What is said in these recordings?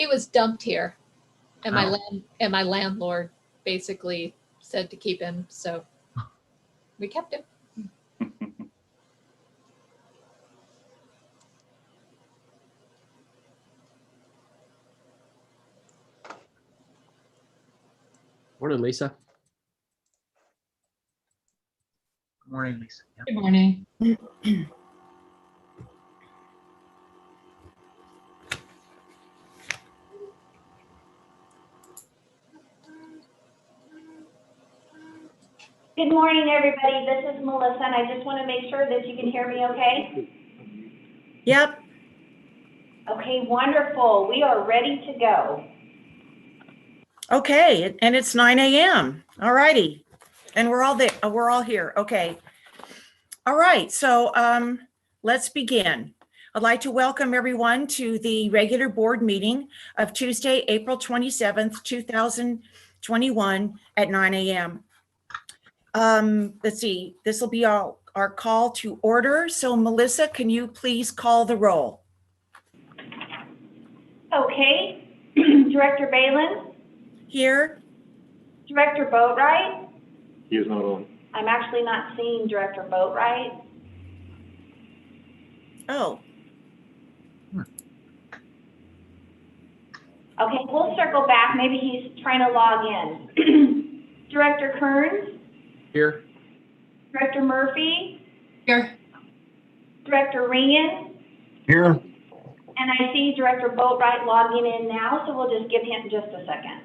He was dumped here, and Oh. my landlord basically said to keep him, so we kept him. Morning, Lisa. Good morning, Lisa. Yep. Good morning. Good morning, everybody. This is Melissa, and I just want to make sure that you can hear me okay. Yep. Okay, wonderful. We are ready to go. Okay, and it's 9 a.m. All righty. And we're all there. We're all here. Okay. All right. So let's begin. I'd like to welcome everyone to the regular board meeting of Tuesday, April 27th, 2021 at 9 a.m. Let's see, this will be our call to order. So Melissa, can you please call the roll? Okay. Director Balin? Here. Director Boatwright? He is not on. I'm actually not seeing Director Boatwright. Oh, Okay, we'll circle back. Maybe he's trying to log in. Director Kearns? Here. Director Murphy? Here. Director Ringen? Here. And I see Director Boatwright logging in now, so we'll just give him just a second.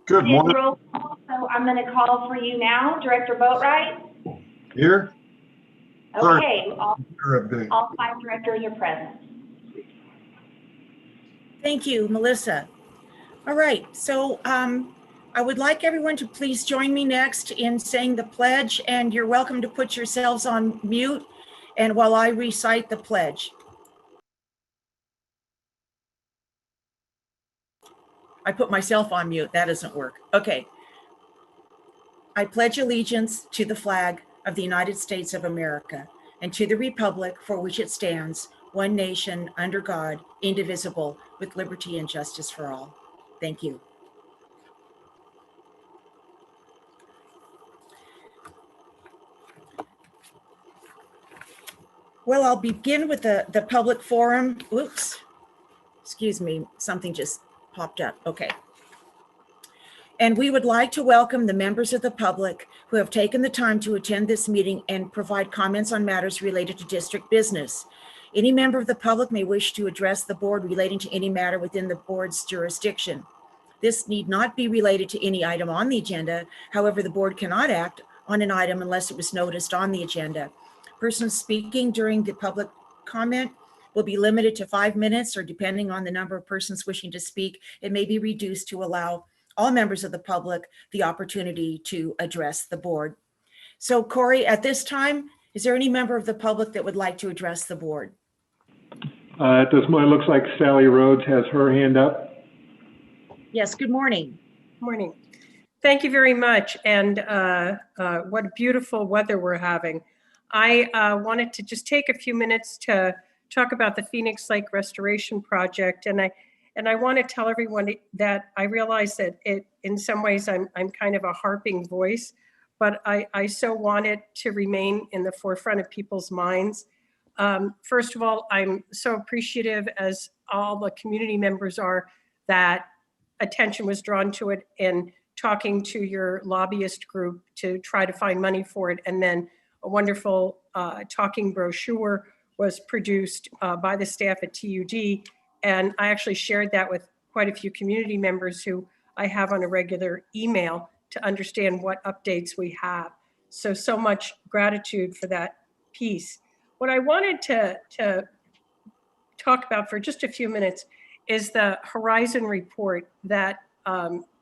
Good morning. Roll call, so I'm going to call for you now. Director Boatwright? Here? Okay, all Update. 5 directors are present. thank you, Melissa. All right, so I would like everyone to please join me next in saying the pledge, and you're welcome to put yourselves on mute and while I recite the pledge. I put myself on mute, that doesn't work. Okay. I pledge allegiance to the flag of the United States of America and to the republic for which it stands, one nation, under God, indivisible, with liberty and justice for all. Thank you. Well, I'll begin with the public forum. Oops, excuse me, something just popped up. Okay. And we would like to welcome the members of the public who have taken the time to attend this meeting and provide comments on matters related to district business. Any member of the public may wish to address the board relating to any matter within the board's jurisdiction. This need not be related to any item on the agenda. However, the board cannot act on an item unless it was noticed on the agenda. Persons speaking during the public comment will be limited to 5 minutes, or depending on the number of persons wishing to speak, it may be reduced to allow all members of the public the opportunity to address the board. So Corey, at this time, is there any member of the public that would like to address the board? At this moment, it looks like Sally Rhodes has her hand up. Yes, good morning. Morning. Thank you very much. And what beautiful weather we're having. I wanted to just take a few minutes to talk about the Phoenix Lake Restoration Project. And I want to tell everyone that I realize that in some ways I'm kind of a harping voice, but I so want it to remain in the forefront of people's minds. First of all, I'm so appreciative, as all the community members are, that attention was drawn to it and talking to your lobbyist group to try to find money for it. And then a wonderful talking brochure was produced by the staff at TUD. And I actually shared that with quite a few community members who I have on a regular email to understand what updates we have. So much gratitude for that piece. What I wanted to talk about for just a few minutes is the Horizon report that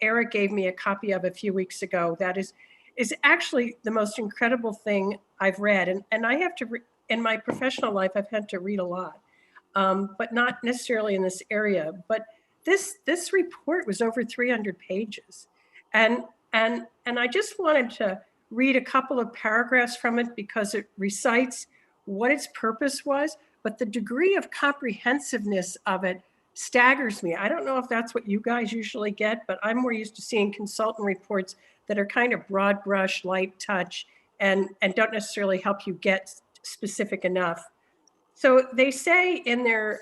Eric gave me a copy of a few weeks ago. That is is actually the most incredible thing I've read. And I have to, in my professional life, I've had to read a lot, but not necessarily in this area. But this report was over 300 pages. And I just wanted to read a couple of paragraphs from it because it recites what its purpose was, but the degree of comprehensiveness of it staggers me. I don't know if that's what you guys usually get, but I'm more used to seeing consultant reports that are kind of broad brush, light touch, and don't necessarily help you get specific enough. So they say in their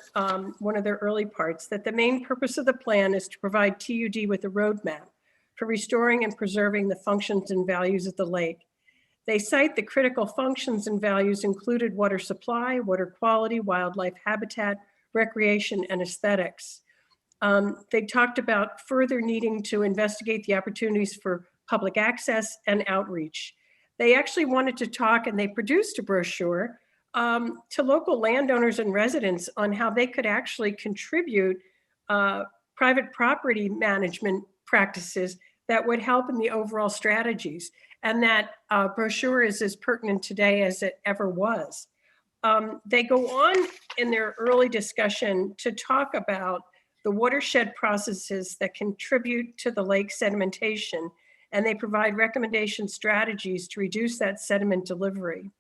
one of their early parts that the main purpose of the plan is to provide TUD with a roadmap for restoring and preserving the functions and values of the lake. They cite the critical functions and values included water supply, water quality, wildlife habitat, recreation, and aesthetics. They talked about further needing to investigate the opportunities for public access and outreach. They actually wanted to talk, and they produced a brochure to local landowners and residents on how they could actually contribute private property management practices that would help in the overall strategies. And that brochure is as pertinent today as it ever was. They go on in their early discussion to talk about the watershed processes that contribute to the lake sedimentation, and they provide recommendation strategies to reduce that sediment delivery.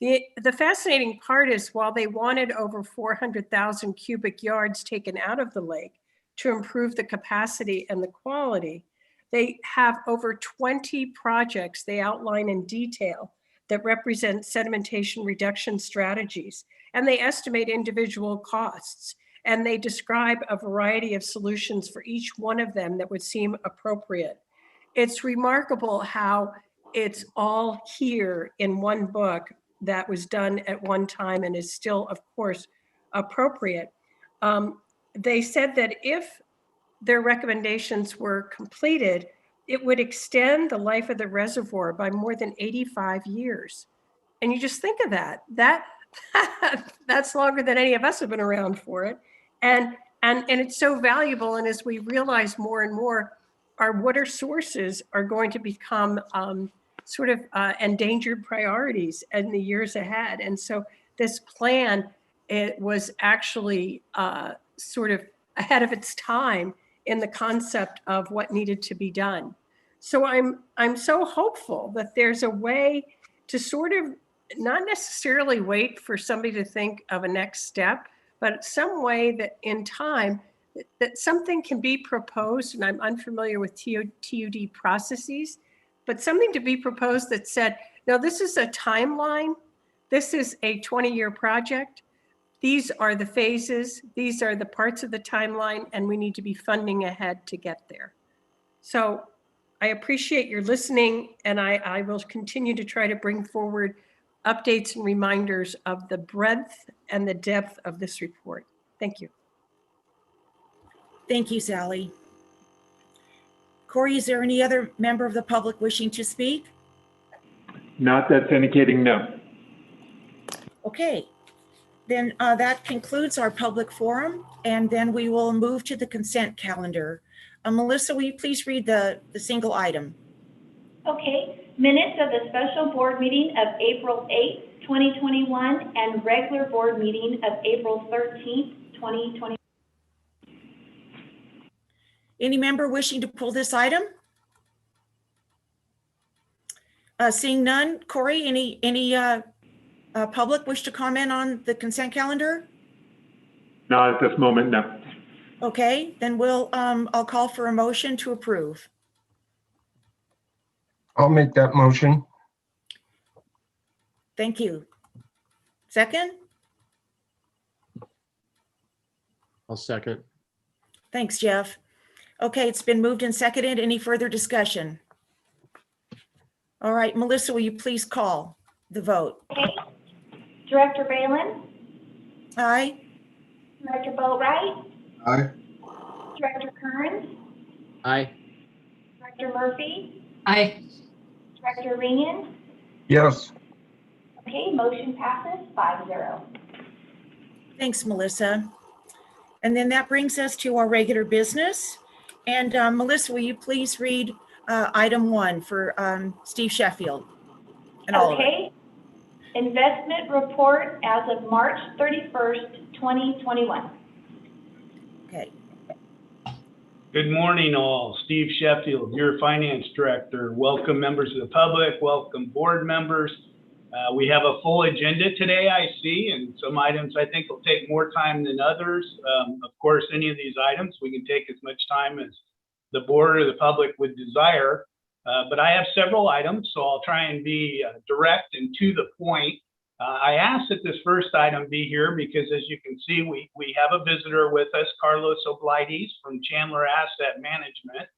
The fascinating part is while they wanted over 400,000 cubic yards taken out of the lake to improve the capacity and the quality, they have over 20 projects they outline in detail that represent sedimentation reduction strategies, and they estimate individual costs, and they describe a variety of solutions for each one of them that would seem appropriate. It's remarkable how it's all here in one book that was done at one time and is still, of course, appropriate. They said that if their recommendations were completed, it would extend the life of the reservoir by more than 85 years. And you just think of that. That's longer than any of us have been around for it. And it's so valuable. And as we realize more and more, our water sources are going to become sort of endangered priorities in the years ahead. And so this plan, it was actually sort of ahead of its time in the concept of what needed to be done. So I'm so hopeful that there's a way to sort of not necessarily wait for somebody to think of a next step, but some way that in time that something can be proposed, and I'm unfamiliar with TUD processes, but something to be proposed that said, no, this is a timeline. This is a 20-year project. These are the phases. These are the parts of the timeline, and we need to be funding ahead to get there. So I appreciate your listening, and I will continue to try to bring forward updates and reminders of the breadth and the depth of this report. Thank you. Thank you, Sally. Corey, is there any other member of the public wishing to speak? Not that's indicating no. Okay, then that concludes our public forum, and then we will move to the consent calendar. Melissa, will you please read the single item? Okay, minutes of the special board meeting of April 8th, 2021, and regular board meeting of April 13th, 2020. Any member wishing to pull this item? Seeing none, Corey, any public wish to comment on the consent calendar? Not at this moment, no. Okay, then I'll call for a motion to approve. I'll make that motion. Thank you. Second? I'll second. Thanks, Jeff. Okay, it's been moved and seconded. Any further discussion? All right, Melissa, will you please call the vote? Okay, Director Balin, Aye. Director Boatright, Aye. Director Kearns, Aye. Director Murphy, Aye. Director Ringen. Yes. Okay, motion passes 5-0. Thanks, Melissa. And then that brings us to our regular business. And Melissa, will you please read item 1 for Steve Sheffield and Oliver. Okay. Investment report as of March 31st, 2021. Okay. Good morning, all. Steve Sheffield, your finance director. Welcome, members of the public. Welcome, board members. We have a full agenda today, I see, and some items I think will take more time than others. Of course, any of these items, we can take as much time as the board or the public would desire. But I have several items, so I'll try and be direct and to the point. I asked that this first item be here because, as you can see, we have a visitor with us, Carlos Oblides from Chandler Asset Management.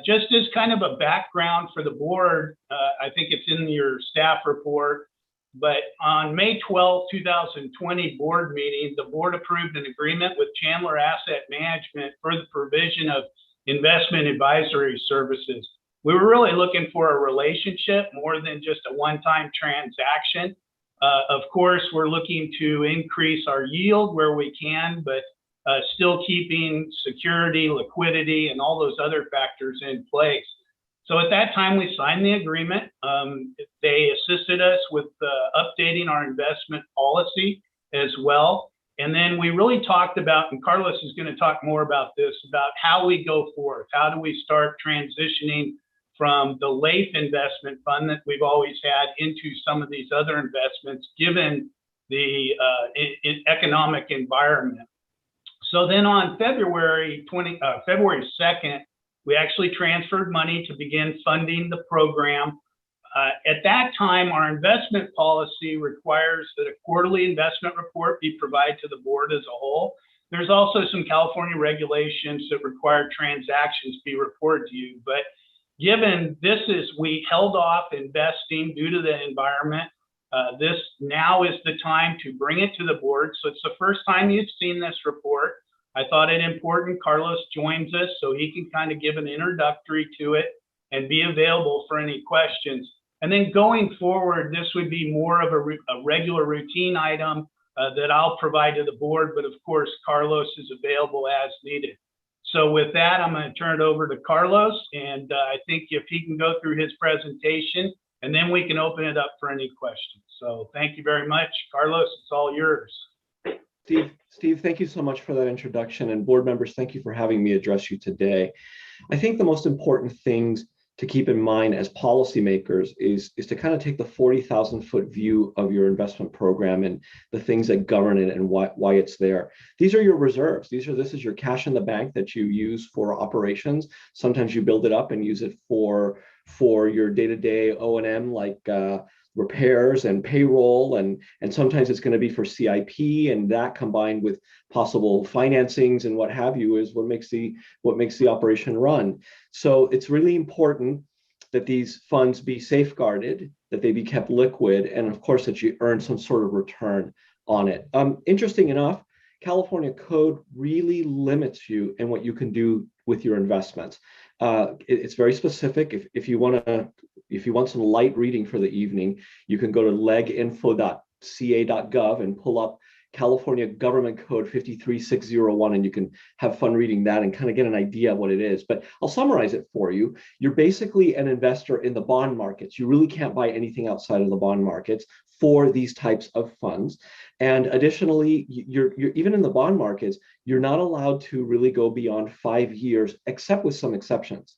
Just as kind of a background for the board, I think it's in your staff report, but on May 12, 2020 board meeting, the board approved an agreement with Chandler Asset Management for the provision of investment advisory services. We were really looking for a relationship more than just a one-time transaction. Of course, we're looking to increase our yield where we can, but still keeping security, liquidity, and all those other factors in place. So at that time, we signed the agreement. They assisted us with updating our investment policy as well. And then we really talked about, and Carlos is going to talk more about this, about how we go forward. How do we start transitioning from the LAIF investment fund that we've always had into some of these other investments, given the economic environment. So then on February 2nd, we actually transferred money to begin funding the program. At that time, our investment policy requires that a quarterly investment report be provided to the board as a whole. There's also some California regulations that require transactions be reported to you. But given we held off investing due to the environment. This now is the time to bring it to the board. So it's the first time you've seen this report. I thought it important Carlos joins us so he can kind of give an introductory to it and be available for any questions. And then going forward, this would be more of a regular routine item that I'll provide to the board, but of course, Carlos is available as needed. So with that, I'm going to turn it over to Carlos, and I think if he can go through his presentation, and then we can open it up for any questions. So thank you very much. Carlos, it's all yours. Steve, thank you so much for that introduction, and board members, thank you for having me address you today. I think the most important things to keep in mind as policymakers is to kind of take the 40,000-foot view of your investment program and the things that govern it and why it's there. These are your reserves. This is your cash in the bank that you use for operations. Sometimes you build it up and use it for your day-to-day O&M, like repairs and payroll, and sometimes it's going to be for CIP, and that combined with possible financings and what have you is what makes the operation run. So it's really important that these funds be safeguarded, that they be kept liquid, and of course that you earn some sort of return on it. Interesting enough, California code really limits you in what you can do with your investments. It's very specific. If you want some light reading for the evening, you can go to leginfo.ca.gov and pull up California Government Code 53601, and you can have fun reading that and kind of get an idea of what it is. But I'll summarize it for you. You're basically an investor in the bond markets. You really can't buy anything outside of the bond markets for these types of funds. And additionally, you're even in the bond markets, you're not allowed to really go beyond 5 years, except with some exceptions.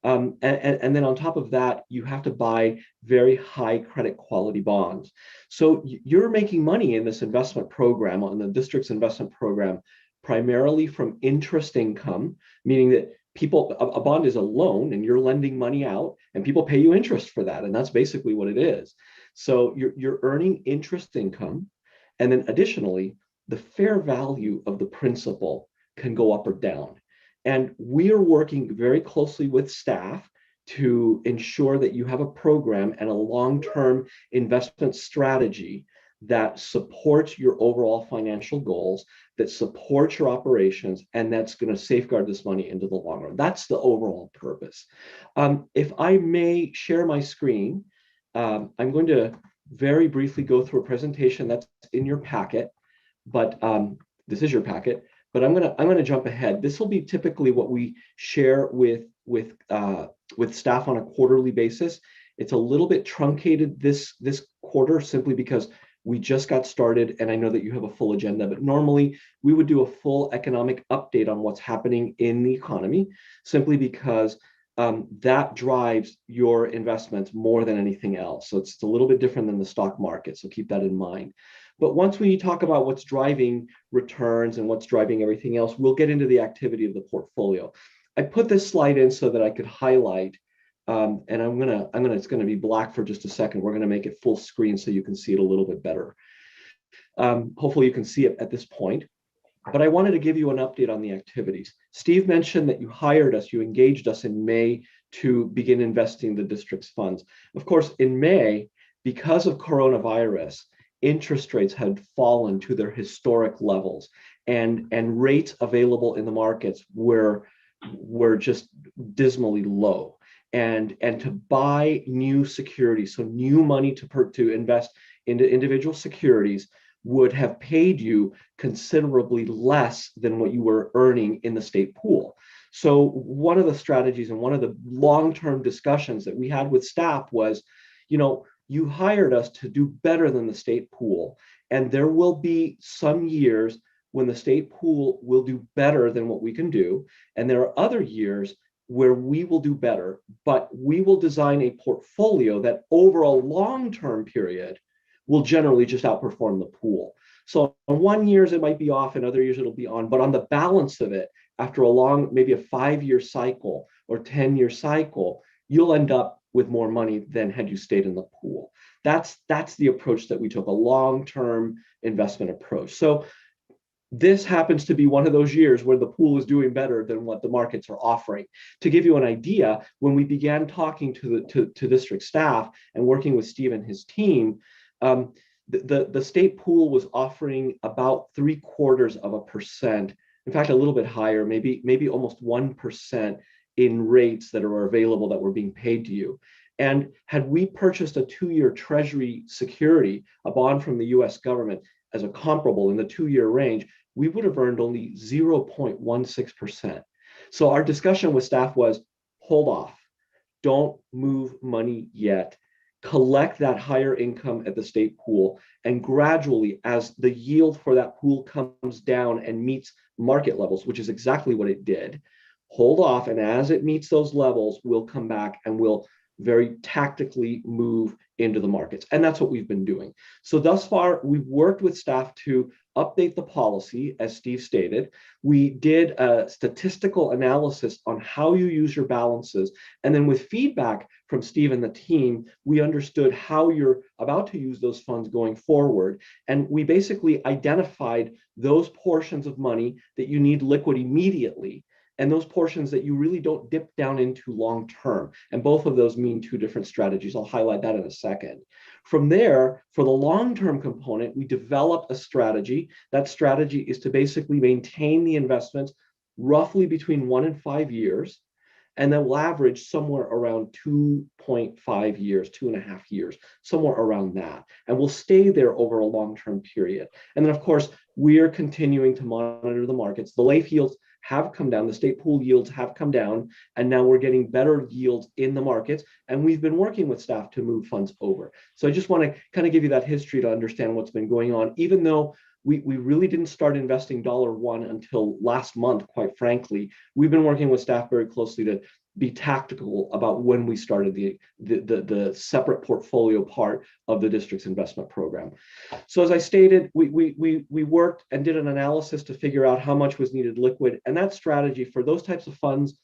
And then on top of that, you have to buy very high credit quality bonds. So you're making money in this investment program, on the district's investment program, primarily from interest income, meaning that a bond is a loan and you're lending money out and people pay you interest for that. And that's basically what it is. So you're earning interest income. And then additionally, the fair value of the principal can go up or down. And we are working very closely with staff to ensure that you have a program and a long-term investment strategy that supports your overall financial goals, that supports your operations, and that's going to safeguard this money into the long run. That's the overall purpose. If I may share my screen, I'm going to very briefly go through a presentation that's in your packet, but this is your packet. But I'm gonna jump ahead. This will be typically what we share with with staff on a quarterly basis. It's a little bit truncated this quarter simply because we just got started, and I know that you have a full agenda, but normally we would do a full economic update on what's happening in the economy, simply because that drives your investments more than anything else. So it's a little bit different than the stock market, so keep that in mind. But once we talk about what's driving returns and what's driving everything else, we'll get into the activity of the portfolio. I put this slide in so that I could highlight, and it's gonna be black for just a second. We're gonna make it full screen so you can see it a little bit better. Hopefully you can see it at this point. But I wanted to give you an update on the activities. Steve mentioned that you hired us, you engaged us in May to begin investing the district's funds. Of course, in May, because of coronavirus, interest rates had fallen to their historic levels, and rates available in the markets were just dismally low. And to buy new securities, so new money to invest into individual securities, would have paid you considerably less than what you were earning in the state pool. So one of the strategies and one of the long-term discussions that we had with staff was, you hired us to do better than the state pool, and there will be some years when the state pool will do better than what we can do, and there are other years where we will do better, but we will design a portfolio that over a long-term period will generally just outperform the pool. So in 1 year it might be off, in other years it'll be on, but on the balance of it, after a long, maybe a 5-year cycle or 10-year cycle, you'll end up with more money than had you stayed in the pool. That's the approach that we took, a long-term investment approach. So this happens to be one of those years where the pool is doing better than what the markets are offering. To give you an idea, when we began talking to district staff and working with Steve and his team, the state pool was offering about 0.75%, in fact, a little bit higher, maybe almost 1% in rates that are available that were being paid to you. And had we purchased a 2-year Treasury security, a bond from the US government, as a comparable in the 2-year range, we would have earned only 0.16%. So our discussion with staff was, hold off, don't move money yet. Collect that higher income at the state pool, and gradually, as the yield for that pool comes down and meets market levels, which is exactly what it did, hold off, and as it meets those levels, we'll come back and we'll very tactically move into the markets. And that's what we've been doing. So thus far, we've worked with staff to update the policy, as Steve stated. We did a statistical analysis on how you use your balances. And then with feedback from Steve and the team, we understood how you're about to use those funds going forward. And we basically identified those portions of money that you need liquid immediately, and those portions that you really don't dip down into long term. And both of those mean two different strategies. I'll highlight that in a second. From there, for the long-term component, we developed a strategy. That strategy is to basically maintain the investments roughly between 1 and 5 years, and then we'll average somewhere around 2.5 years, 2.5 years, somewhere around that. And we'll stay there over a long-term period. And then, of course, we are continuing to monitor the markets. The LAIF yields have come down, the state pool yields have come down, and now we're getting better yields in the markets, and we've been working with staff to move funds over. So I just want to kind of give you that history to understand what's been going on, even though we really didn't start investing $1 until last month, quite frankly. We've been working with staff very closely to be tactical about when we started the separate portfolio part of the district's investment program. So as I stated, we worked and did an analysis to figure out how much was needed liquid, and that strategy for those types of funds,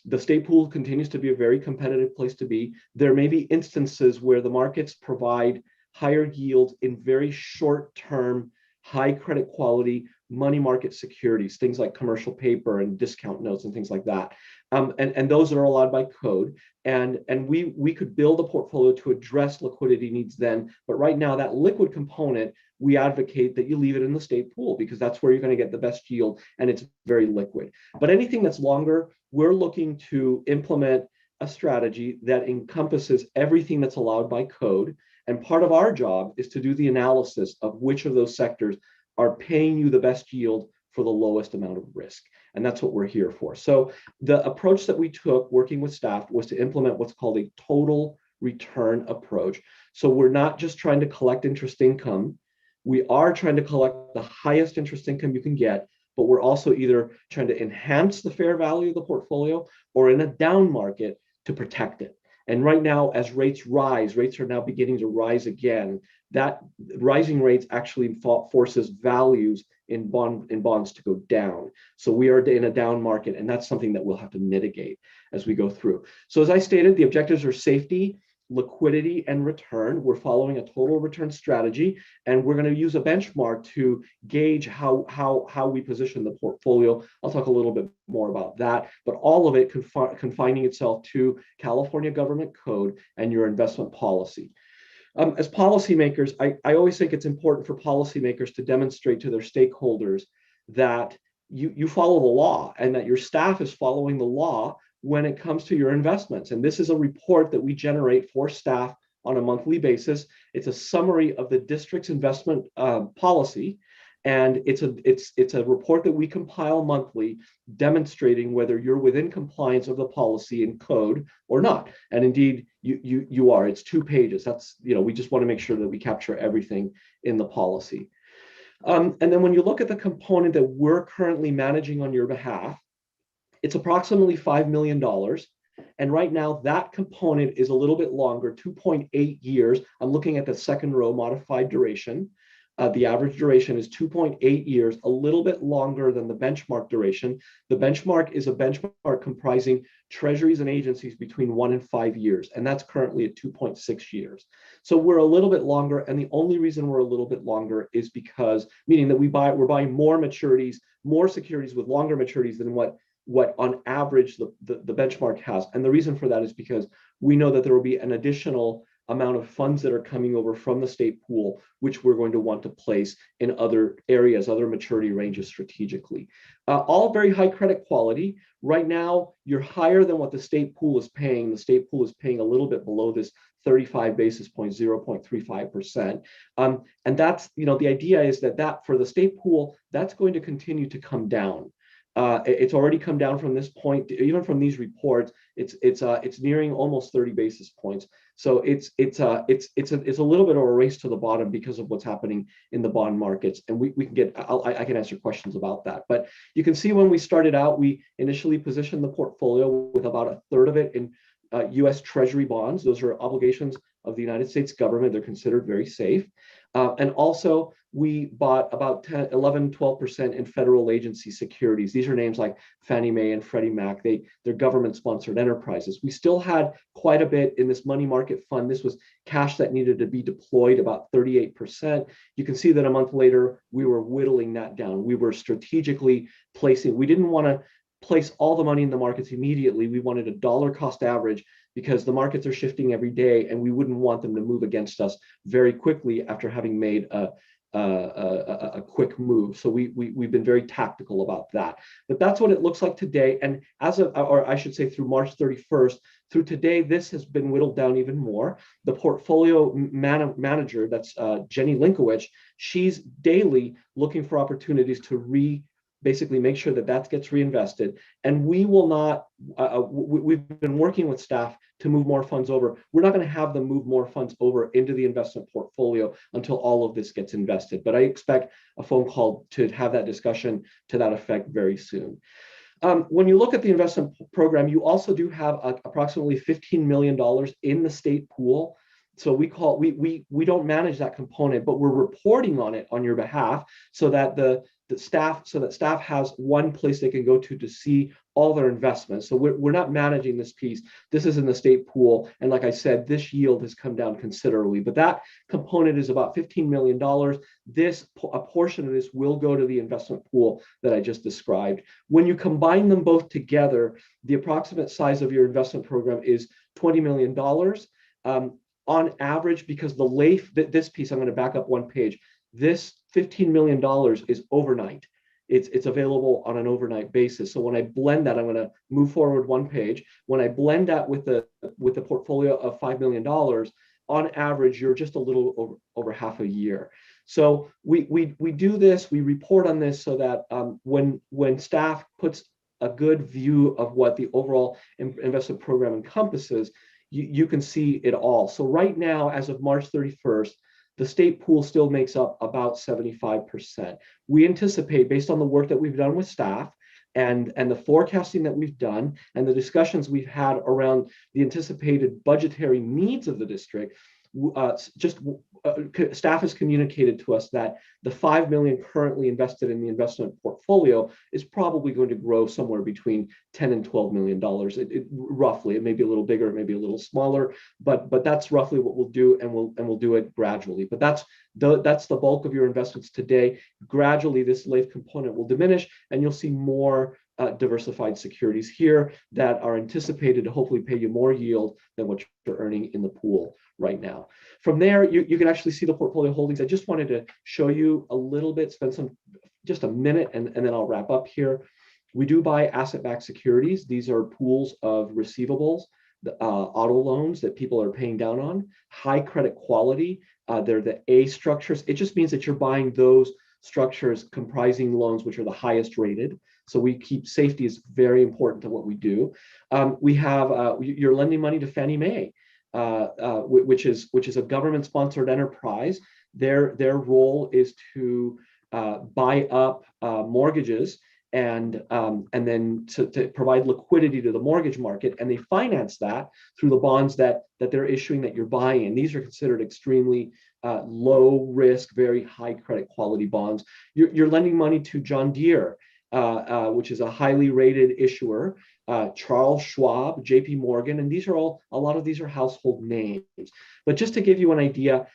the state pool continues to be a very competitive place to be. There may be instances where the markets provide higher yields in very short-term, high credit quality money market securities, things like commercial paper and discount notes and things like that. And those are allowed by code. And we could build a portfolio to address liquidity needs then. But right now, that liquid component, we advocate that you leave it in the state pool because that's where you're going to get the best yield, and it's very liquid. But anything that's longer, we're looking to implement a strategy that encompasses everything that's allowed by code. And part of our job is to do the analysis of which of those sectors are paying you the best yield for the lowest amount of risk. And that's what we're here for. So the approach that we took working with staff was to implement what's called a total return approach. So we're not just trying to collect interest income. We are trying to collect the highest interest income you can get, but we're also either trying to enhance the fair value of the portfolio or in a down market to protect it. And right now, as rates rise, rates are now beginning to rise again. That rising rates actually forces values in bonds to go down. So we are in a down market, and that's something that we'll have to mitigate as we go through. So as I stated, the objectives are safety, liquidity, and return. We're following a total return strategy, and we're going to use a benchmark to gauge how we position the portfolio. I'll talk a little bit more about that, but all of it confining itself to California government code and your investment policy. As policymakers, I always think it's important for policymakers to demonstrate to their stakeholders that you follow the law and that your staff is following the law when it comes to your investments. And this is a report that we generate for staff on a monthly basis. It's a summary of the district's investment policy. And it's a report that we compile monthly demonstrating whether you're within compliance of the policy and code or not. And indeed, you are. It's 2 pages. That's, we just want to make sure that we capture everything in the policy. And then when you look at the component that we're currently managing on your behalf, it's approximately $5 million. And right now, that component is a little bit longer, 2.8 years. I'm looking at the second row, modified duration. The average duration is 2.8 years, a little bit longer than the benchmark duration. The benchmark is a benchmark comprising treasuries and agencies between 1 and 5 years, and that's currently at 2.6 years. So we're a little bit longer, and the only reason we're a little bit longer is because, meaning that we're buying more maturities, more securities with longer maturities than what on average the benchmark has. And the reason for that is because we know that there will be an additional amount of funds that are coming over from the state pool, which we're going to want to place in other areas, other maturity ranges strategically. All very high credit quality. Right now, you're higher than what the state pool is paying. The state pool is paying a little bit below this 35 basis points, 0.35%. And that's, the idea is that for the state pool, that's going to continue to come down. It's already come down from this point, even from these reports. It's nearing almost 30 basis points. So it's a little bit of a race to the bottom because of what's happening in the bond markets. And we can get I can answer questions about that. But you can see when we started out, we initially positioned the portfolio with about a third of it in U.S. Treasury bonds. Those are obligations of the United States government. They're considered very safe. And also, we bought about 11-12% in federal agency securities. These are names like Fannie Mae and Freddie Mac. They're government-sponsored enterprises. We still had quite a bit in this money market fund. This was cash that needed to be deployed, about 38%. You can see that a month later, we were whittling that down. We were strategically placing. We didn't want to place all the money in the markets immediately. We wanted a dollar cost average because the markets are shifting every day, and we wouldn't want them to move against us very quickly after having made a quick move. So we've been very tactical about that. But that's what it looks like today. And or I should say through March 31st, through today, this has been whittled down even more. The portfolio manager, that's Jenny Linkowicz, she's daily looking for opportunities to basically make sure that gets reinvested. And we will not, we've been working with staff to move more funds over. We're not going to have them move more funds over into the investment portfolio until all of this gets invested. But I expect a phone call to have that discussion to that effect very soon. When you look at the investment program, you also do have approximately $15 million in the state pool. So we don't manage that component, but we're reporting on it on your behalf so that staff has one place they can go to see all their investments. So we're not managing this piece. This is in the state pool. And like I said, this yield has come down considerably, but that component is about $15 million. A portion of this will go to the investment pool that I just described. When you combine them both together, the approximate size of your investment program is $20 million. On average, because this piece, I'm going to back up one page, this $15 million is overnight. It's available on an overnight basis. So when I blend that, I'm going to move forward one page. When I blend that with the portfolio of $5 million, on average, you're just a little over half a year. So we do this, we report on this so that when staff puts a good view of what the overall investment program encompasses, you can see it all. So right now, as of March 31st, the state pool still makes up about 75%. We anticipate, based on the work that we've done with staff and the forecasting that we've done and the discussions we've had around the anticipated budgetary needs of the district, staff has communicated to us that the $5 million currently invested in the investment portfolio is probably going to grow somewhere between $10 and $12 million. Roughly, it may be a little bigger, it may be a little smaller, but that's roughly what we'll do, and we'll do it gradually. But that's the bulk of your investments today. Gradually, this LAIF component will diminish, and you'll see more diversified securities here that are anticipated to hopefully pay you more yield than what you're earning in the pool right now. From there, you can actually see the portfolio holdings. I just wanted to show you a little bit, spend just a minute, and then I'll wrap up here. We do buy asset-backed securities. These are pools of receivables, auto loans that people are paying down on, high credit quality. They're the A structures. It just means that you're buying those structures comprising loans which are the highest rated. So we keep safety is very important to what we do. We have you're lending money to Fannie Mae, which is a government-sponsored enterprise. Their role is to buy up mortgages and then to provide liquidity to the mortgage market, and they finance that through the bonds that they're issuing that you're buying. And these are considered extremely low risk, very high credit quality bonds. You're lending money to John Deere, which is a highly rated issuer, Charles Schwab, JP Morgan, and a lot of these are household names. But just to give you an idea,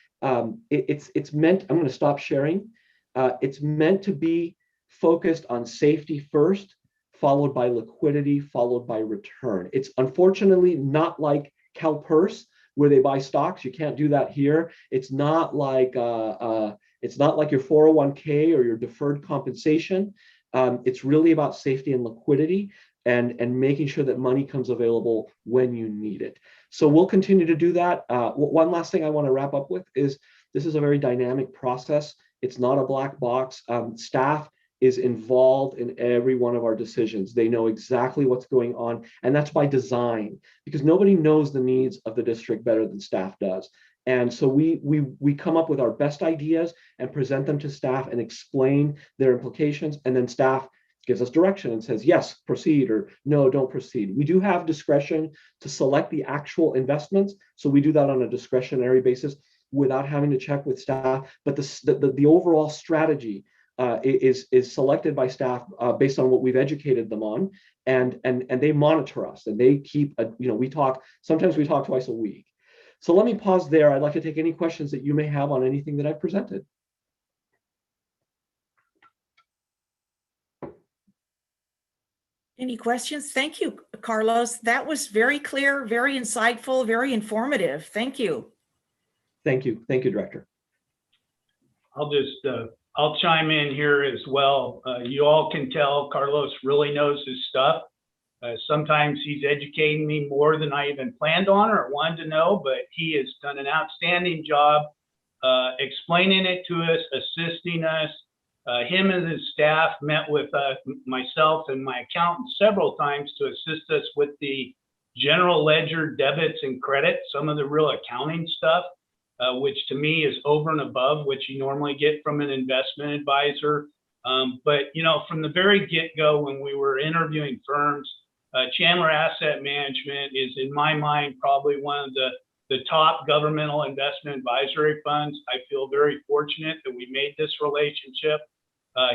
it's meant, I'm going to stop sharing. It's meant to be focused on safety first, followed by liquidity, followed by return. It's unfortunately not like CalPERS, where they buy stocks. You can't do that here. It's not like your 401k or your deferred compensation. It's really about safety and liquidity and making sure that money comes available when you need it. So we'll continue to do that. One last thing I want to wrap up with is this is a very dynamic process. It's not a black box. Staff is involved in every one of our decisions. They know exactly what's going on, and that's by design, because nobody knows the needs of the district better than staff does. And so we come up with our best ideas and present them to staff and explain their implications, and then staff gives us direction and says, yes, proceed, or no, don't proceed. We do have discretion to select the actual investments, so we do that on a discretionary basis without having to check with staff, but the overall strategy is selected by staff based on what we've educated them on, and they monitor us, and they keep sometimes we talk twice a week. So let me pause there. I'd like to take any questions that you may have on anything that I've presented. Any questions? Thank you, Carlos. That was very clear, very insightful, very informative. Thank you. Thank you. Thank you, Director. I'll chime in here as well. You all can tell Carlos really knows his stuff. Sometimes he's educating me more than I even planned on or wanted to know, but he has done an outstanding job explaining it to us, assisting us. Him and his staff met with myself and my accountant several times to assist us with the general ledger debits and credits, some of the real accounting stuff, which to me is over and above what you normally get from an investment advisor. But from the very get-go, when we were interviewing firms, Chandler Asset Management is, in my mind, probably one of the top governmental investment advisory funds. I feel very fortunate that we made this relationship.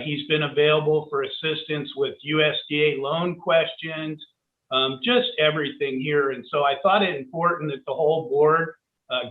He's been available for assistance with USDA loan questions, just everything here. And so I thought it important that the whole board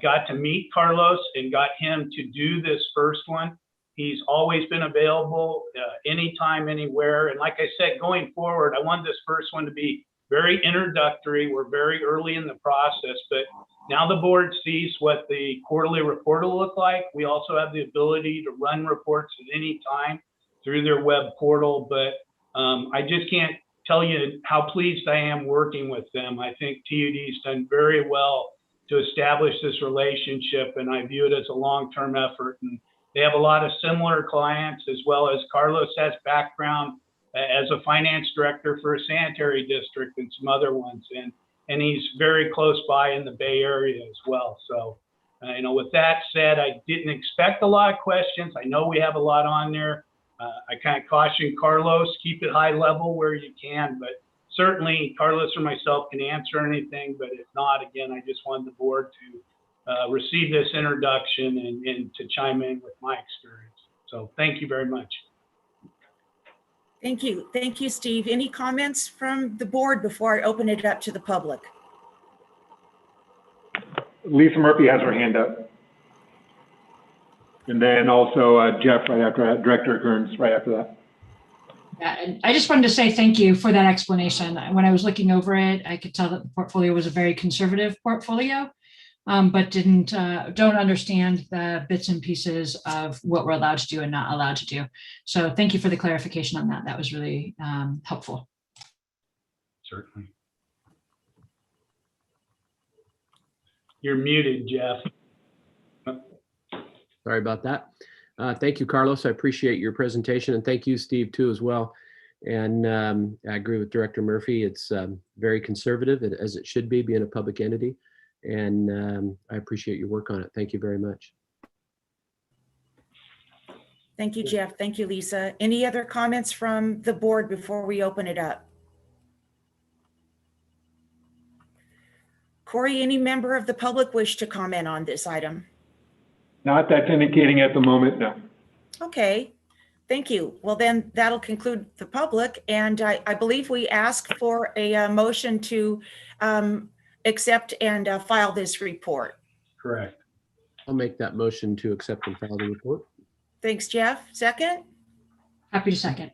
got to meet Carlos and got him to do this first one. He's always been available anytime, anywhere. And like I said, going forward, I want this first one to be very introductory. We're very early in the process, but now the board sees what the quarterly report will look like. We also have the ability to run reports at any time through their web portal. But I just can't tell you how pleased I am working with them. I think TUD's done very well to establish this relationship, and I view it as a long-term effort. And they have a lot of similar clients, as well as Carlos has background as a finance director for a sanitary district and some other ones, and he's very close by in the Bay Area as well. So, with that said, I didn't expect a lot of questions. I know we have a lot on there. I kind of caution Carlos, keep it high level where you can, but certainly Carlos or myself can answer anything. But if not, again, I just wanted the board to receive this introduction and to chime in with my experience. So thank you very much. Thank you. Thank you, Steve. Any comments from the board before I open it up to the public? Lisa Murphy has her hand up. And then also Jeff right after that, Director Kearns right after that. Yeah, and I just wanted to say thank you for that explanation. When I was looking over it, I could tell that the portfolio was a very conservative portfolio, but don't understand the bits and pieces of what we're allowed to do and not allowed to do. So thank you for the clarification on that. That was really helpful. Certainly. You're muted, Jeff. Sorry about that. Thank you, Carlos. I appreciate your presentation, and thank you, Steve, too, as well. And I agree with Director Murphy. It's very conservative, as it should be, being a public entity. And I appreciate your work on it. Thank you very much. Thank you, Jeff. Thank you, Lisa. Any other comments from the board before we open it up? Corey, any member of the public wish to comment on this item? Not that's indicating at the moment, no. Okay, thank you. Well, then that'll conclude the public. And I believe we asked for a motion to accept and file this report. Correct. I'll make that motion to accept and file the report. Thanks, Jeff. Second? Happy to second.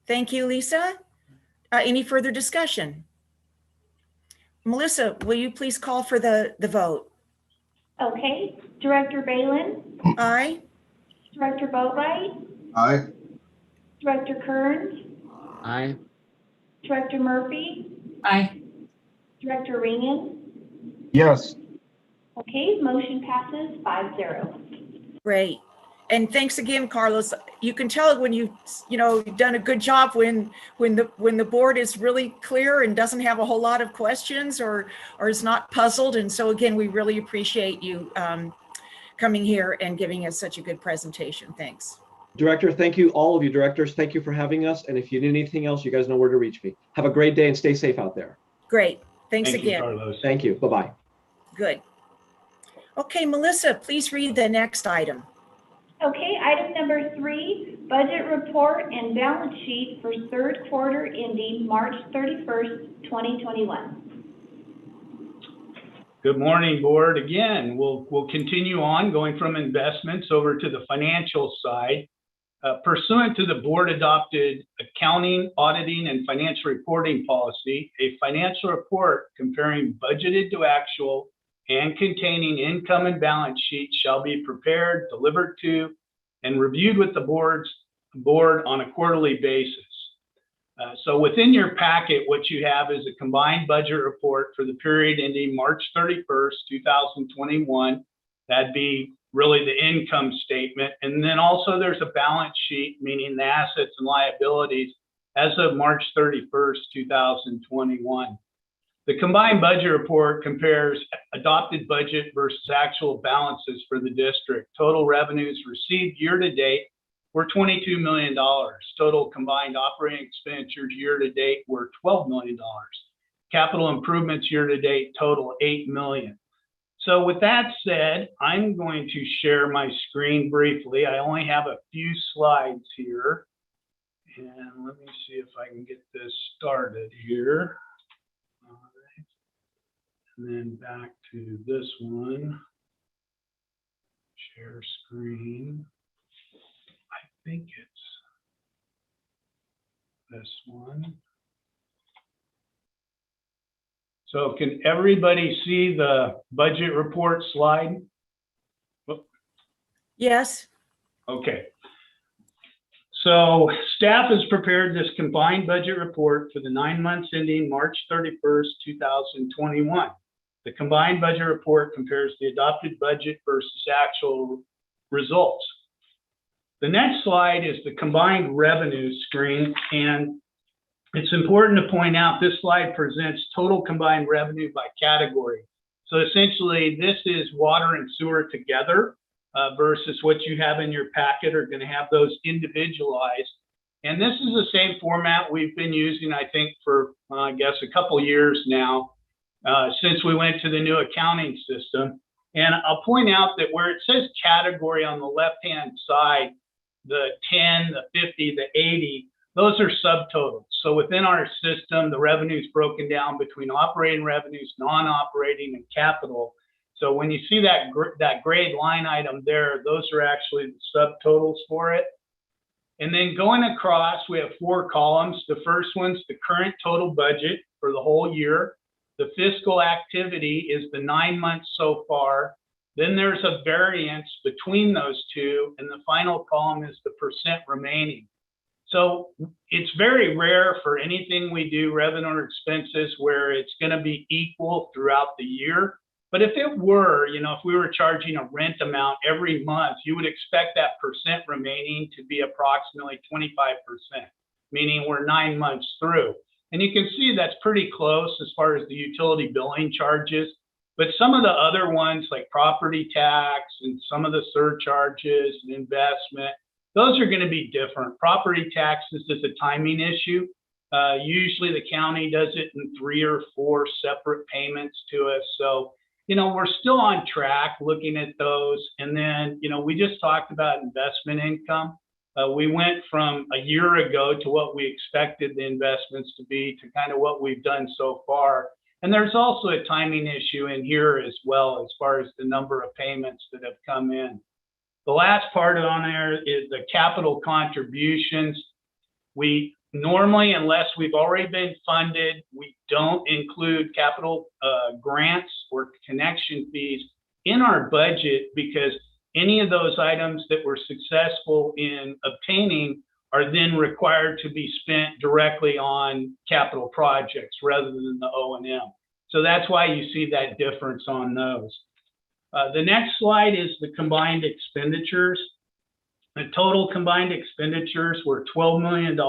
Thank you, Lisa. Any further discussion? Melissa, will you please call for the vote? Okay, Director Balin, Aye. Director Boatright, Aye. Director Kearns, Aye. Director Murphy, Aye. Director Ringen. Yes. Okay, motion passes 5-0. Great. And thanks again, Carlos. You can tell when you've done a good job when the board is really clear and doesn't have a whole lot of questions or is not puzzled. And so again, we really appreciate you coming here and giving us such a good presentation. Thanks. Director, thank you, all of you directors. Thank you for having us. And if you need anything else, you guys know where to reach me. Have a great day and stay safe out there. Great. Thanks Thank again. you, Carlos. Thank you. Bye-bye. Good. Okay, Melissa, please read the next item. Okay, item number 3, budget report and balance sheet for third quarter ending March 31st, 2021. Good morning, board. Again, we'll continue on going from investments over to the financial side. Pursuant to the board adopted accounting, auditing, and financial reporting policy, a financial report comparing budgeted to actual and containing income and balance sheets shall be prepared, delivered to, and reviewed with the board on a quarterly basis. So within your packet, what you have is a combined budget report for the period ending March 31st, 2021. That'd be really the income statement. And then also there's a balance sheet, meaning the assets and liabilities as of March 31st, 2021. The combined budget report compares adopted budget versus actual balances for the district. Total revenues received year to date were $22 million. Total combined operating expenditures year to date were $12 million. Capital improvements year to date total $8 million. So with that said, I'm going to share my screen briefly. I only have a few slides here. And let me see if I can get this started here. And then back to this one, share screen. I think it's this one. So can everybody see the budget report slide? Yes. Okay. So staff has prepared this combined budget report for the 9 months ending March 31st, 2021. The combined budget report compares the adopted budget versus actual results. The next slide is the combined revenue screen, and it's important to point out this slide presents total combined revenue by category. So essentially, this is water and sewer together versus what you have in your packet are going to have those individualized. And this is the same format we've been using, I think, for, I guess, a couple years now since we went to the new accounting system. And I'll point out that where it says category on the left-hand side, the 10, the 50, the 80, those are subtotals. So within our system, the revenue is broken down between operating revenues, non-operating, and capital. So when you see that grade line item there, those are actually the subtotals for it. And then going across, we have 4 columns. The first one's the current total budget for the whole year. The fiscal activity is the 9 months so far. Then there's a variance between those two, and the final column is the percent remaining. So it's very rare for anything we do, revenue or expenses, where it's going to be equal throughout the year. But if it were, you know, if we were charging a rent amount every month, you would expect that percent remaining to be approximately 25%, meaning we're 9 months through. And you can see that's pretty close as far as the utility billing charges. But some of the other ones like property tax and some of the surcharges and investment, those are going to be different. Property taxes is a timing issue. Usually the county does it in 3 or 4 separate payments to us. So, you know, we're still on track looking at those. And then, you know, we just talked about investment income. We went from a year ago to what we expected the investments to be to kind of what we've done so far. And there's also a timing issue in here as well, as far as the number of payments that have come in. The last part on there is the capital contributions. We normally, unless we've already been funded, we don't include capital grants or connection fees in our budget, because any of those items that we're successful in obtaining are then required to be spent directly on capital projects rather than the O&M. So that's why you see that difference on those. The next slide is the combined expenditures. The total combined expenditures were $12 million.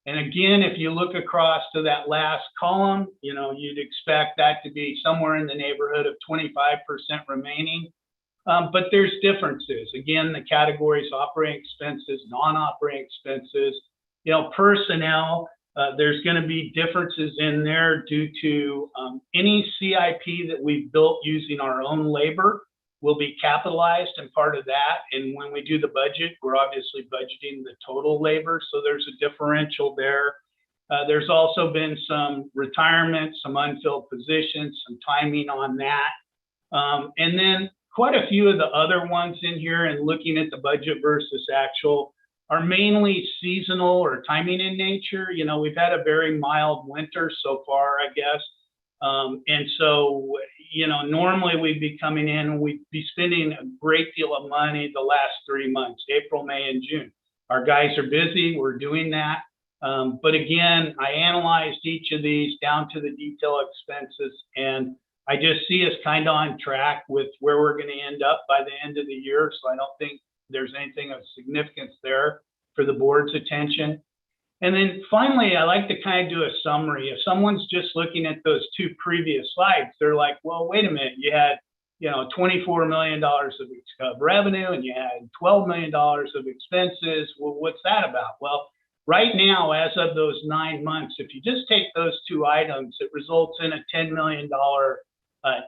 And again, if you look across to that last column, you know, you'd expect that to be somewhere in the neighborhood of 25% remaining. But there's differences. Again, the categories: operating expenses, non-operating expenses, you know, personnel. There's going to be differences in there due to any CIP that we've built using our own labor will be capitalized and part of that. And when we do the budget, we're obviously budgeting the total labor. So there's a differential there. There's also been some retirement, some unfilled positions, some timing on that. And then quite a few of the other ones in here, and looking at the budget versus actual, are mainly seasonal or timing in nature. You know, we've had a very mild winter so far, I guess. And so, you know, normally we'd be coming in and we'd be spending a great deal of money the last 3 months, April, May, and June. Our guys are busy, we're doing that. But again, I analyzed each of these down to the detail expenses, and I just see us kind of on track with where we're going to end up by the end of the year. So I don't think there's anything of significance there for the board's attention. And then finally, I like to kind of do a summary. If someone's just looking at those 2 previous slides, they're like, well, wait a minute, you had, you know, $24 million of revenue and you had $12 million of expenses. Well, what's that about? Well, right now, as of those 9 months, if you just take those 2 items, it results in a $10 million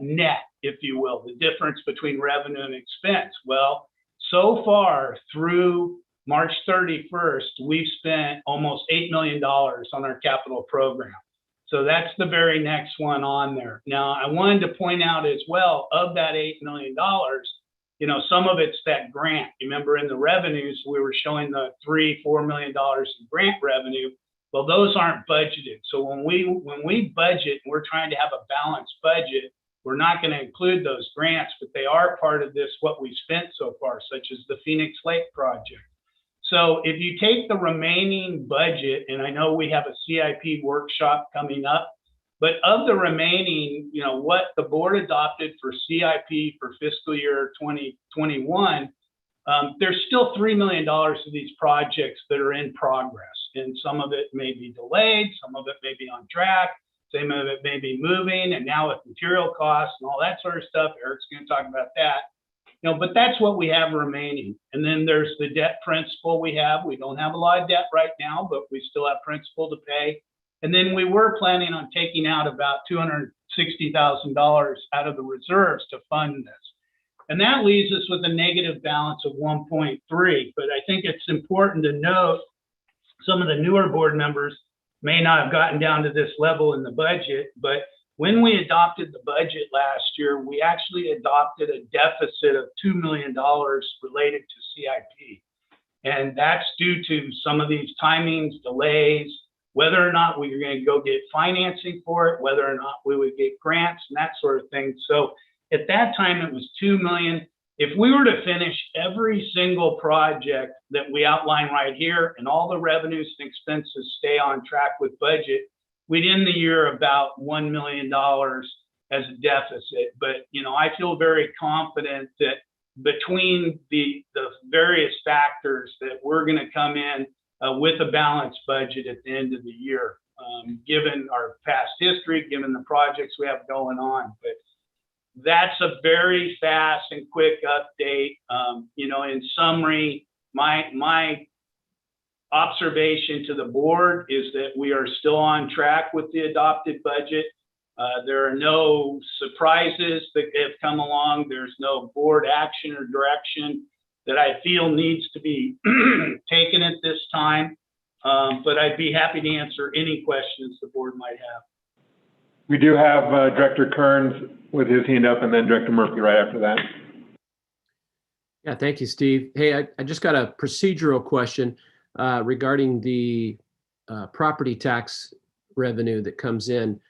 net, if you will, the difference between revenue and expense. Well, so far through March 31st, we've spent almost $8 million on our capital program. So that's the very next one on there. Now, I wanted to point out as well, of that $8 million, you know, some of it's that grant. You remember in the revenues, we were showing the $3-4 million in grant revenue. Well, those aren't budgeted. So when we budget, we're trying to have a balanced budget. We're not going to include those grants, but they are part of this, what we spent so far, such as the Phoenix Lake project. So if you take the remaining budget, and I know we have a CIP workshop coming up But of the remaining, you know, what the board adopted for CIP for fiscal year 2021, there's still $3 million of these projects that are in progress. And some of it may be delayed, some of it may be on track, some of it may be moving, and now with material costs and all that sort of stuff, Eric's going to talk about that. You know, but that's what we have remaining. And then there's the debt principal we have. We don't have a lot of debt right now, but we still have principal to pay. And then we were planning on taking out about $260,000 out of the reserves to fund this. And that leaves us with a negative balance of 1.3. But I think it's important to note some of the newer board members may not have gotten down to this level in the budget, but when we adopted the budget last year, we actually adopted a deficit of $2 million related to CIP. And that's due to some of these timings, delays, whether or not we were going to go get financing for it, whether or not we would get grants and that sort of thing. So at that time, it was $2 million. If we were to finish every single project that we outline right here and all the revenues and expenses stay on track with budget, we'd end the year about $1 million as a deficit. But, you know, I feel very confident that between the various factors that we're going to come in with a balanced budget at the end of the year, given our past history, given the projects we have going on. But that's a very fast and quick update. You know, in summary, my observation to the board is that we are still on track with the adopted budget. There are no surprises that have come along. There's no board action or direction that I feel needs to be taken at this time. But I'd be happy to answer any questions the board might have. We do have Director Kearns with his hand up, and then Director Murphy right after that. Yeah, thank you, Steve. Hey, I just got a procedural question regarding the property tax revenue that comes in.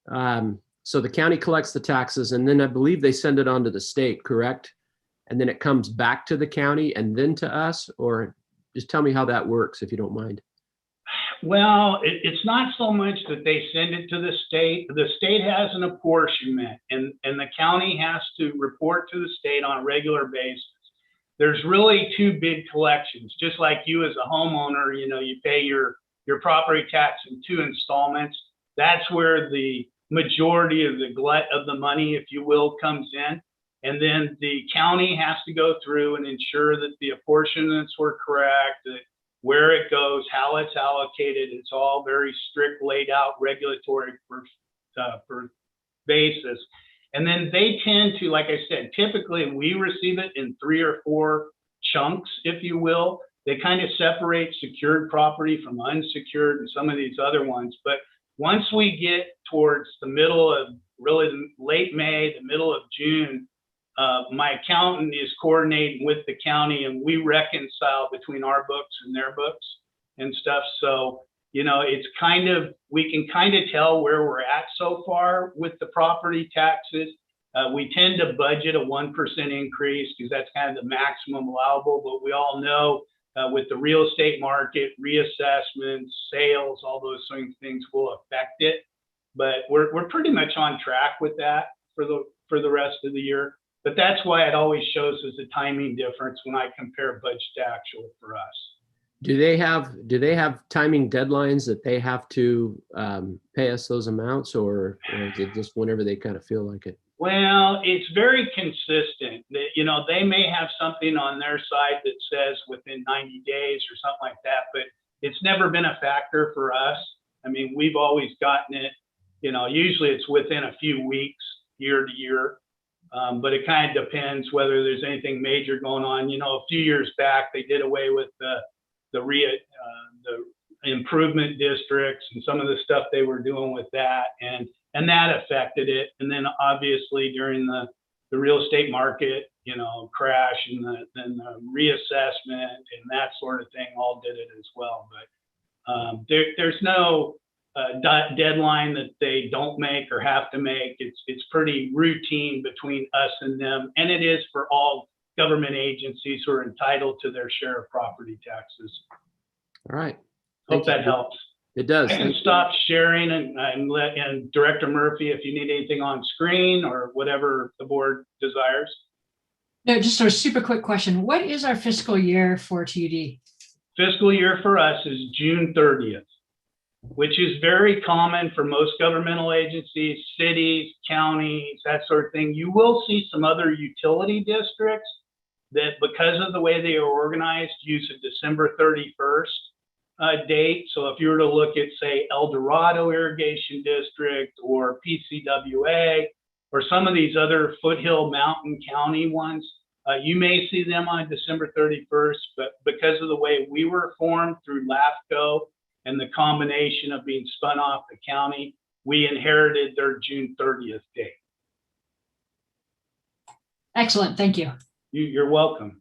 So the county collects the taxes, and then I believe they send it on to the state, correct? And then it comes back to the county and then to us, or just tell me how that works, if you don't mind. Well, it's not so much that they send it to the state. The state has an apportionment, and the county has to report to the state on a regular basis. There's really two big collections. Just like you as a homeowner, you know, you pay your property tax in 2 installments. That's where the majority of the glut of the money, if you will, comes in. And then the county has to go through and ensure that the apportionments were correct, that where it goes, how it's allocated. It's all very strict, laid out regulatory for basis. And then they tend to, like I said, typically we receive it in 3 or 4 chunks, if you will. They kind of separate secured property from unsecured and some of these other ones. But once we get towards the middle of really late May, the middle of June, my accountant is coordinating with the county, and we reconcile between our books and their books and stuff. So, you know, it's kind of, we can kind of tell where we're at so far with the property taxes. We tend to budget a 1% increase because that's kind of the maximum allowable, but we all know with the real estate market, reassessments, sales, all those things will affect it. But we're pretty much on track with that for the rest of the year. But that's why it always shows us a timing difference when I compare budget to actual for us. Do they have timing deadlines that they have to pay us those amounts, or is it just whenever they kind of feel like it? Well, it's very consistent. You know, they may have something on their side that says within 90 days or something like that, but it's never been a factor for us. I mean, we've always gotten it, you know, usually it's within a few weeks, year to year. But it kind of depends whether there's anything major going on. You know, a few years back, they did away with the improvement districts and some of the stuff they were doing with that, and that affected it. And then obviously during the real estate market, you know, crash and then the reassessment and that sort of thing all did it as well. But there's no deadline that they don't make or have to make. It's pretty routine between us and them, and it is for all government agencies who are entitled to their share of property taxes. All right. Hope that helps. It does. I can Thank you. stop sharing and Director Murphy, if you need anything on screen or whatever the board desires. No, just a super quick question. What is our fiscal year for TUD? Fiscal year for us is June 30th, which is very common for most governmental agencies, cities, counties, that sort of thing. You will see some other utility districts that, because of the way they are organized, use a December 31st date. So if you were to look at, say, El Dorado Irrigation District or PCWA or some of these other foothill mountain county ones, you may see them on December 31st, but because of the way we were formed through LAFCO and the combination of being spun off the county, we inherited their June 30th date. Excellent. Thank you. You're welcome.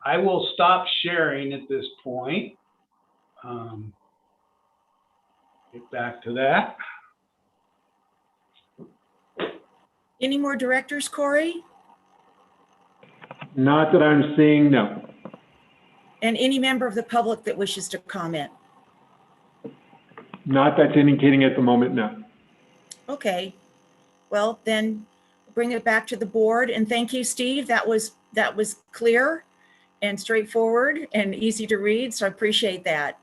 I will stop sharing at this point. Get back to that. Any more directors, Corey? Not that I'm seeing, no. And any member of the public that wishes to comment? Not that's indicating at the moment, no. Okay, well, then bring it back to the board. And thank you, Steve. That was clear and straightforward and easy to read, so I appreciate that.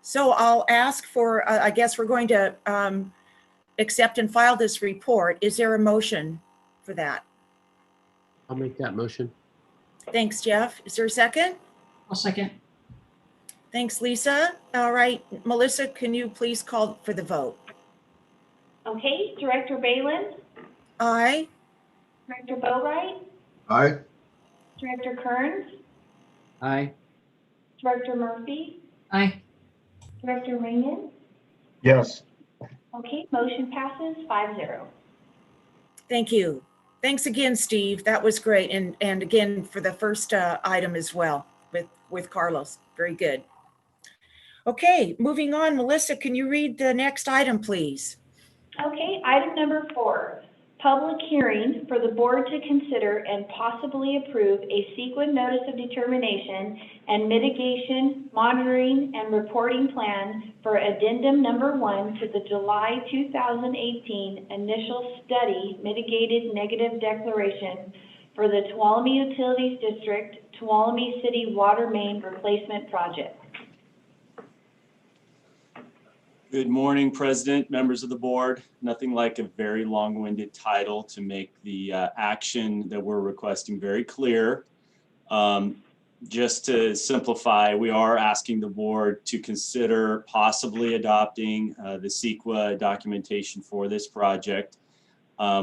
So I'll ask for, I guess we're going to accept and file this report. Is there a motion for that? I'll make that motion. Thanks, Jeff. Is there a second? I'll second. Thanks, Lisa. All right, Melissa, can you please call for the vote? Okay, Director Balin, Aye. Director Boatright, Aye. Director Kearns, Aye. Director Murphy, Aye. Director Ringen. Yes. Okay, motion passes 5-0. Thank you. Thanks again, Steve. That was great. And again, for the first item as well with Carlos. Very good. Okay, moving on. Melissa, can you read the next item, please? Okay, item number 4, public hearing for the board to consider and possibly approve a CEQA notice of determination and mitigation, monitoring, and reporting plan for addendum number 1 to the July 2018 initial study mitigated negative declaration for the Tuolumne Utilities District, Tuolumne City Water Main Replacement Project. Good morning, President, members of the board. Nothing like a very long-winded title to make the action that we're requesting very clear. Just to simplify, we are asking the board to consider possibly adopting the CEQA documentation for this project.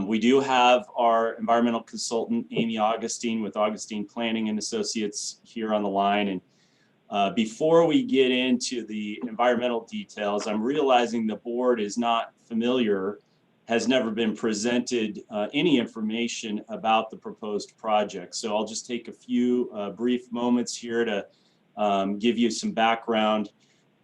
We do have our environmental consultant, Amy Augustine, with Augustine Planning and Associates here on the line. And before we get into the environmental details, I'm realizing the board is not familiar, has never been presented any information about the proposed project. So I'll just take a few brief moments here to give you some background.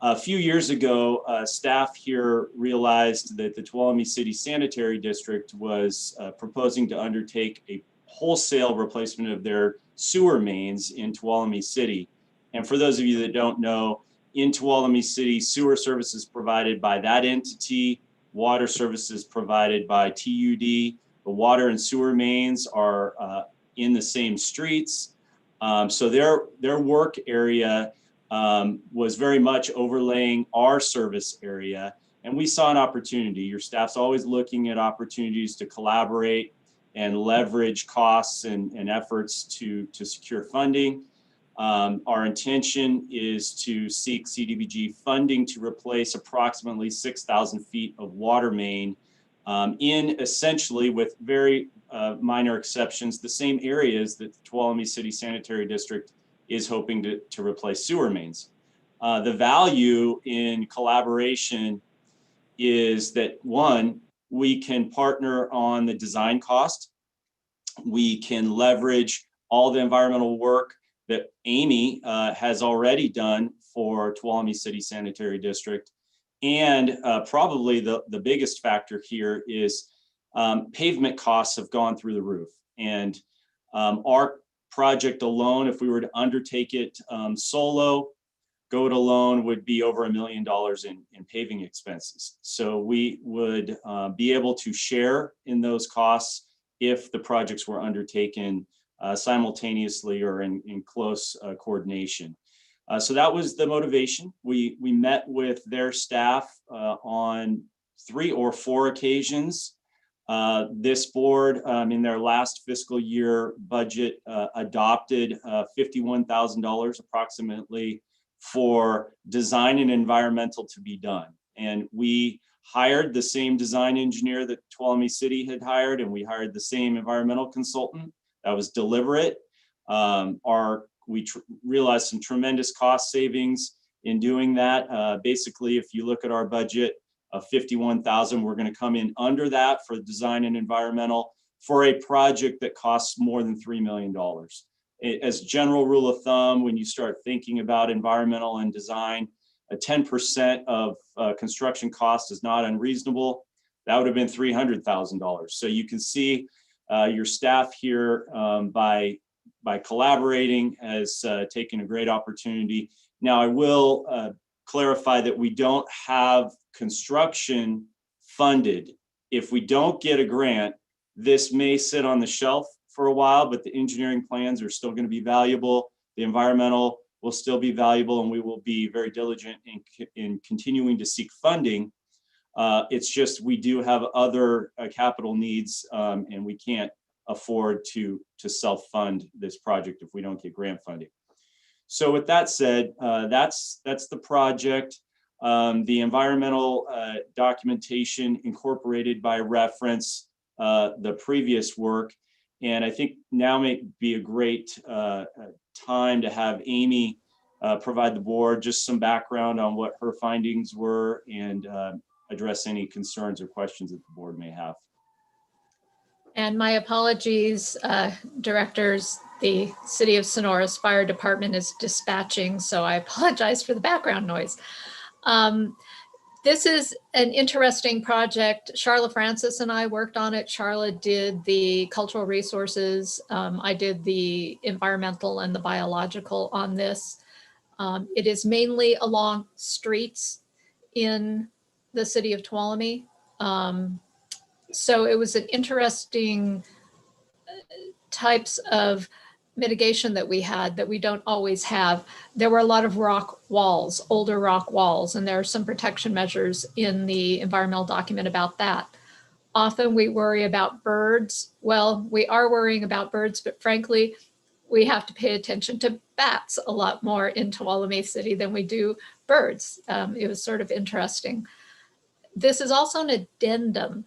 A few years ago, staff here realized that the Tuolumne City Sanitary District was proposing to undertake a wholesale replacement of their sewer mains in Tuolumne City. And for those of you that don't know, in Tuolumne City, sewer services provided by that entity, water services provided by TUD. The water and sewer mains are in the same streets. So their work area was very much overlaying our service area. And we saw an opportunity. Your staff's always looking at opportunities to collaborate and leverage costs and efforts to secure funding. Our intention is to seek CDBG funding to replace approximately 6,000 feet of water main in essentially, with very minor exceptions, the same areas that the Tuolumne City Sanitary District is hoping to replace sewer mains. The value in collaboration is that, one, we can partner on the design cost. We can leverage all the environmental work that Amy has already done for Tuolumne City Sanitary District. And probably the biggest factor here is pavement costs have gone through the roof. And our project alone, if we were to undertake it solo, go it alone would be over $1 million in paving expenses. So we would be able to share in those costs if the projects were undertaken simultaneously or in close coordination. So that was the motivation. We met with their staff on 3 or 4 occasions. This board, in their last fiscal year budget, adopted $51,000 approximately for design and environmental to be done. And we hired the same design engineer that Tuolumne City had hired, and we hired the same environmental consultant. That was deliberate. We realized some tremendous cost savings in doing that. Basically, if you look at our budget of $51,000, we're going to come in under that for design and environmental for a project that costs more than $3 million. As general rule of thumb, when you start thinking about environmental and design, a 10% of construction cost is not unreasonable. That would have been $300,000. So you can see your staff here by collaborating has taken a great opportunity. Now I will clarify that we don't have construction funded. If we don't get a grant, this may sit on the shelf for a while, but the engineering plans are still going to be valuable. The environmental will still be valuable, and we will be very diligent in continuing to seek funding. It's just we do have other capital needs, and we can't afford to self-fund this project if we don't get grant funding. So with that said, that's the project. The environmental documentation incorporated by reference the previous work. And I think now may be a great time to have Amy provide the board just some background on what her findings were and address any concerns or questions that the board may have. And my apologies, directors. The City of Sonora's Fire Department is dispatching, so I apologize for the background noise. This is an interesting project. Charla Francis and I worked on it. Charla did the cultural resources. I did the environmental and the biological on this. It is mainly along streets in the city of Tuolumne. So it was an interesting types of mitigation that we had that we don't always have. There were a lot of rock walls, older rock walls, and there are some protection measures in the environmental document about that. Often we worry about birds. Well, we are worrying about birds, but frankly, we have to pay attention to bats a lot more in Tuolumne City than we do birds. It was sort of interesting. This is also an addendum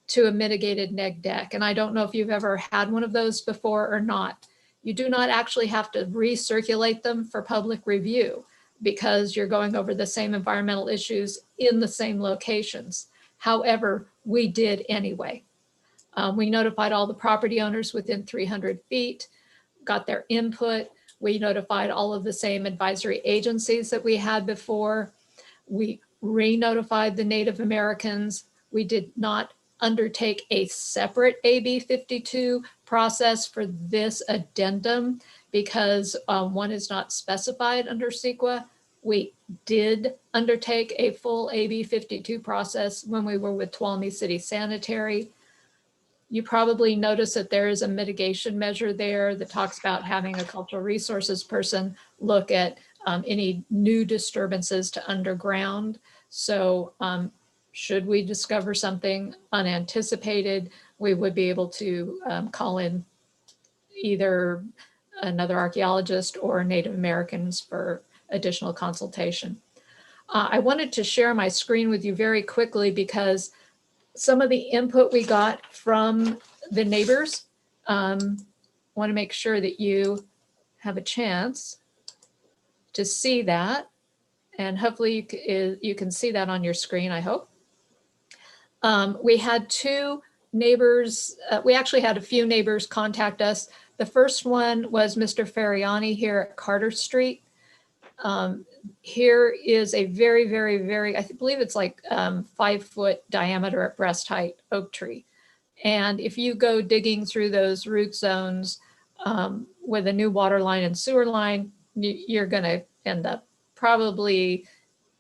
to a mitigated neg deck. And I don't know if you've ever had one of those before or not. You do not actually have to recirculate them for public review because you're going over the same environmental issues in the same locations. However, we did anyway. We notified all the property owners within 300 feet, got their input. We notified all of the same advisory agencies that we had before. We re-notified the Native Americans. We did not undertake a separate AB 52 process for this addendum because one is not specified under CEQA. We did undertake a full AB 52 process when we were with Tuolumne City Sanitary. You probably notice that there is a mitigation measure there that talks about having a cultural resources person look at any new disturbances to underground. So should we discover something unanticipated, we would be able to call in either another archaeologist or Native Americans for additional consultation. I wanted to share my screen with you very quickly because some of the input we got from the neighbors, want to make sure that you have a chance to see that. And hopefully you can see that on your screen, I hope. We had 2 neighbors, we actually had a few neighbors contact us. The first one was Mr. Ferriani here at Carter Street. Here is a very, very, very, I believe it's like 5-foot diameter at breast height oak tree. And if you go digging through those root zones with a new water line and sewer line, you're going to end up probably,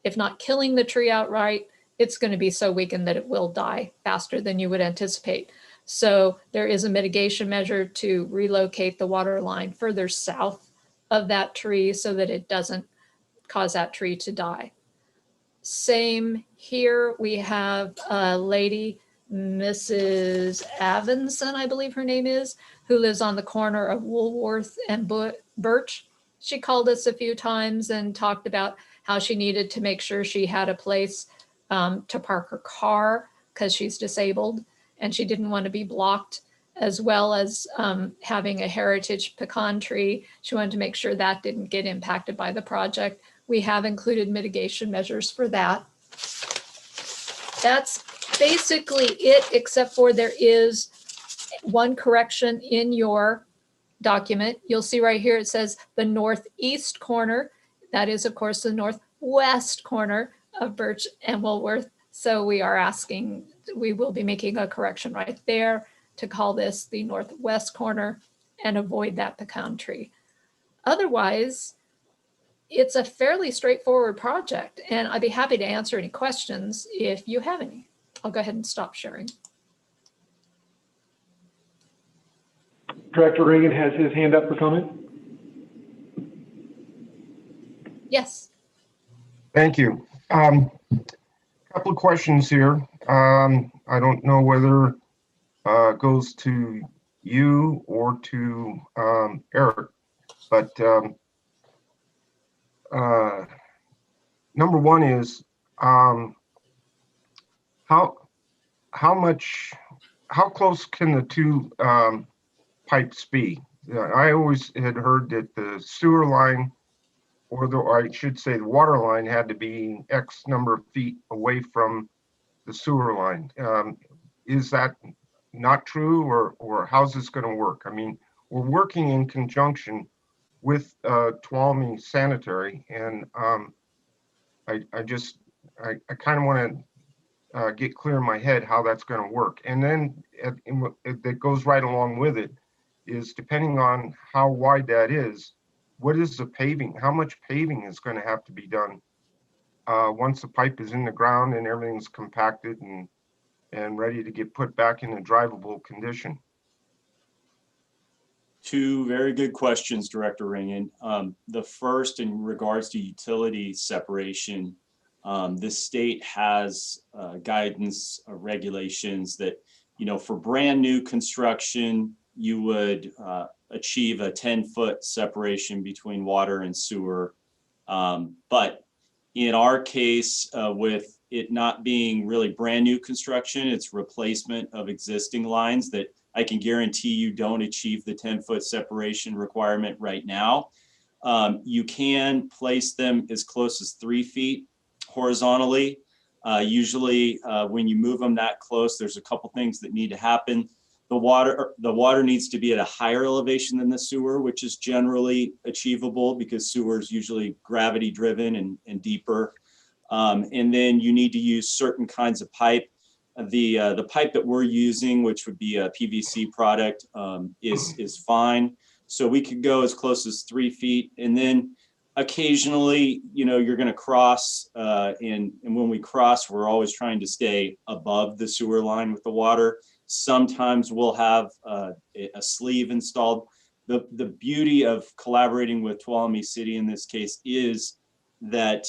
if not killing the tree outright, it's going to be so weakened that it will die faster than you would anticipate. So there is a mitigation measure to relocate the water line further south of that tree so that it doesn't cause that tree to die. Same here, we have a lady, Mrs. Avinson, I believe her name is, who lives on the corner of Woolworth and Birch. She called us a few times and talked about how she needed to make sure she had a place to park her car because she's disabled and she didn't want to be blocked, as well as having a heritage pecan tree. She wanted to make sure that didn't get impacted by the project. We have included mitigation measures for that. That's basically it, except for there is one correction in your document. You'll see right here, it says the northeast corner. That is, of course, the northwest corner of Birch and Woolworth. So we are asking, we will be making a correction right there to call this the northwest corner and avoid that pecan tree. Otherwise, it's a fairly straightforward project, and I'd be happy to answer any questions if you have any. I'll go ahead and stop sharing. Director Reagan has his hand up for comment. Yes. Thank you. Couple of questions here. I don't know whether it goes to you or to Eric, but number one is how close can the two pipes be? I always had heard that the sewer line, or I should say the water line, had to be X number of feet away from the sewer line. Is that not true, or how's this going to work? I mean, we're working in conjunction with Tuolumne Sanitary, and I kind of want to get clear in my head how that's going to work. And then that goes right along with it is, depending on how wide that is, what is the paving? How much paving is going to have to be done once the pipe is in the ground and everything's compacted and ready to get put back in a drivable condition? Two very good questions, Director Ringen. The first, in regards to utility separation, the state has guidance regulations that, for brand new construction, you would achieve a 10-foot separation between water and sewer. But in our case, with it not being really brand new construction, it's replacement of existing lines that I can guarantee you don't achieve the 10-foot separation requirement right now. You can place them as close as 3 feet horizontally. Usually when you move them that close, there's a couple things that need to happen. The water needs to be at a higher elevation than the sewer, which is generally achievable because sewer is usually gravity driven and deeper. And then you need to use certain kinds of pipe. The pipe that we're using, which would be a PVC product, is fine. So we could go as close as 3 feet. And then occasionally, you're going to cross, and when we cross, we're always trying to stay above the sewer line with the water. Sometimes we'll have a sleeve installed. The beauty of collaborating with Tuolumne City in this case is that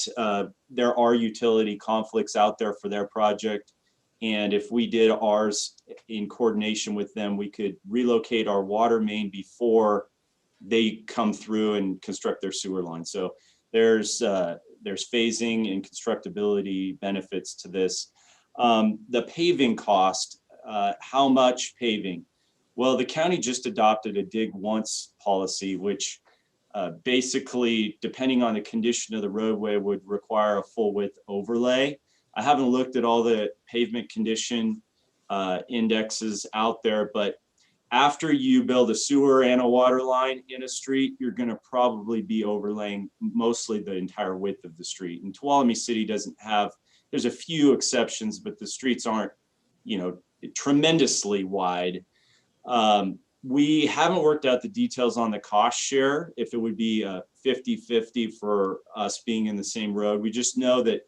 there are utility conflicts out there for their project. And if we did ours in coordination with them, we could relocate our water main before they come through and construct their sewer line. So there's phasing and constructability benefits to this. The paving cost, how much paving? Well, the county just adopted a dig once policy, which basically, depending on the condition of the roadway, would require a full width overlay. I haven't looked at all the pavement condition indexes out there, but after you build a sewer and a water line in a street, you're going to probably be overlaying mostly the entire width of the street. And Tuolumne City doesn't have, there's a few exceptions, but the streets aren't, tremendously wide. We haven't worked out the details on the cost share, if it would be 50-50 for us being in the same road. We just know that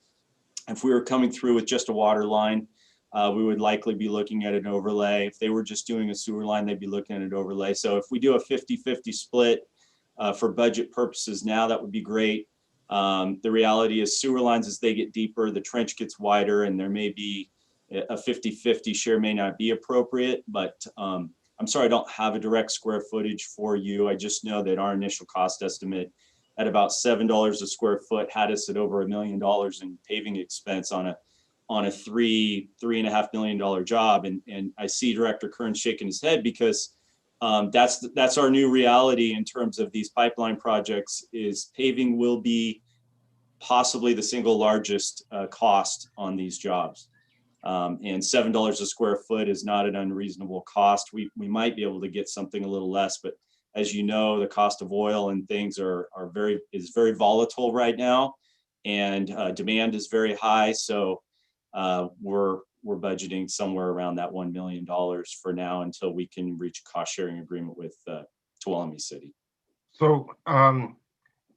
if we were coming through with just a water line, we would likely be looking at an overlay. If they were just doing a sewer line, they'd be looking at an overlay. So if we do a 50-50 split for budget purposes now, that would be great. The reality is sewer lines, as they get deeper, the trench gets wider, and there may be a 50-50 share may not be appropriate, but I'm sorry, I don't have a direct square footage for you. I just know that our initial cost estimate at about $7 a square foot had us at over $1 million in paving expense on a $3.5 million job. And I see Director Kern shaking his head because that's our new reality in terms of these pipeline projects. Is paving will be possibly the single largest cost on these jobs. And $7 a square foot is not an unreasonable cost. We might be able to get something a little less, but as you know, the cost of oil and things is very volatile right now, and demand is very high. So we're budgeting somewhere around that $1 million for now until we can reach a cost sharing agreement with Tuolumne City. So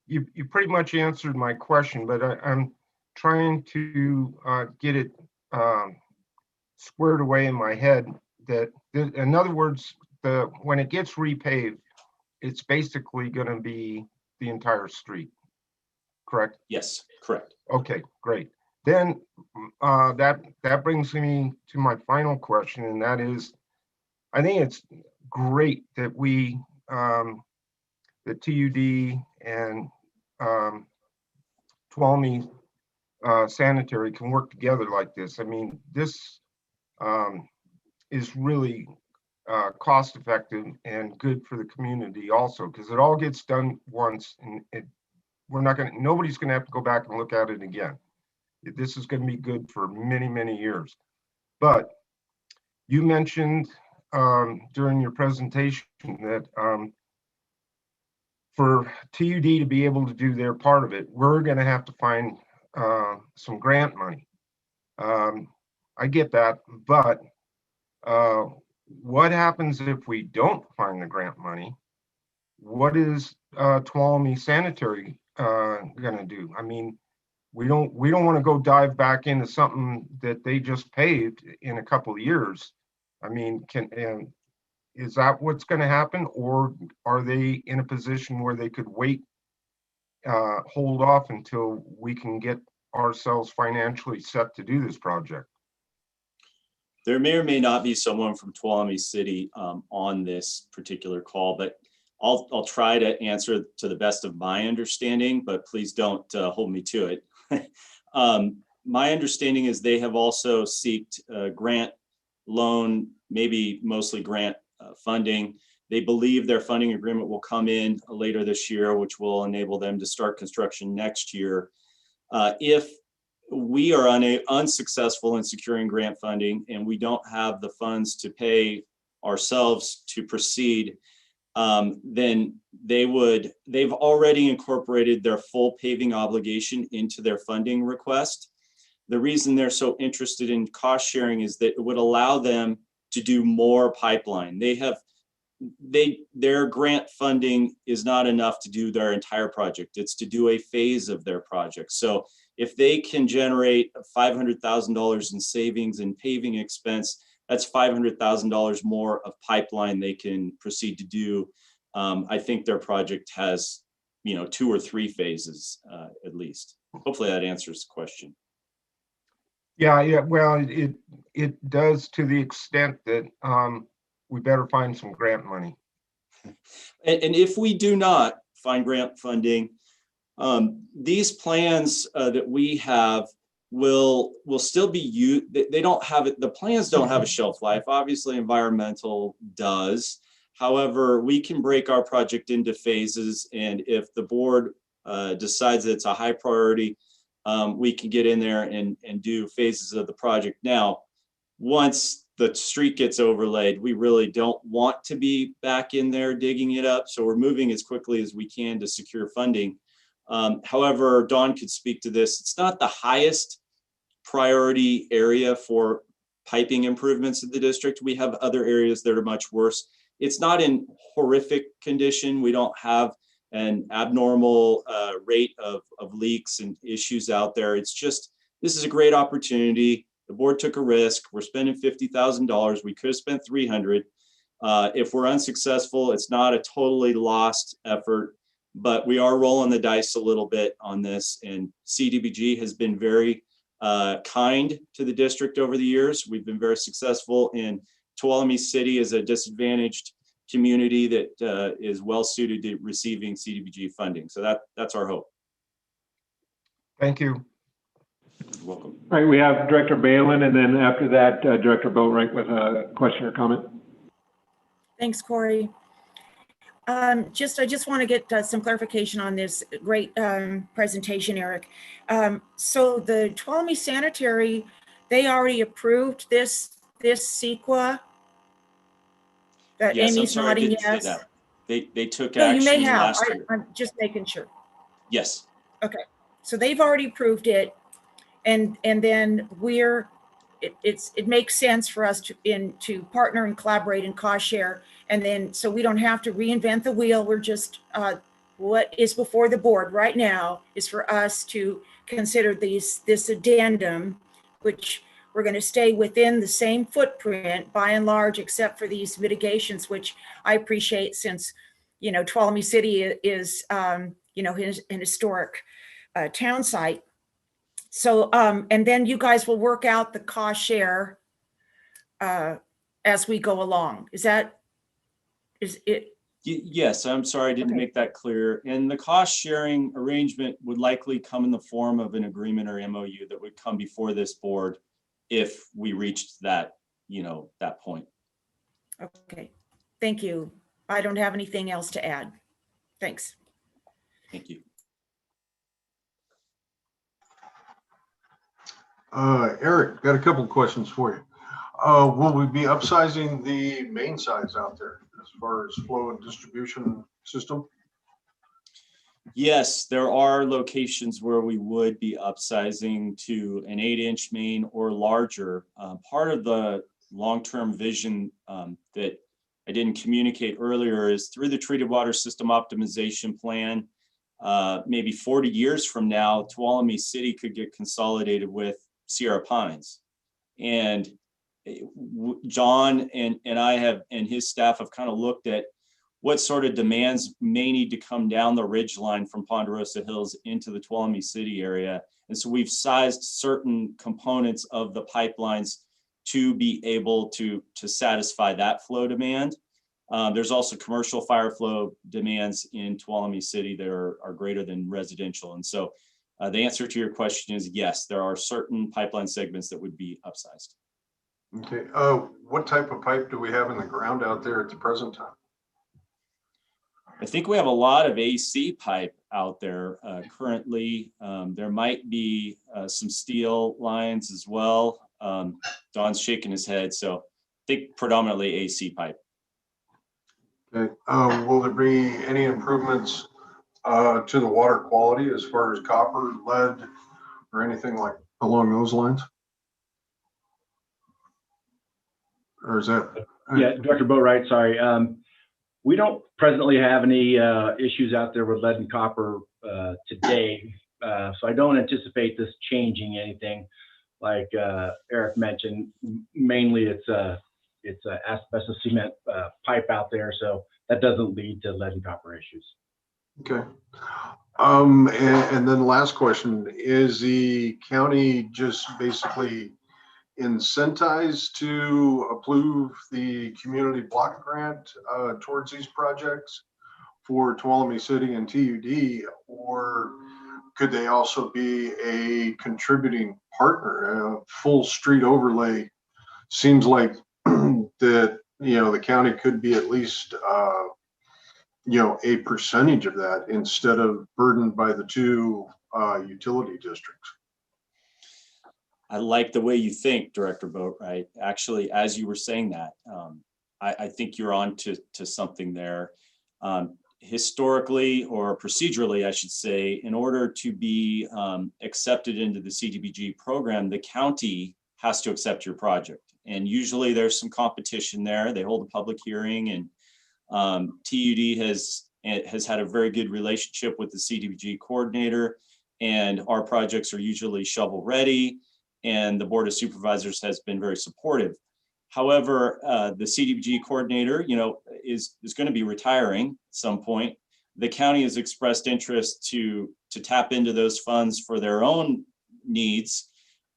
you pretty much answered my question, but I'm trying to get it squared away in my head that, in other words, when it gets repaved, it's basically going to be the entire street, correct? Yes, correct. Okay, great. Then that brings me to my final question, and that is, I think it's great that we, the TUD and Tuolumne Sanitary can work together like this. I mean, this is really cost effective and good for the community also, because it all gets done once, and nobody's gonna have to go back and look at it again. This is gonna be good for many, many years. But you mentioned during your presentation that for TUD to be able to do their part of it, we're gonna have to find some grant money. I get that, but what happens if we don't find the grant money? What is Tuolumne Sanitary gonna do? I mean, we don't want to go dive back into something that they just paved in a couple of years. I mean, is that what's going to happen, or are they in a position where they could wait, hold off until we can get ourselves financially set to do this project? There may or may not be someone from Tuolumne City on this particular call, but I'll try to answer to the best of my understanding, but please don't hold me to it. My understanding is they have also sought grant loan, maybe mostly grant funding. They believe their funding agreement will come in later this year, which will enable them to start construction next year. If we are unsuccessful in securing grant funding and we don't have the funds to pay ourselves to proceed, then they've already incorporated their full paving obligation into their funding request. The reason they're so interested in cost sharing is that it would allow them to do more pipeline. Their grant funding is not enough to do their entire project. It's to do a phase of their project. So if they can generate $500,000 in savings in paving expense, that's $500,000 more of pipeline they can proceed to do. I think their project has, 2 or 3 phases at least. Hopefully that answers the question. Yeah. Well, it does, to the extent that we better find some grant money. And if we do not find grant funding, these plans that we have will still be used. They don't have it. The plans don't have a shelf life. Obviously, environmental does. However, we can break our project into phases, and if the board decides that it's a high priority, we can get in there and do phases of the project. Now, once the street gets overlaid, we really don't want to be back in there digging it up. So we're moving as quickly as we can to secure funding. However, Dawn could speak to this. It's not the highest priority area for piping improvements in the district. We have other areas that are much worse. It's not in horrific condition. We don't have an abnormal rate of leaks and issues out there. It's just, this is a great opportunity. The board took a risk. We're spending $50,000. We could have spent 300. If we're unsuccessful, it's not a totally lost effort, but we are rolling the dice a little bit on this. And CDBG has been very kind to the district over the years. We've been very successful in Tuolumne City as a disadvantaged community that is well suited to receiving CDBG funding. So that's our hope. Thank you. You're welcome. All right, we have Director Balin, and then after that, Director Boatright with a question or comment. Thanks, Corey. I just want to get some clarification on this great presentation, Eric. So the Tuolumne Sanitary, they already approved this CEQA? Yes, I'm Amy's sorry, I nodding didn't say yes. that. They took No, you may action have. last year. I'm just making sure. Yes. Okay, so they've already approved it, and then it makes sense for us to partner and collaborate and cost share, and then so we don't have to reinvent the wheel. We're just what is before the board right now is for us to consider this addendum, which we're going to stay within the same footprint by and large, except for these mitigations, which I appreciate since, Tuolumne City is, an historic town site. So, and then you guys will work out the cost share as we go along. Is it? Yes, I'm sorry, I didn't make that clear. And the cost sharing arrangement would likely come in the form of an agreement or MOU that would come before this board if we reached that, that point. Okay, thank you. I don't have anything else to add. Thanks. Thank you. Eric, got a couple of questions for you. Will we be upsizing the main size out there as far as flow and distribution system? Yes, there are locations where we would be upsizing to an 8-inch main or larger. Part of the long-term vision that I didn't communicate earlier is through the treated water system optimization plan, maybe 40 years from now, Tuolumne City could get consolidated with Sierra Pines. And John and I have, and his staff have kind of looked at what sort of demands may need to come down the ridge line from Ponderosa Hills into the Tuolumne City area. And so we've sized certain components of the pipelines to be able to satisfy that flow demand. There's also commercial fire flow demands in Tuolumne City that are greater than residential. And so the answer to your question is yes, there are certain pipeline segments that would be upsized. Okay, what type of pipe do we have in the ground out there at the present time? I think we have a lot of AC pipe out there currently. There might be some steel lines as well. Don's shaking his head, so I think predominantly AC pipe. Okay, will there be any improvements to the water quality as far as copper, lead, or anything like along those lines? Or is that? Yeah, Director Boatright, sorry. We don't presently have any issues out there with lead and copper today. So I don't anticipate this changing anything. Like Eric mentioned, mainly it's a asbestos cement pipe out there. So that doesn't lead to lead and copper issues. Okay. And then last question, is the county just basically incentivized to approve the community block grant towards these projects for Tuolumne City and TUD, or could they also be a contributing partner? A full street overlay seems like that, the county could be at least a percentage of that instead of burdened by the two utility districts. I like the way you think, Director Boatright. Actually, as you were saying that, I think you're on to something there. Historically, or procedurally, I should say, in order to be accepted into the CDBG program, the county has to accept your project. And usually there's some competition there. They hold a public hearing and TUD has had a very good relationship with the CDBG coordinator, and our projects are usually shovel ready, and the Board of Supervisors has been very supportive. However, the CDBG coordinator, is going to be retiring at some point. The county has expressed interest to tap into those funds for their own needs.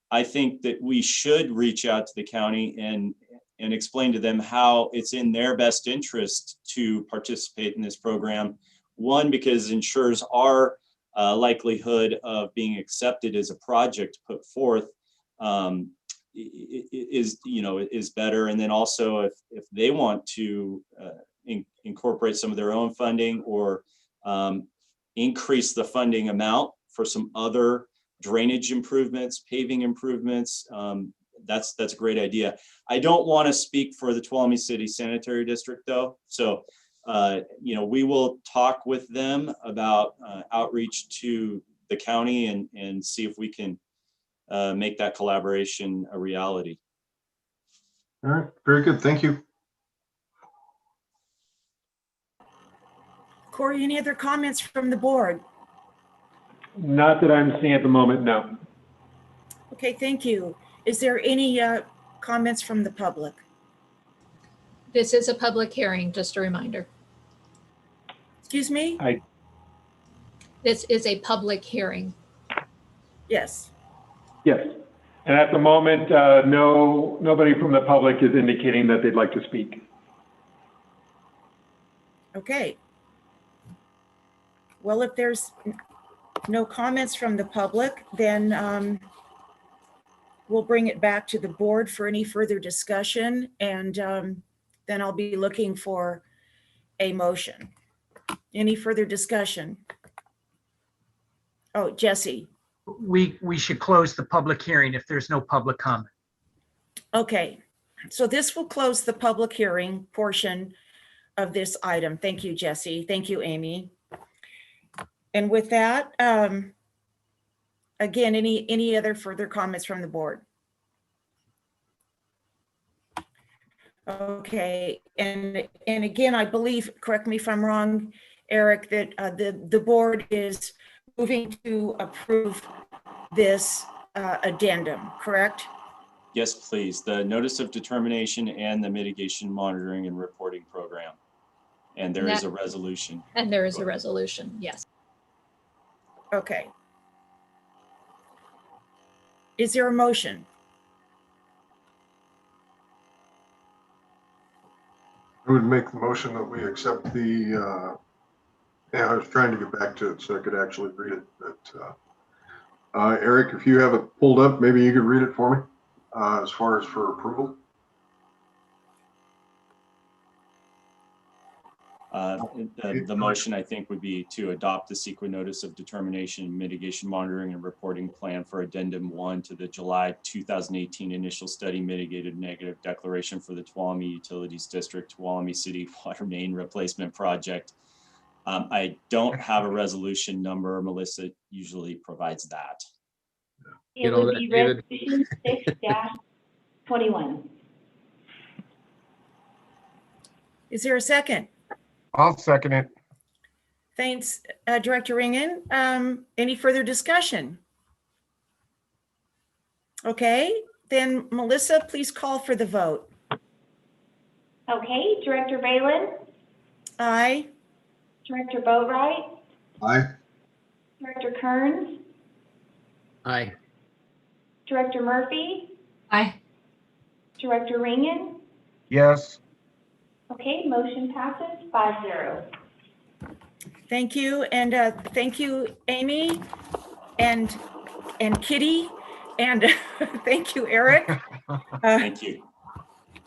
I think that we should reach out to the county and explain to them how it's in their best interest to participate in this program. One, because it ensures our likelihood of being accepted as a project put forth is better. And then also if they want to incorporate some of their own funding or increase the funding amount for some other drainage improvements, paving improvements, that's a great idea. I don't want to speak for the Tuolumne City Sanitary District though. So, we will talk with them about outreach to the county and see if we can make that collaboration a reality. All right, very good. Thank you. Corey, any other comments from the board? Not that I'm seeing at the moment, no. Okay, thank you. Is there any comments from the public? This is a public hearing, just a reminder. Excuse me? This is a public hearing. Yes. Yes. And at the moment, nobody from the public is indicating that they'd like to speak. Okay. Well, if there's no comments from the public, then we'll bring it back to the board for any further discussion, and then I'll be looking for a motion. Any further discussion? Oh, Jesse. We should close the public hearing if there's no public comment. Okay, so this will close the public hearing portion of this item. Thank you, Jesse. Thank you, Amy. And with that, again, any other further comments from the board? Okay, and again, I believe, correct me if I'm wrong, Eric, that the board is moving to approve this addendum, correct? Yes, please. The notice of determination and the mitigation monitoring and reporting program. And there is a resolution. And there is a resolution, yes. Okay. Is there a motion? I would make the motion that we accept the, I was trying to get back to it so I could actually read it, but Eric, if you have it pulled up, maybe you could read it for me as far as for approval. The motion, I think, would be to adopt the CEQA notice of determination, mitigation monitoring and reporting plan for addendum 1 to the July 2018 initial study mitigated negative declaration for the Tuolumne Utilities District Tuolumne City Water Main Replacement Project. I don't have a resolution number. Melissa usually provides that. It would be resolution 6-21. Is there a second? I'll second it. Thanks, Director Ringen. Any further discussion? Okay, then Melissa, please call for the vote. Okay, Director Balin, Aye. Director Boatright, Aye. Director Kearns, Aye. Director Murphy, Aye. Director Ringen. Yes. Okay, motion passes 5-0. Thank you, and thank you, Amy, and Kitty, and thank you, Eric. Thank you.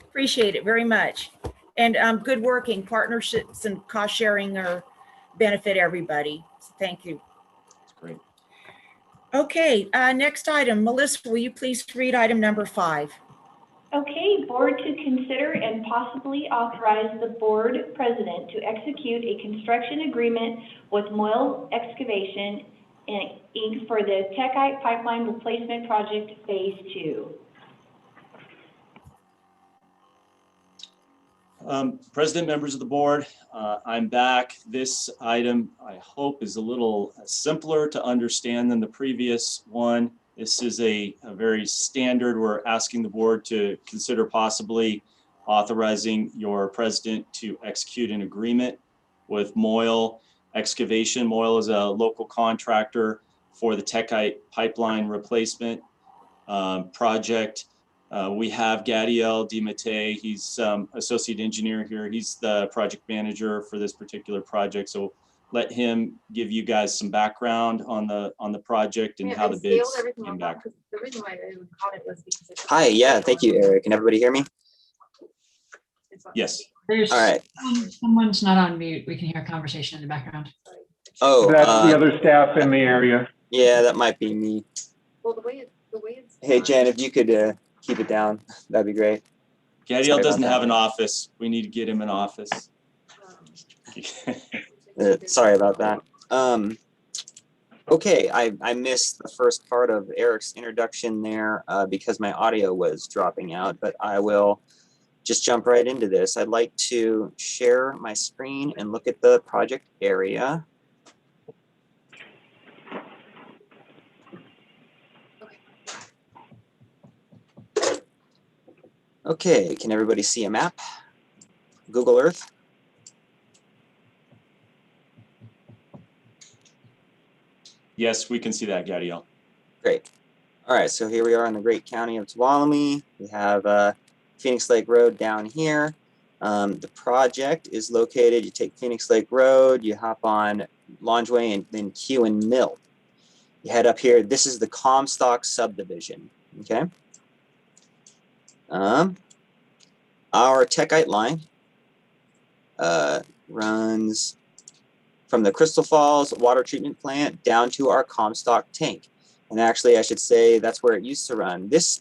Appreciate it very much. And good working. Partnerships and cost sharing are benefit everybody. So thank you. That's great. Okay, next item. Melissa, will you please read item number 5? Okay, board to consider and possibly authorize the board president to execute a construction agreement with Moyle Excavation Inc. for the Techite Pipeline Replacement Project Phase 2. President, members of the board, I'm back. This item, I hope, is a little simpler to understand than the previous one. This is a very standard. We're asking the board to consider possibly authorizing your president to execute an agreement with Moyle Excavation. Moyle is a local contractor for the Techite pipeline replacement project. We have Gadiel DiMattei. He's associate engineer here. He's the project manager for this particular project. So let him give you guys some background on the project and how the bids came back. The reason why I didn't call it was because hi, yeah, thank you, Eric. Can everybody hear me? Yes. There's All right. someone's not on mute. We can hear a conversation in the background. Oh, That's the other staff in the area. Yeah, that might be me. Well, the way it's. Hey, Jan, if you could keep it down, that'd be great. Gadiel doesn't have an office. We need to get him an office. Sorry about that. Okay, I missed the first part of Eric's introduction there because my audio was dropping out, but I will just jump right into this. I'd like to share my screen and look at the project area. Okay, can everybody see a map? Google Earth? Yes, we can see that, Gadiel. Great. All right, so here we are in the great county of Tuolumne. We have Phoenix Lake Road down here. The project is located, you take Phoenix Lake Road, you hop on Longeway and then Q and Mill. You head up here, this is the Comstock subdivision, okay? Our Techite line runs from the Crystal Falls water treatment plant down to our Comstock tank. And actually, I should say that's where it used to run. This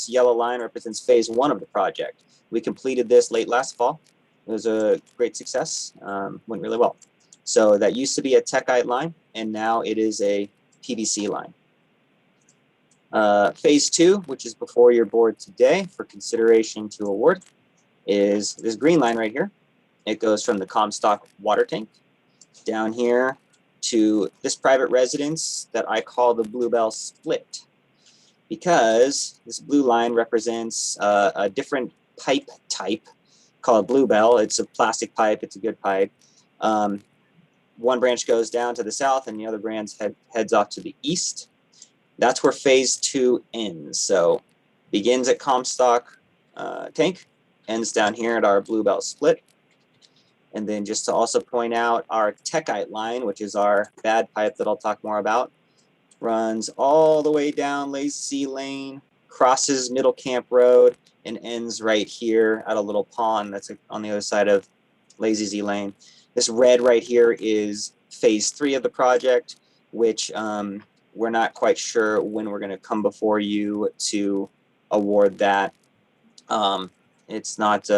yellow line represents phase 1 of the project. We completed this late last fall. It was a great success, went really well. So that used to be a Techite line, and now it is a PVC line. Phase 2, which is before your board today for consideration to award, is this green line right here. It goes from the Comstock water tank down here to this private residence that I call the Bluebell Split, because this blue line represents a different pipe type called Bluebell. It's a plastic pipe. It's a good pipe. One branch goes down to the south and the other branch heads off to the east. That's where phase 2 ends. So begins at Comstock tank, ends down here at our Bluebell Split. And then just to also point out, our Techite line, which is our bad pipe that I'll talk more about, runs all the way down Lazy Lane, crosses Middle Camp Road, and ends right here at a little pond that's on the other side of Lazy Z Lane. This red right here is phase 3 of the project, which we're not quite sure when we're going to come before you to award that. It's not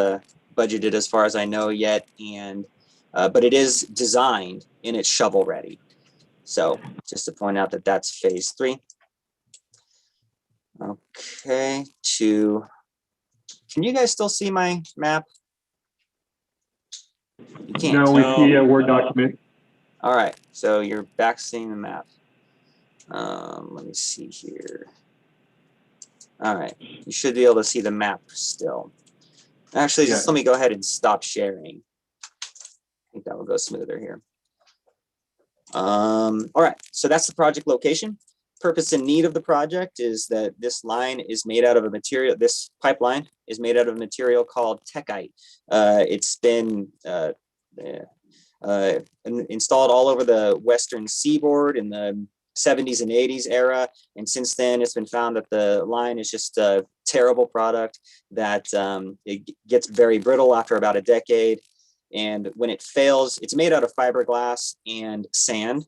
budgeted as far as I know yet, and but it is designed and it's shovel ready. So just to point out that that's phase 3. Okay, can you guys still see my map? You can't. No, we see a Word document. All right, so you're back seeing the map. Let me see here. All right, you should be able to see the map still. Actually, just let me go ahead and stop sharing. I think that will go smoother here. All right, so that's the project location. Purpose and need of the project is that this line is made out of a material, this pipeline is made out of a material called Techite. It's been installed all over the western seaboard in the 70s and 80s era, and since then it's been found that the line is just a terrible product, that it gets very brittle after about a decade, and when it fails, it's made out of fiberglass and sand,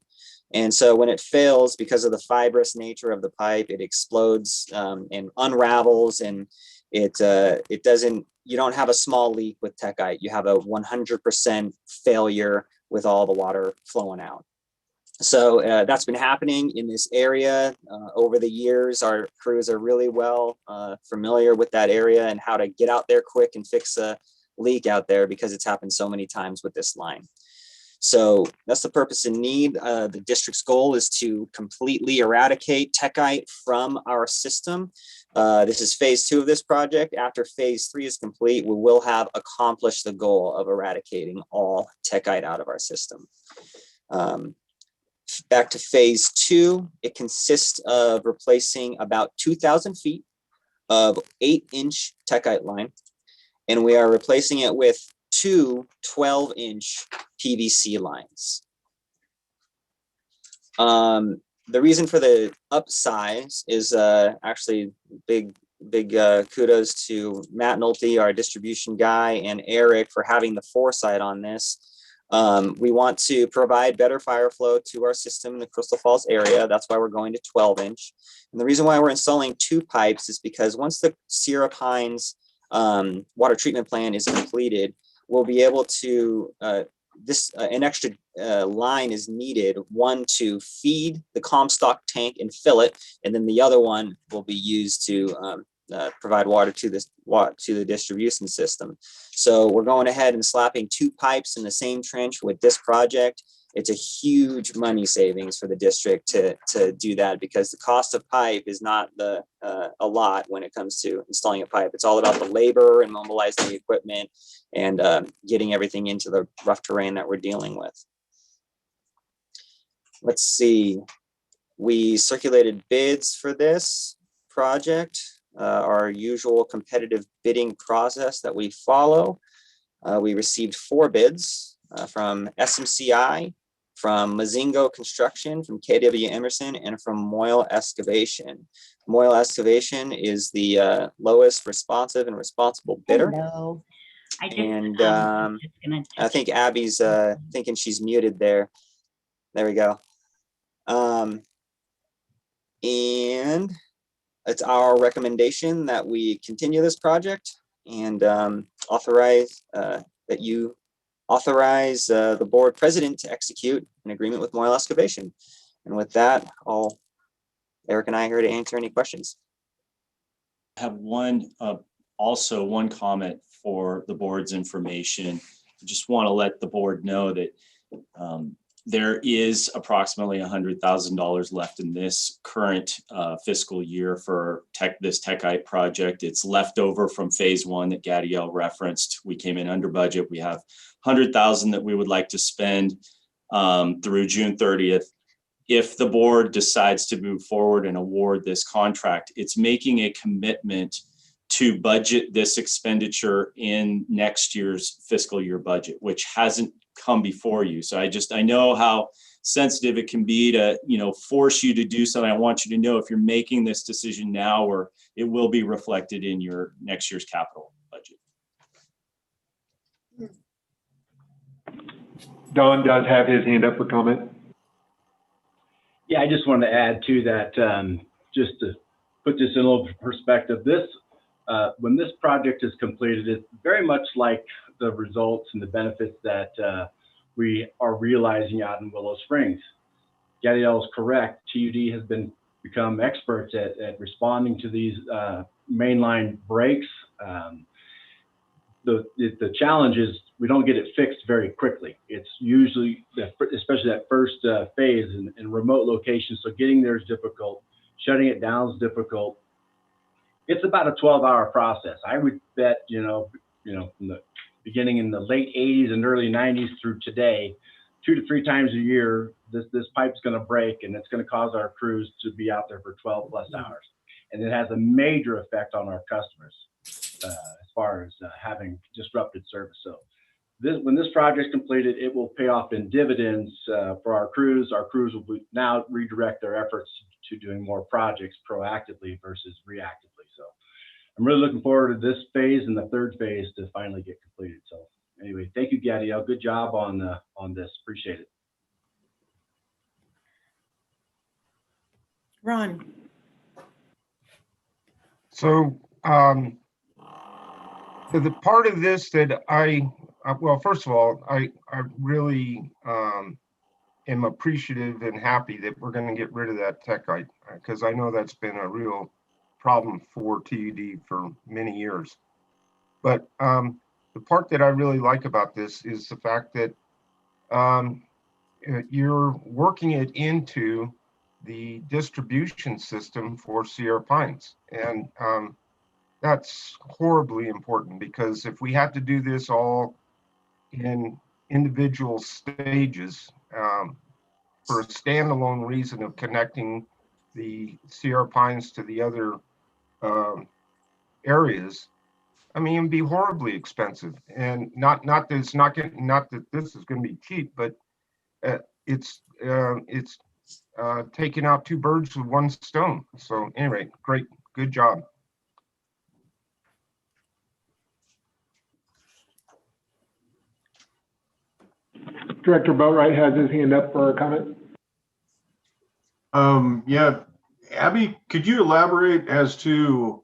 and so when it fails, because of the fibrous nature of the pipe, it explodes and unravels, and it doesn't, you don't have a small leak with Techite, you have a 100% failure with all the water flowing out. So that's been happening in this area over the years. Our crews are really well familiar with that area and how to get out there quick and fix a leak out there because it's happened so many times with this line. So that's the purpose and need. The district's goal is to completely eradicate techite from our system. This is phase 2 of this project. After phase 3 is complete, we will have accomplished the goal of eradicating all techite out of our system. Back to phase 2, it consists of replacing about 2,000 feet of 8-inch techite line, and we are replacing it with 2 12-inch PVC lines. The reason for the upsize is actually big kudos to Matt Nolte, our distribution guy, and Eric for having the foresight on this. We want to provide better fire flow to our system in the Crystal Falls area. That's why we're going to 12-inch. And the reason why we're installing 2 pipes is because once the Sierra Pines water treatment plan is completed, we'll be able to, an extra line is needed, one to feed the Comstock tank and fill it, and then the other one will be used to provide water to the distribution system. So we're going ahead and slapping 2 pipes in the same trench with this project. It's a huge money savings for the district to do that, because the cost of pipe is not a lot when it comes to installing a pipe. It's all about the labor and mobilizing the equipment and getting everything into the rough terrain that we're dealing with. Let's see. We circulated bids for this project, our usual competitive bidding process that we follow. We received 4 bids from SMCI, from Mazingo Construction, from KW Emerson, and from Moyle Excavation. Moyle Excavation is the lowest responsive and responsible bidder. Hello. I think Abby's thinking she's muted there. There we go. And it's our recommendation that we continue this project and authorize that you authorize the board president to execute an agreement with Moyle Excavation. And with that, Eric and I are here to answer any questions. I have one comment for the board's information. I just want to let the board know that there is approximately $100,000 left in this current fiscal year for this techite project. It's left over from phase 1 that Gadiel referenced. We came in under budget. We have $100,000 that we would like to spend through June 30th. If the board decides to move forward and award this contract, it's making a commitment to budget this expenditure in next year's fiscal year budget, which hasn't come before you. So I know how sensitive it can be to, force you to do something. I want you to know if you're making this decision now, or it will be reflected in your next year's capital budget. Don does have his hand up for comment. Yeah, I just wanted to add to that, just to put this in a little perspective. When this project is completed, it's very much like the results and the benefits that we are realizing out in Willow Springs. Gadiel is correct. TUD has become experts at responding to these mainline breaks. The challenge is we don't get it fixed very quickly. It's usually, especially that first phase in remote locations. So getting there is difficult. Shutting it down is difficult. It's about a 12-hour process. I would bet, from the beginning in the late 80s and early 90s through today, 2 to 3 times a year, this pipe's going to break, and it's going to cause our crews to be out there for 12 plus hours. And it has a major effect on our customers as far as having disrupted service. So when this project is completed, it will pay off in dividends for our crews. Our crews will now redirect their efforts to doing more projects proactively versus reactively. So I'm really looking forward to this phase and the third phase to finally get completed. So anyway, thank you, Gadiel. Good job on this. Appreciate it. Ron. So the part of this that well, first of all, I really am appreciative and happy that we're going to get rid of that techite, because I know that's been a real problem for TUD for many years. But the part that I really like about this is the fact that you're working it into the distribution system for Sierra Pines. And that's horribly important, because if we had to do this all in individual stages for a standalone reason of connecting the Sierra Pines to the other areas, I mean, it'd be horribly expensive. And not that it's not getting, not that this is going to be cheap, but it's taking out two birds with one stone. So anyway, great, good job. Director Boatright has his hand up for a comment. Yeah, Abby, could you elaborate as to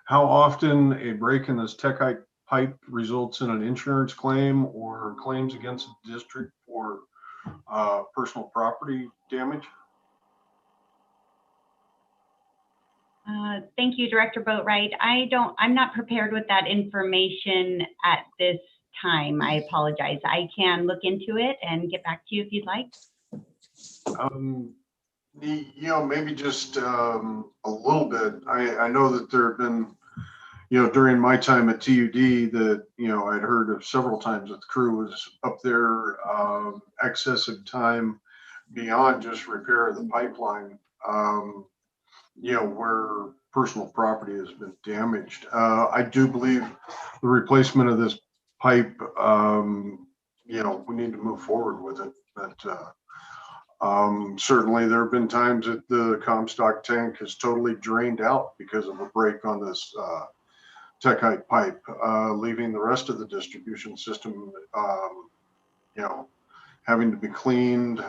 how often a break in this techite pipe results in an insurance claim or claims against the district for personal property damage? Thank you, Director Boatright. I'm not prepared with that information at this time. I apologize. I can look into it and get back to you if you'd like. You know, maybe just a little bit. I know that there have been, you know, during my time at TUD that, you know, I'd heard of several times that the crew was up there excessive time beyond just repair of the pipeline, you know, where personal property has been damaged. I do believe the replacement of this pipe, you know, we need to move forward with it. But certainly there have been times that the Comstock tank has totally drained out because of a break on this techite pipe, leaving the rest of the distribution system, you know, having to be cleaned,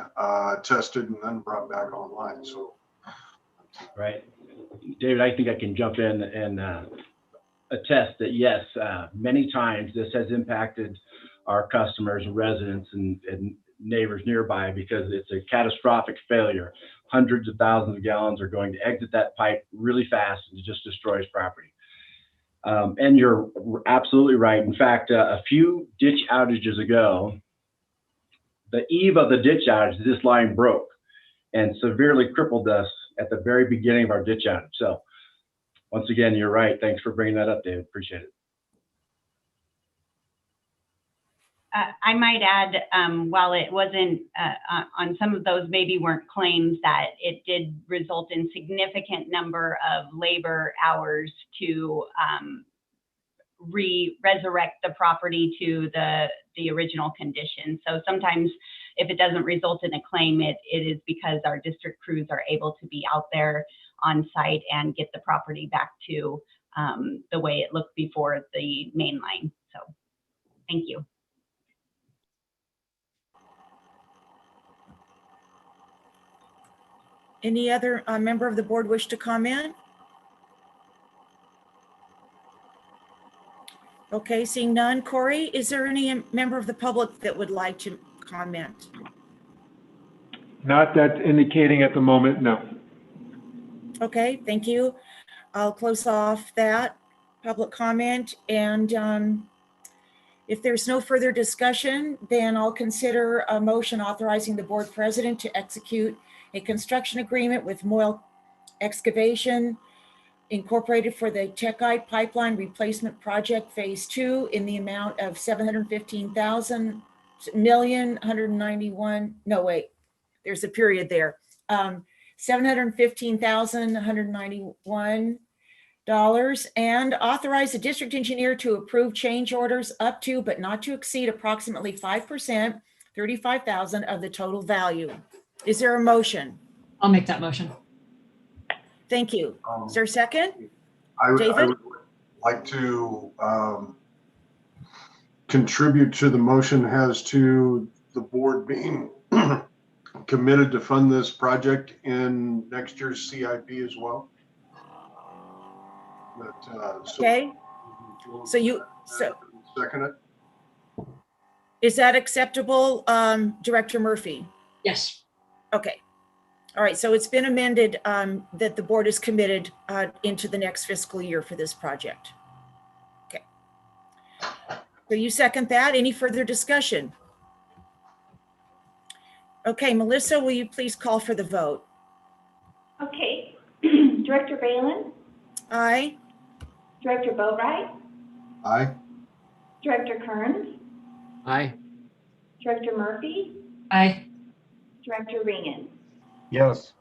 tested, and then brought back online. So, right, David, I think I can jump in and attest that yes, many times this has impacted our customers and residents and neighbors nearby because it's a catastrophic failure. Hundreds of thousands of gallons are going to exit that pipe really fast and it just destroys property. And you're absolutely right. In fact, a few ditch outages ago, the eve of the ditch outage, this line broke and severely crippled us at the very beginning of our ditch outage. So once again, you're right. Thanks for bringing that up, David. Appreciate it. I might add, while it wasn't on some of those maybe weren't claims, that it did result in significant number of labor hours to resurrect the property to the original condition. So sometimes if it doesn't result in a claim, it is because our district crews are able to be out there on site and get the property back to the way it looked before the main line. So thank you. Any other member of the board wish to comment? Okay, seeing none. Corey, is there any member of the public that would like to comment? Not that's indicating at the moment, no. Okay, thank you. I'll close off that public comment, and if there's no further discussion, then I'll consider a motion authorizing the board president to execute a construction agreement with Moyle Excavation Incorporated for the techite pipeline replacement project phase 2 in the amount of $715,191. No, wait, there's a period there. $715,191, and authorize the district engineer to approve change orders up to but not to exceed approximately 5%, $35,000 of the total value. Is there a motion? I'll make that motion. Thank you. Is there a second? I would David? like to contribute to the motion as to the board being committed to fund this project in next year's CIP as well. But, Okay. So second it. Is that acceptable, Director Murphy? Yes. Okay. All right. So it's been amended that the board is committed into the next fiscal year for this project. Okay. So you second that? Any further discussion? Okay, Melissa, will you please call for the vote? Okay. Director Balin, Aye. Director Boatright, Aye. Director Kearns, Aye. Director Murphy, Aye. Director Ringen. Yes.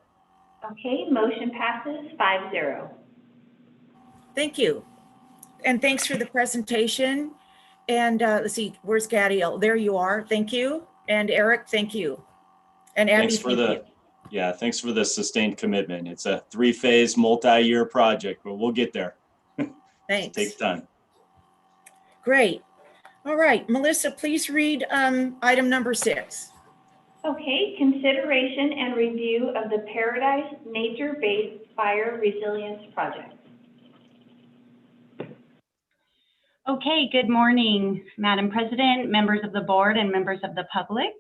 Okay, motion passes 5-0. Thank you. And thanks for the presentation. And let's see, where's Gadiel? There you are. Thank you. And Eric, thank you. And Abby, Thanks for thank you. thanks for the sustained commitment. It's a 3-phase multi-year project, but we'll get there. Thanks. It takes time. Great. All right, Melissa, please read item number 6. Okay, consideration and review of the Paradise Nature-Based Fire Resilience Project. Okay, good morning, Madam President, members of the board, and members of the public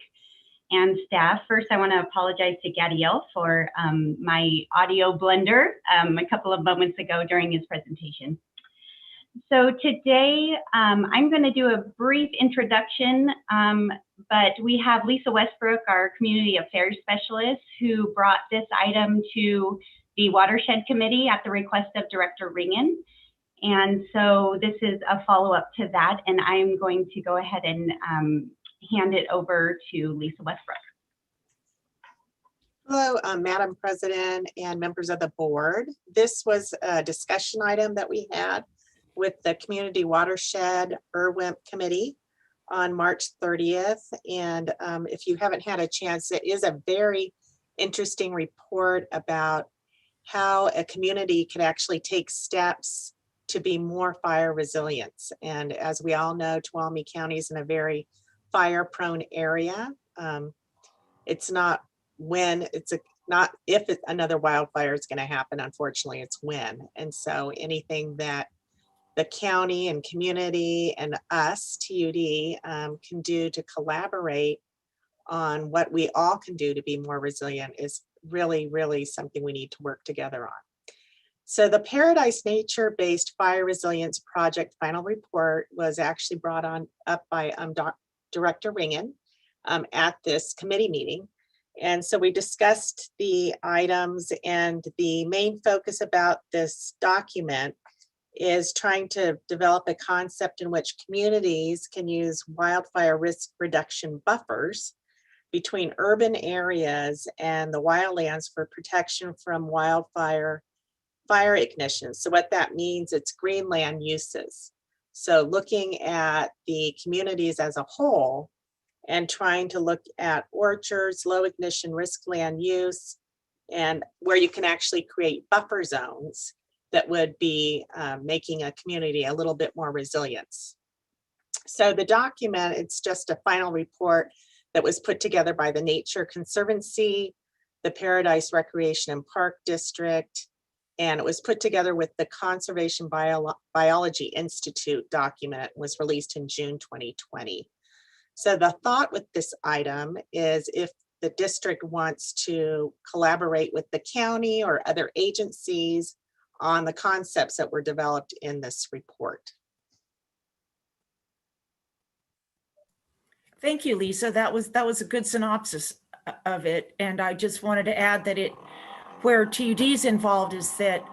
and staff. First, I want to apologize to Gadiel for my audio blunder a couple of moments ago during his presentation. So today, I'm going to do a brief introduction, but we have Lisa Westbrook, our Community Affairs Specialist, who brought this item to the Watershed Committee at the request of Director Ringen. And so this is a follow-up to that, and I'm going to go ahead and hand it over to Lisa Westbrook. Hello, Madam President and members of the board. This was a discussion item that we had with the Community Watershed IRWIMP Committee on March 30th. And if you haven't had a chance, it is a very interesting report about how a community could actually take steps to be more fire resilient. And as we all know, Tuolumne County is in a very fire-prone area. It's not when, not if another wildfire is going to happen, unfortunately, it's when. And so anything that the county and community and us, TUD, can do to collaborate on what we all can do to be more resilient is really, really something we need to work together on. So the Paradise Nature-Based Fire Resilience Project final report was actually brought up by Director Ringen at this committee meeting. And so we discussed the items, and the main focus about this document is trying to develop a concept in which communities can use wildfire risk reduction buffers between urban areas and the wildlands for protection from fire ignition. So what that means, it's green land uses. So looking at the communities as a whole and trying to look at orchards, low ignition risk land use, and where you can actually create buffer zones that would be making a community a little bit more resilient. So the document, it's just a final report that was put together by the Nature Conservancy, the Paradise Recreation and Park District, and it was put together with the Conservation Biology Institute document, was released in June 2020. So the thought with this item is if the district wants to collaborate with the county or other agencies on the concepts that were developed in this report. Thank you, Lisa. That was a good synopsis of it. And I just wanted to add that where TUD is involved is that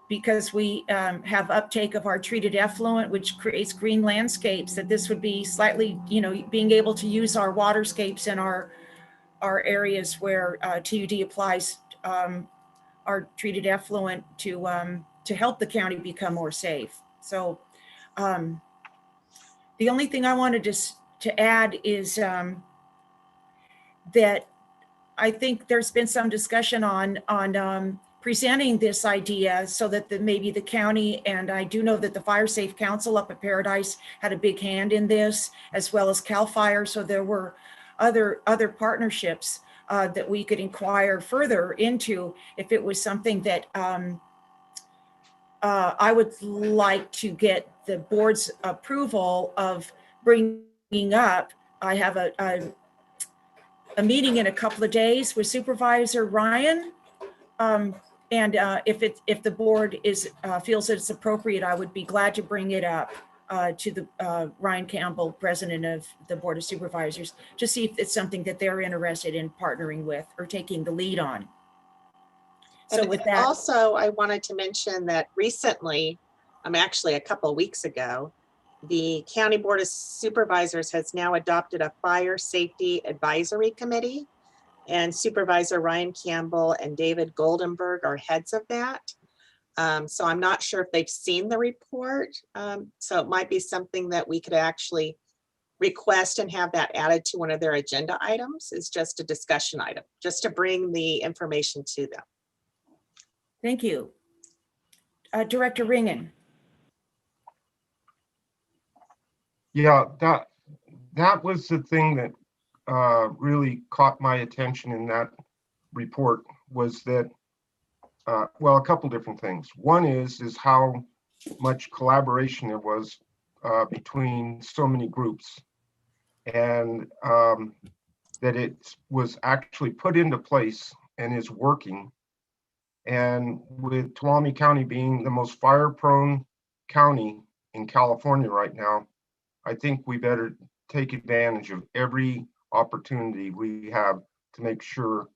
because we have uptake of our treated effluent, which creates green landscapes, that this would be slightly, being able to use our waterscapes in our areas where TUD applies our treated effluent to help the county become more safe. So the only thing I wanted to add is that I think there's been some discussion on presenting this idea so that maybe the county, and I do know that the Fire Safe Council up at Paradise had a big hand in this, as well as CAL FIRE. So there were other partnerships that we could inquire further into if it was something that I would like to get the board's approval of bringing up. I have a meeting in a couple of days with Supervisor Ryan. And if the board feels that it's appropriate, I would be glad to bring it up to the Ryan Campbell, president of the Board of Supervisors, to see if it's something that they're interested in partnering with or taking the lead on. So And with that, also, I wanted to mention that recently, actually a couple of weeks ago, the County Board of Supervisors has now adopted a Fire Safety Advisory Committee, and Supervisor Ryan Campbell and David Goldenberg are heads of that. So I'm not sure if they've seen the report. So it might be something that we could actually request and have that added to one of their agenda items. It's just a discussion item, just to bring the information to them. thank you. Director Ringen. Yeah, that was the thing that really caught my attention in that report, was that, well, a couple different things. One is how much collaboration there was between so many groups, and that it was actually put into place and is working. And with Tuolumne County being the most fire-prone county in California right now, I think we better take advantage of every opportunity we have to make sure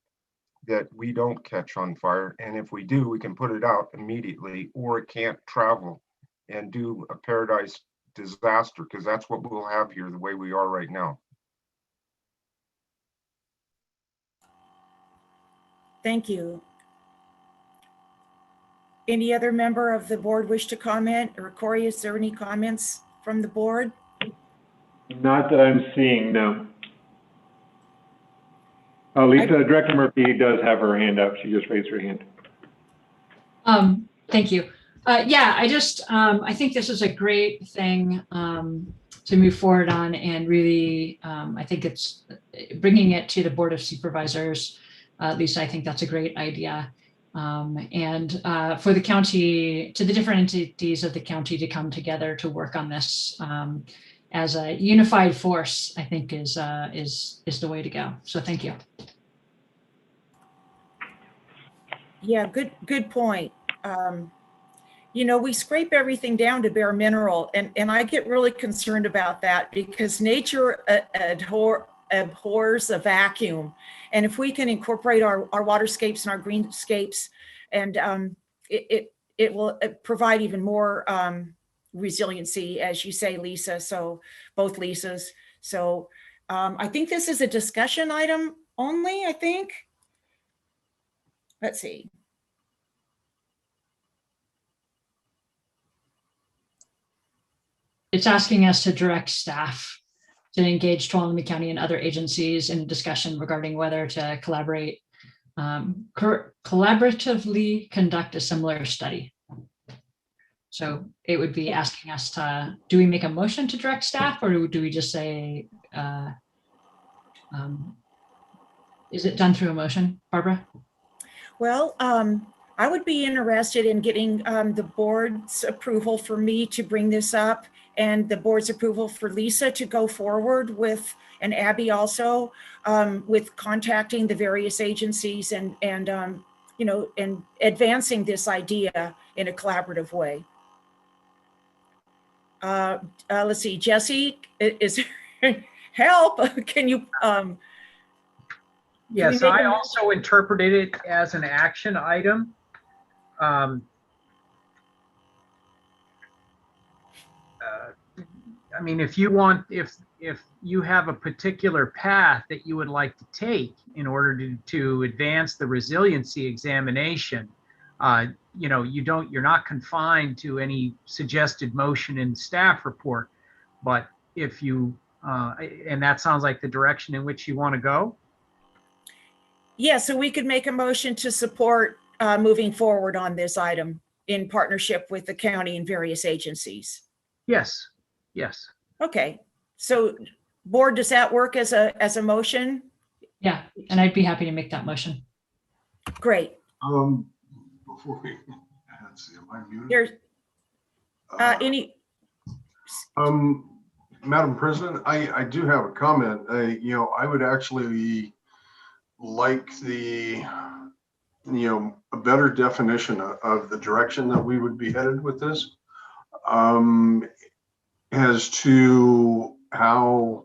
that we don't catch on fire. And if we do, we can put it out immediately, or it can't travel and do a paradise disaster, because that's what we'll have here the way we are right now. Thank you. Any other member of the board wish to comment? Or Corey, is there any comments from the board? Not that I'm seeing, no. Lisa, Director Murphy does have her hand up. She just raised her hand. Thank you. Yeah, I think this is a great thing to move forward on, and really, I think it's bringing it to the Board of Supervisors. Lisa, I think that's a great idea. And for the county, to the different entities of the county to come together to work on this as a unified force, I think is the way to go. So thank you. Yeah, good point. You know, we scrape everything down to bare mineral, and I get really concerned about that, because nature abhors a vacuum. And if we can incorporate our waterscapes and our greenscapes, and it will provide even more resiliency, as you say, Lisa. So both Lisas. So I think this is a discussion item only, I think. Let's see. It's asking us to direct staff to engage Tuolumne County and other agencies in discussion regarding whether to collaborate, collaboratively conduct a similar study. So it would be asking us to, do we make a motion to direct staff, or do we just say, is it done through a motion, Barbara? Well, I would be interested in getting the board's approval for me to bring this up, and the board's approval for Lisa to go forward with, and Abby also, with contacting the various agencies and you know, and advancing this idea in a collaborative way. Let's see, Jesse, is there help? Can you? Yes, I also interpreted it as an action item. I mean, if you want, if you have a particular path that you would like to take in order to advance the resiliency examination, you know, you're not confined to any suggested motion in the staff report. But if you, and that sounds like the direction in which you want to go. Yeah, so we could make a motion to support moving forward on this item in partnership with the county and various agencies. Yes, yes. Okay, so board, does that work as a motion? Yeah, and I'd be happy to make that motion. Great. Before we, let's see, am I muted? There's any? Madam President, I do have a comment. You know, I would actually like the, you know, a better definition of the direction that we would be headed with this. as to how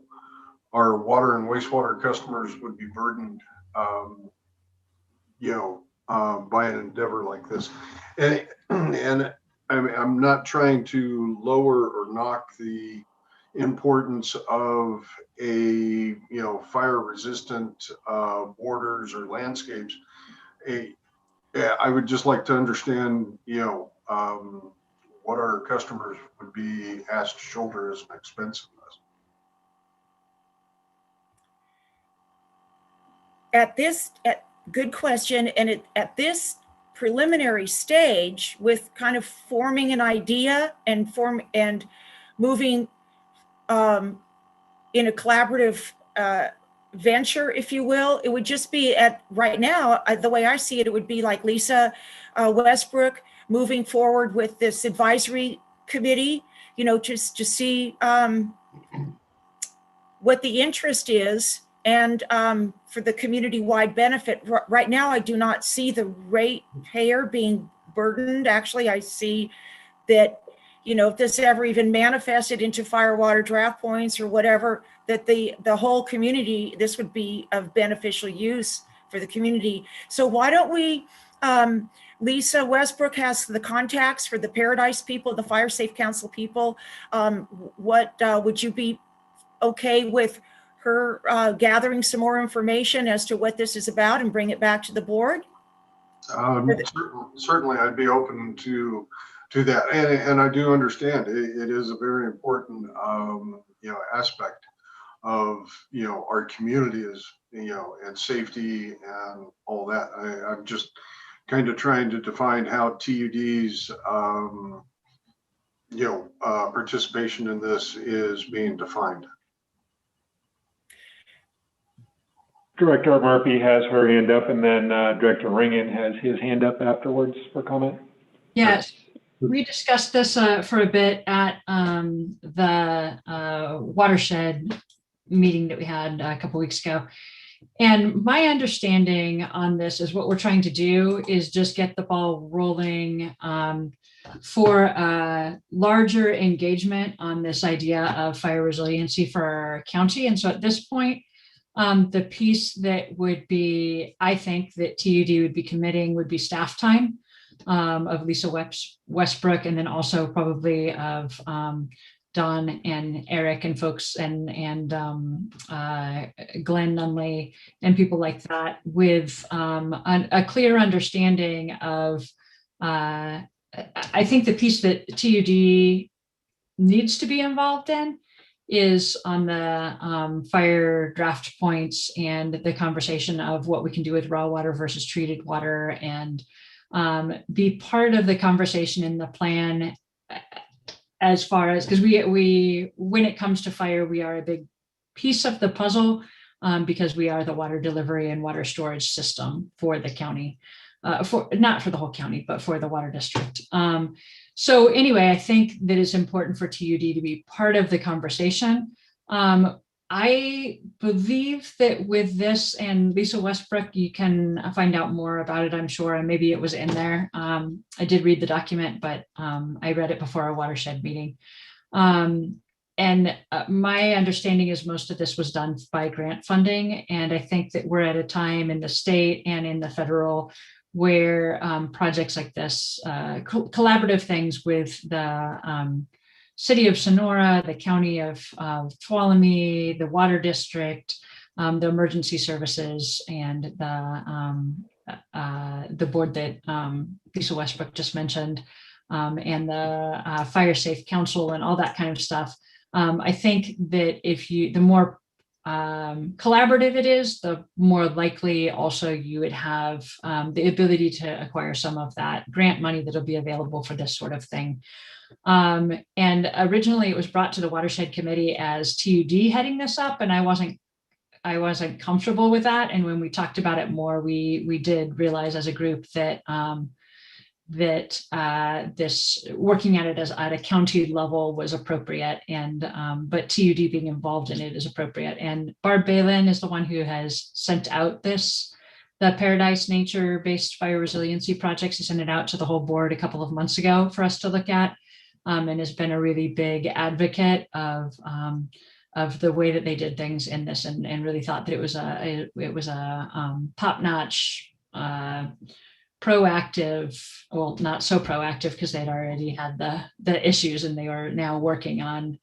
our water and wastewater customers would be burdened, by an endeavor like this. And I'm not trying to lower or knock the importance of a, fire resistant borders or landscapes. I would just like to understand, what our customers would be asked to shoulder as an expense of this. Good question. And at this preliminary stage, with kind of forming an idea and moving in a collaborative venture, if you will, it would just be right now, the way I see it, it would be like Lisa Westbrook moving forward with this advisory committee, just to see what the interest is, and for the community-wide benefit. Right now, I do not see the ratepayer being burdened. Actually, I see that, if this ever even manifested into fire water draft points or whatever, that the whole community, this would be of beneficial use for the community. So why don't we, Lisa Westbrook has the contacts for the Paradise people, the Fire Safe Council people. What would you be okay with her gathering some more information as to what this is about and bring it back to the board? Certainly, I'd be open to that, and I do understand it is a very important aspect of our community is and safety and all that. I'm just kind of trying to define how TUD's participation in this is being defined. Director Murphy has her hand up, and then Director Ringen has his hand up afterwards for comment. Yes, we discussed this for a bit at the watershed meeting that we had a couple weeks ago. And my understanding on this is what we're trying to do is just get the ball rolling for larger engagement on this idea of fire resiliency for our county. And so at this point, the piece that would be, I think that TUD would be committing would be staff time of Lisa Westbrook, and then also probably of Don and Eric and folks and Glenn Nunley and people like that, with a clear understanding of, I think the piece that TUD needs to be involved in is on the fire draft points and the conversation of what we can do with raw water versus treated water, and be part of the conversation in the plan as far as, because we when it comes to fire, we are a big piece of the puzzle because we are the water delivery and water storage system for the county, not for the whole county, but for the water district. So anyway, I think that it's important for TUD to be part of the conversation. I believe that with this, and Lisa Westbrook, you can find out more about it, I'm sure, and maybe it was in there. I did read the document, but I read it before our watershed meeting. And my understanding is most of this was done by grant funding. And I think that we're at a time in the state and in the federal where projects like this, collaborative things with the City of Sonora, the County of Tuolumne, the Water District, the Emergency Services, and the board that Lisa Westbrook just mentioned, and the Fire Safe Council and all that kind of stuff. I think that the more collaborative it is, the more likely also you would have the ability to acquire some of that grant money that'll be available for this sort of thing. And originally it was brought to the watershed committee as TUD heading this up, and I wasn't comfortable with that. And when we talked about it more, we did realize as a group that this working at it as at a county level was appropriate, and but TUD being involved in it is appropriate. And Barb Balin is the one who has sent out the Paradise nature-based fire resiliency projects. He sent it out to the whole board a couple of months ago for us to look at. and has been a really big advocate of the way that they did things in this, and really thought that it was a top-notch, proactive, well, not so proactive because they'd already had the issues and they are now working on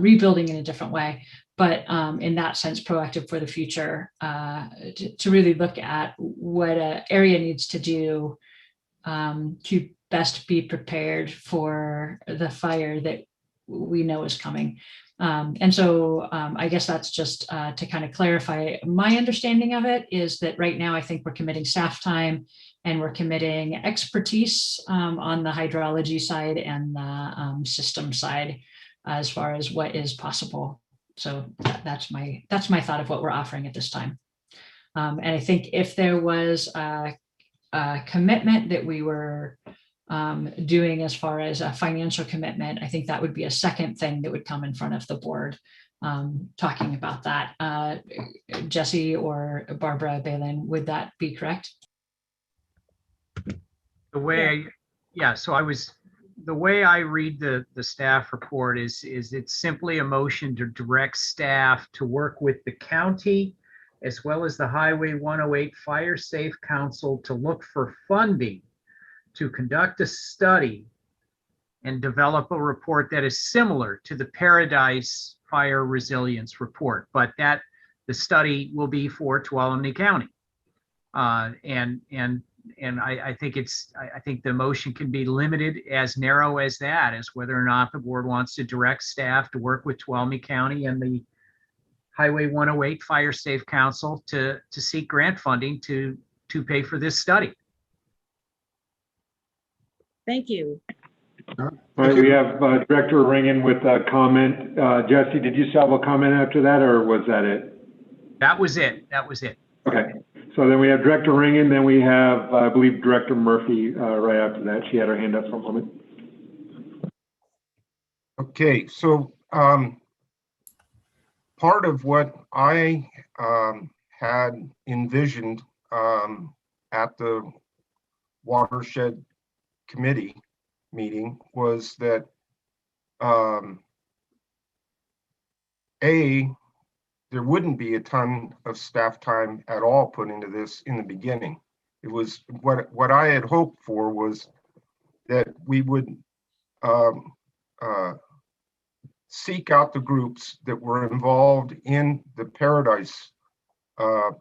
rebuilding in a different way. But in that sense, proactive for the future, to really look at what an area needs to do to best be prepared for the fire that we know is coming. And so I guess that's just to kind of clarify. My understanding of it is that right now I think we're committing staff time and we're committing expertise on the hydrology side and the system side as far as what is possible. So that's my thought of what we're offering at this time. And I think if there was a commitment that we were doing as far as a financial commitment, I think that would be a second thing that would come in front of the board, talking about that. Jesse or Barbara Balin, would that be correct? The way, the way I read the staff report is it's simply a motion to direct staff to work with the county as well as the Highway 108 Fire Safe Council to look for funding to conduct a study and develop a report that is similar to the Paradise Fire Resilience Report, but that the study will be for Tuolumne County. And I think the motion can be limited as narrow as that, as whether or not the board wants to direct staff to work with Tuolumne County and the Highway 108 Fire Safe Council to seek grant funding to pay for this study. Thank you. All right, we have Director Ringen with a comment. Jesse, did you still have a comment after that, or was that it? That was it. That was it. Okay. So then we have Director Ringen, then we have, I believe, Director Murphy right after that. She had her hand up for a moment. Okay, so part of what I had envisioned at the Watershed Committee meeting was that there wouldn't be a ton of staff time at all put into this in the beginning. It was what I had hoped for was that we would seek out the groups that were involved in the Paradise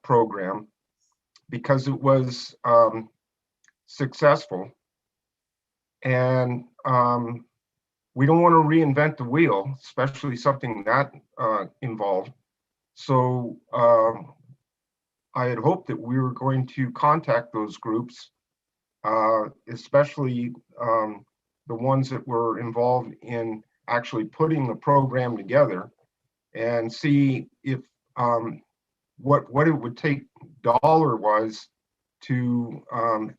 program because it was successful. And we don't want to reinvent the wheel, especially something that involved. So I had hoped that we were going to contact those groups, especially the ones that were involved in actually putting the program together, and see if what it would take dollar-wise to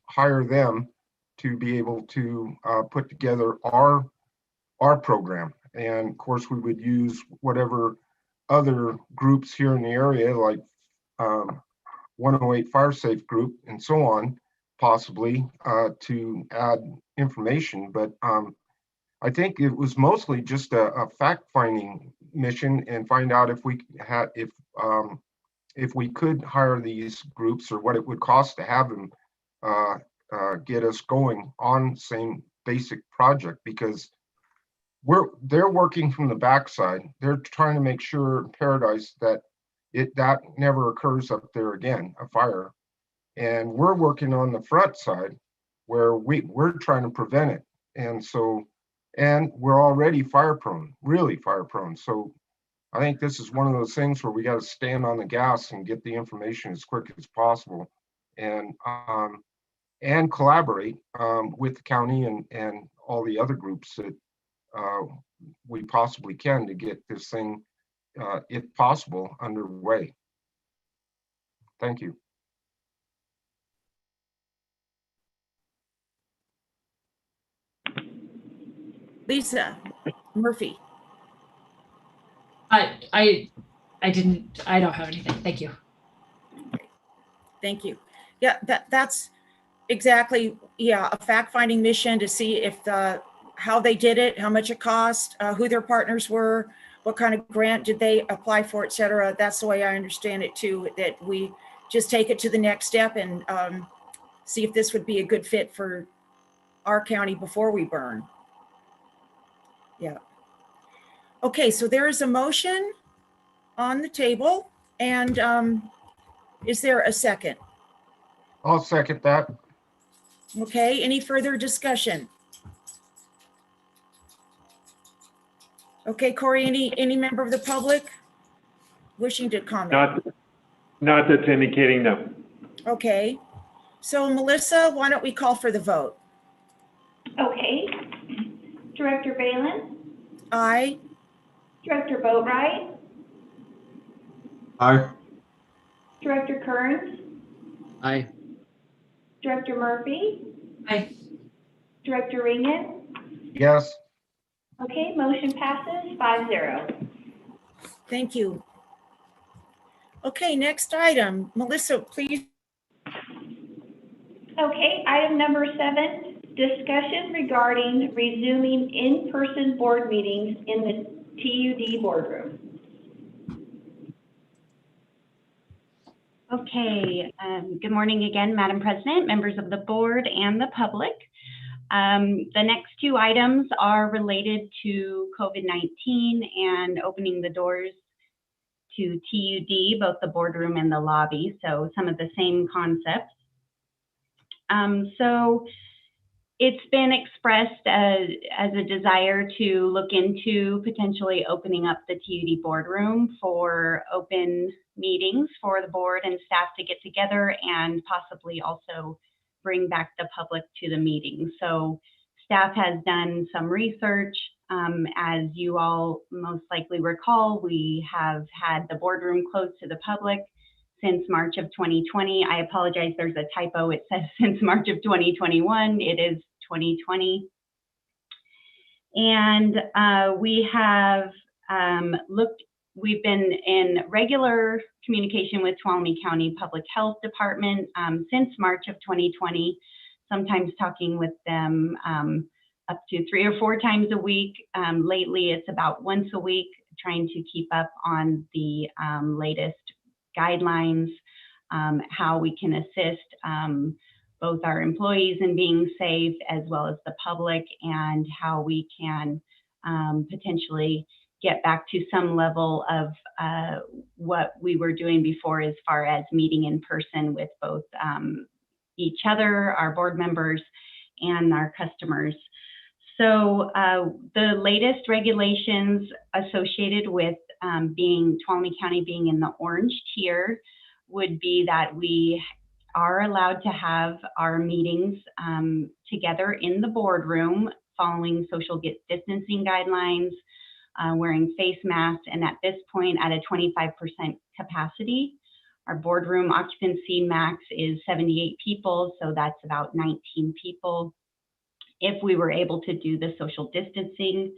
hire them to be able to put together our program. And of course, we would use whatever other groups here in the area, like 108 Fire Safe Group and so on, possibly to add information. But I think it was mostly just a fact-finding mission and find out if we had if we could hire these groups or what it would cost to have them get us going on same basic project, because they're working from the backside. They're trying to make sure Paradise that never occurs up there again, a fire. And we're working on the front side where we're trying to prevent it. And so, and we're already fire prone, really fire prone. So I think this is one of those things where we got to stand on the gas and get the information as quick as possible, and collaborate with the county and all the other groups that we possibly can to get this thing, if possible, underway. Thank you. Lisa Murphy. I don't have anything. Thank you. Thank you. Yeah, that's exactly, yeah, a fact-finding mission to see if the how they did it, how much it cost, who their partners were, what kind of grant did they apply for, et cetera. That's the way I understand it too, that we just take it to the next step and see if this would be a good fit for our county before we burn. Yeah. Okay, so there is a motion on the table, and is there a second? I'll second that. Okay, any further discussion? Okay, Corey, any member of the public wishing to comment? Not that's indicating no. Okay, so Melissa, why don't we call for the vote? Okay. Director Balin, Aye. Director Boatright, Aye. Director Kearns, Aye. Director Murphy, Aye. Director Ringen. Yes. Okay, motion passes 5-0. Thank you. Okay, next item. Melissa, please. Okay, item number 7, discussion regarding resuming in-person board meetings in the TUD boardroom. Okay, good morning again, Madam President, members of the board and the public. The next 2 items are related to COVID-19 and opening the doors to TUD, both the boardroom and the lobby, so some of the same concepts. So it's been expressed as a desire to look into potentially opening up the TUD boardroom for open meetings for the board and staff to get together, and possibly also bring back the public to the meeting. So staff has done some research. As you all most likely recall, we have had the boardroom closed to the public since March of 2020. I apologize, there's a typo. It says since March of 2021. It is 2020. And we have we've been in regular communication with Tuolumne County Public Health Department since March of 2020, sometimes talking with them up to 3 or 4 times a week. Lately, it's about once a week, trying to keep up on the latest guidelines, how we can assist both our employees in being safe as well as the public, and how we can potentially get back to some level of what we were doing before as far as meeting in person with both each other, our board members, and our customers. So the latest regulations associated with Tuolumne County being in the orange tier would be that we are allowed to have our meetings together in the boardroom following social distancing guidelines, wearing face masks, and at this point at a 25% capacity. Our boardroom occupancy max is 78 people, so that's about 19 people. If we were able to do the social distancing,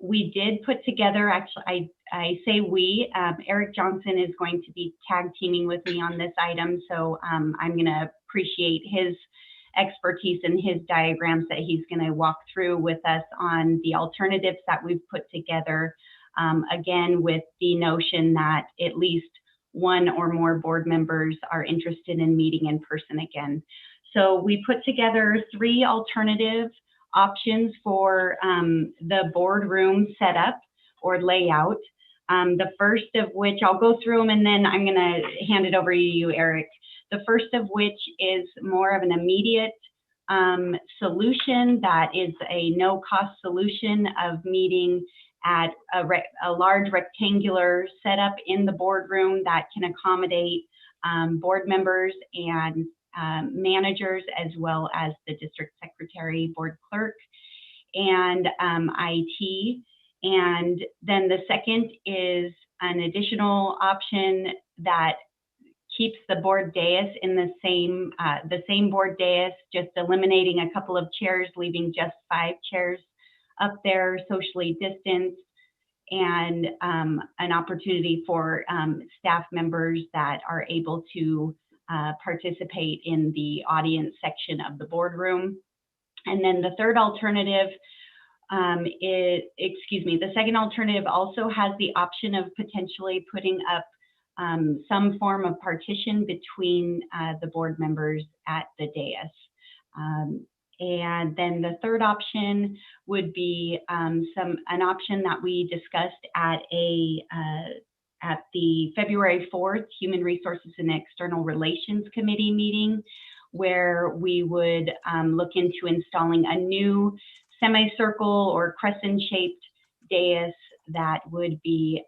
we did put together, actually, I say we, Eric Johnson is going to be tag teaming with me on this item, so I'm going to appreciate his expertise and his diagrams that he's going to walk through with us on the alternatives that we've put together, again, with the notion that at least 1 or more board members are interested in meeting in person again. So we put together 3 alternative options for the boardroom setup or layout. The first of which, I'll go through them and then I'm going to hand it over to you, Eric. The first of which is more of an immediate solution that is a no-cost solution of meeting at a large rectangular setup in the boardroom that can accommodate board members and managers, as well as the district secretary, board clerk, and IT. And then the second is an additional option that keeps the board dais in the same board dais, just eliminating a couple of chairs, leaving just 5 chairs up there, socially distanced, and an opportunity for staff members that are able to participate in the audience section of the boardroom. And then the third alternative the second alternative also has the option of potentially putting up some form of partition between the board members at the dais. And then the third option would be an option that we discussed at the February 4th Human Resources and External Relations Committee meeting, where we would look into installing a new semicircle or crescent-shaped dais that would be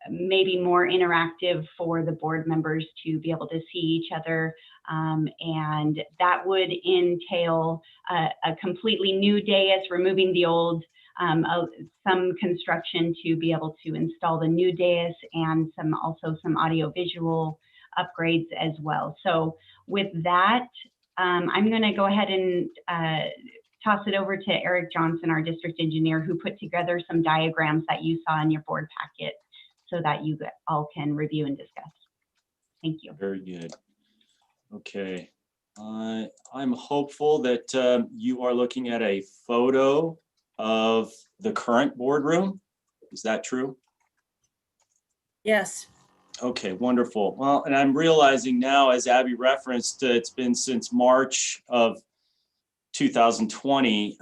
maybe more interactive for the board members to be able to see each other. And that would entail a completely new dais, removing the old, some construction to be able to install the new dais, and also some audio-visual upgrades as well. So with that, I'm going to go ahead and toss it over to Eric Johnson, our district engineer, who put together some diagrams that you saw in your board packet so that you all can review and discuss. Thank you. Very good. Okay. I'm hopeful that you are looking at a photo of the current boardroom. Is that true? Yes. Okay, wonderful. Well, and I'm realizing now, as Abby referenced, it's been since March of 2020,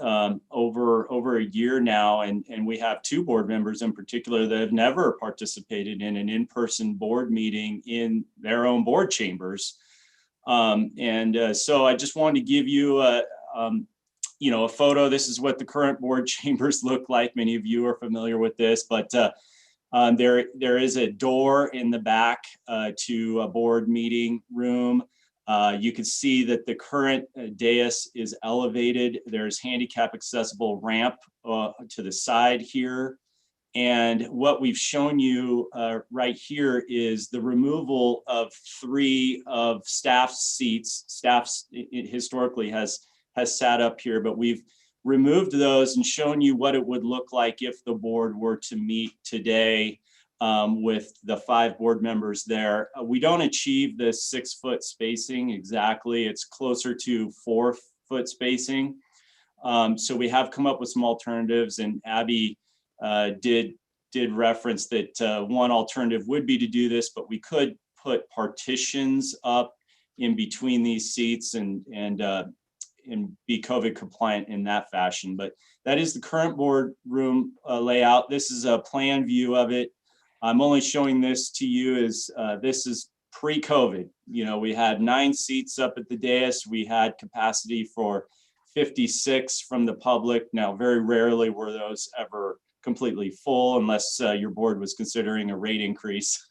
over a year now, and we have two board members in particular that have never participated in an in-person board meeting in their own board chambers. So I just wanted to give you a photo. This is what the current board chambers look like. Many of you are familiar with this, but there is a door in the back to a board meeting room. You can see that the current dais is elevated. There's handicap accessible ramp to the side here. And what we've shown you right here is the removal of 3 of staff's seats. Staff's historically has sat up here, but we've removed those and shown you what it would look like if the board were to meet today with the 5 board members there. We don't achieve the 6-foot spacing exactly. It's closer to 4-foot spacing. So we have come up with some alternatives, and Abby did reference that one alternative would be to do this, but we could put partitions up in between these seats and be COVID compliant in that fashion. But that is the current boardroom layout. This is a plan view of it. I'm only showing this to you as this is pre-COVID. You know, we had 9 seats up at the dais. We had capacity for 56 from the public. Now, very rarely were those ever completely full unless your board was considering a rate increase.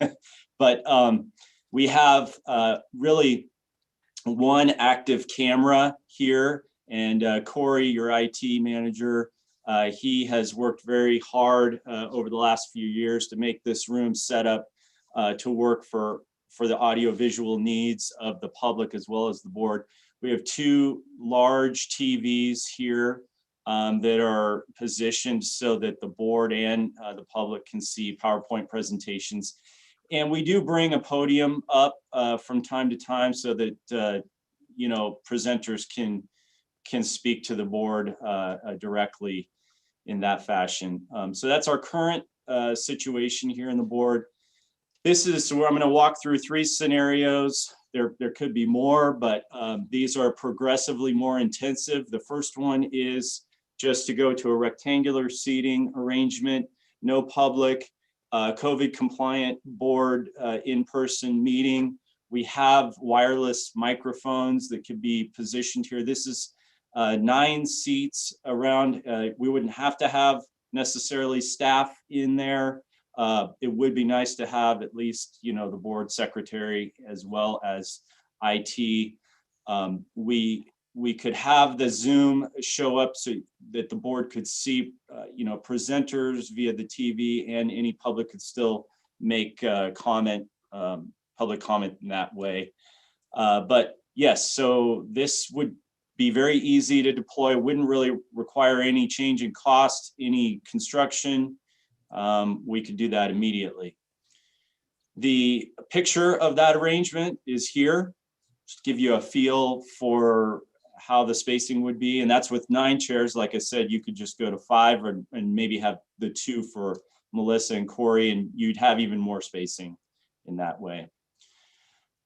But we have really one active camera here, and Corey, your IT manager, he has worked very hard over the last few years to make this room set up to work for the audio-visual needs of the public as well as the board. We have 2 large TVs here that are positioned so that the board and the public can see PowerPoint presentations. And we do bring a podium up from time to time so that presenters can speak to the board directly in that fashion. So that's our current situation here in the board. This is where I'm going to walk through 3 scenarios. There could be more, but these are progressively more intensive. The first one is just to go to a rectangular seating arrangement, no public, COVID compliant board in-person meeting. We have wireless microphones that could be positioned here. This is 9 seats around. We wouldn't have to have necessarily staff in there. It would be nice to have at least, the board secretary as well as IT. We could have the Zoom show up so that the board could see, presenters via the TV, and any public could still make public comment in that way. But yes, so this would be very easy to deploy, wouldn't really require any change in cost, any construction. We could do that immediately. The picture of that arrangement is here, just to give you a feel for how the spacing would be. And that's with 9 chairs. Like I said, you could just go to 5 and maybe have the 2 for Melissa and Corey, and you'd have even more spacing in that way.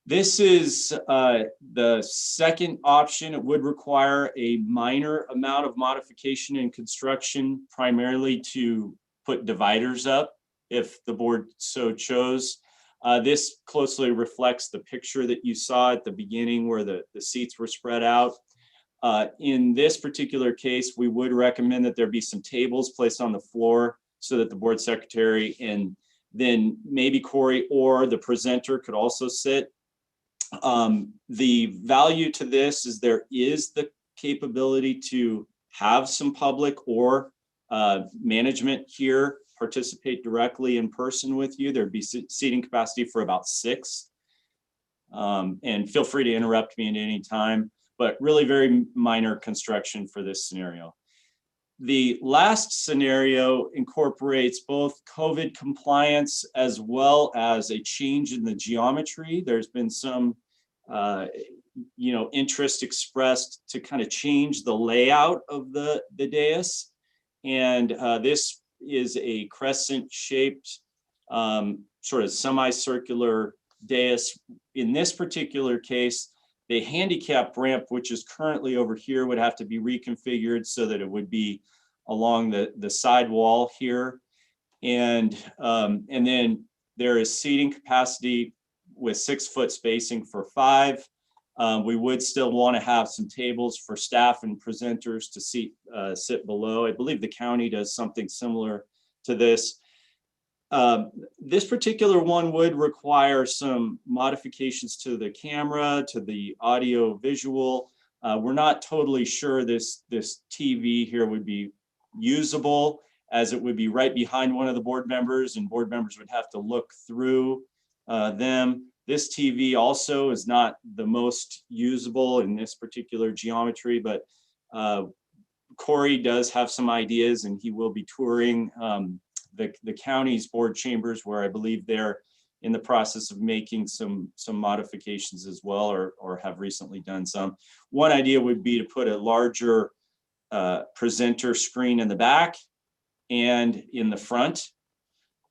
This is the second option. It would require a minor amount of modification and construction, primarily to put dividers up if the board so chose. This closely reflects the picture that you saw at the beginning where the seats were spread out. In this particular case, we would recommend that there be some tables placed on the floor so that the board secretary and then maybe Corey or the presenter could also sit. The value to this is there is the capability to have some public or management here participate directly in person with you. There'd be seating capacity for about 6. And feel free to interrupt me at any time, but really very minor construction for this scenario. The last scenario incorporates both COVID compliance as well as a change in the geometry. There's been some interest expressed to kind of change the layout of the dais. And this is a crescent shaped sort of semicircular dais. In this particular case, the handicap ramp, which is currently over here, would have to be reconfigured so that it would be along the side wall here. And then there is seating capacity with 6-foot spacing for 5. We would still want to have some tables for staff and presenters to sit below. I believe the county does something similar to this. This particular one would require some modifications to the camera, to the audio visual. We're not totally sure this TV here would be usable, as it would be right behind one of the board members, and board members would have to look through them. This TV also is not the most usable in this particular geometry, but Corey does have some ideas, and he will be touring the county's board chambers, where I believe they're in the process of making some modifications as well, or have recently done some. One idea would be to put a larger presenter screen in the back and in the front,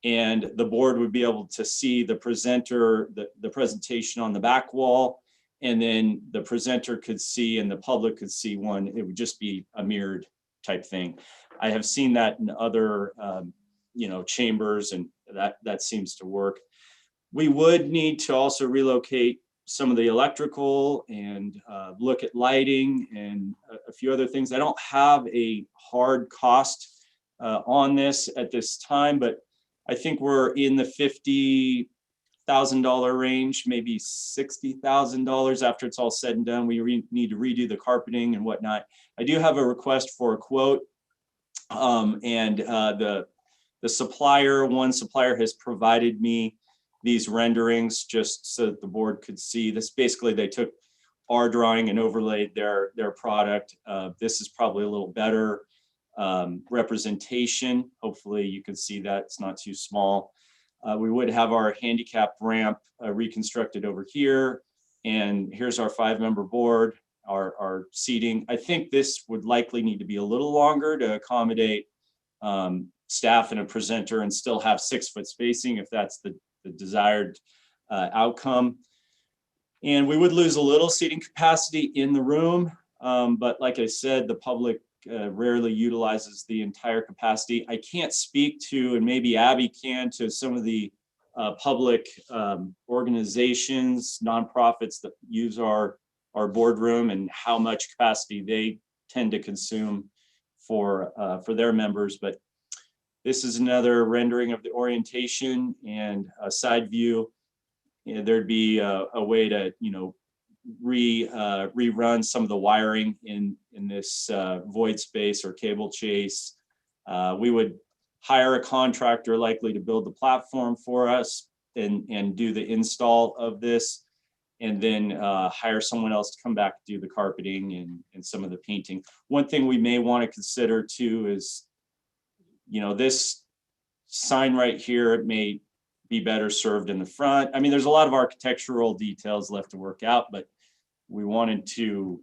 and the board would be able to see the presenter, the presentation on the back wall, and then the presenter could see and the public could see one. It would just be a mirrored type thing. I have seen that in other chambers, and that seems to work. We would need to also relocate some of the electrical and look at lighting and a few other things. I don't have a hard cost on this at this time, but I think we're in the $50,000 range, maybe $60,000 after it's all said and done. We need to redo the carpeting and whatnot. I do have a request for a quote, and the supplier, one supplier has provided me these renderings just so that the board could see this. Basically, they took our drawing and overlaid their product. This is probably a little better representation. Hopefully you can see that it's not too small. We would have our handicap ramp reconstructed over here. And here's our 5-member board, our seating. I think this would likely need to be a little longer to accommodate staff and a presenter and still have 6-foot spacing if that's the desired outcome. And we would lose a little seating capacity in the room. But like I said, the public rarely utilizes the entire capacity. I can't speak to, and maybe Abby can, to some of the public organizations, nonprofits that use our boardroom and how much capacity they tend to consume for their members. But this is another rendering of the orientation and a side view. There'd be a way to, rerun some of the wiring in this void space or cable chase. We would hire a contractor likely to build the platform for us and do the install of this, and then hire someone else to come back to do the carpeting and some of the painting. One thing we may want to consider too is, this sign right here, it may be better served in the front. I mean, there's a lot of architectural details left to work out, but we wanted to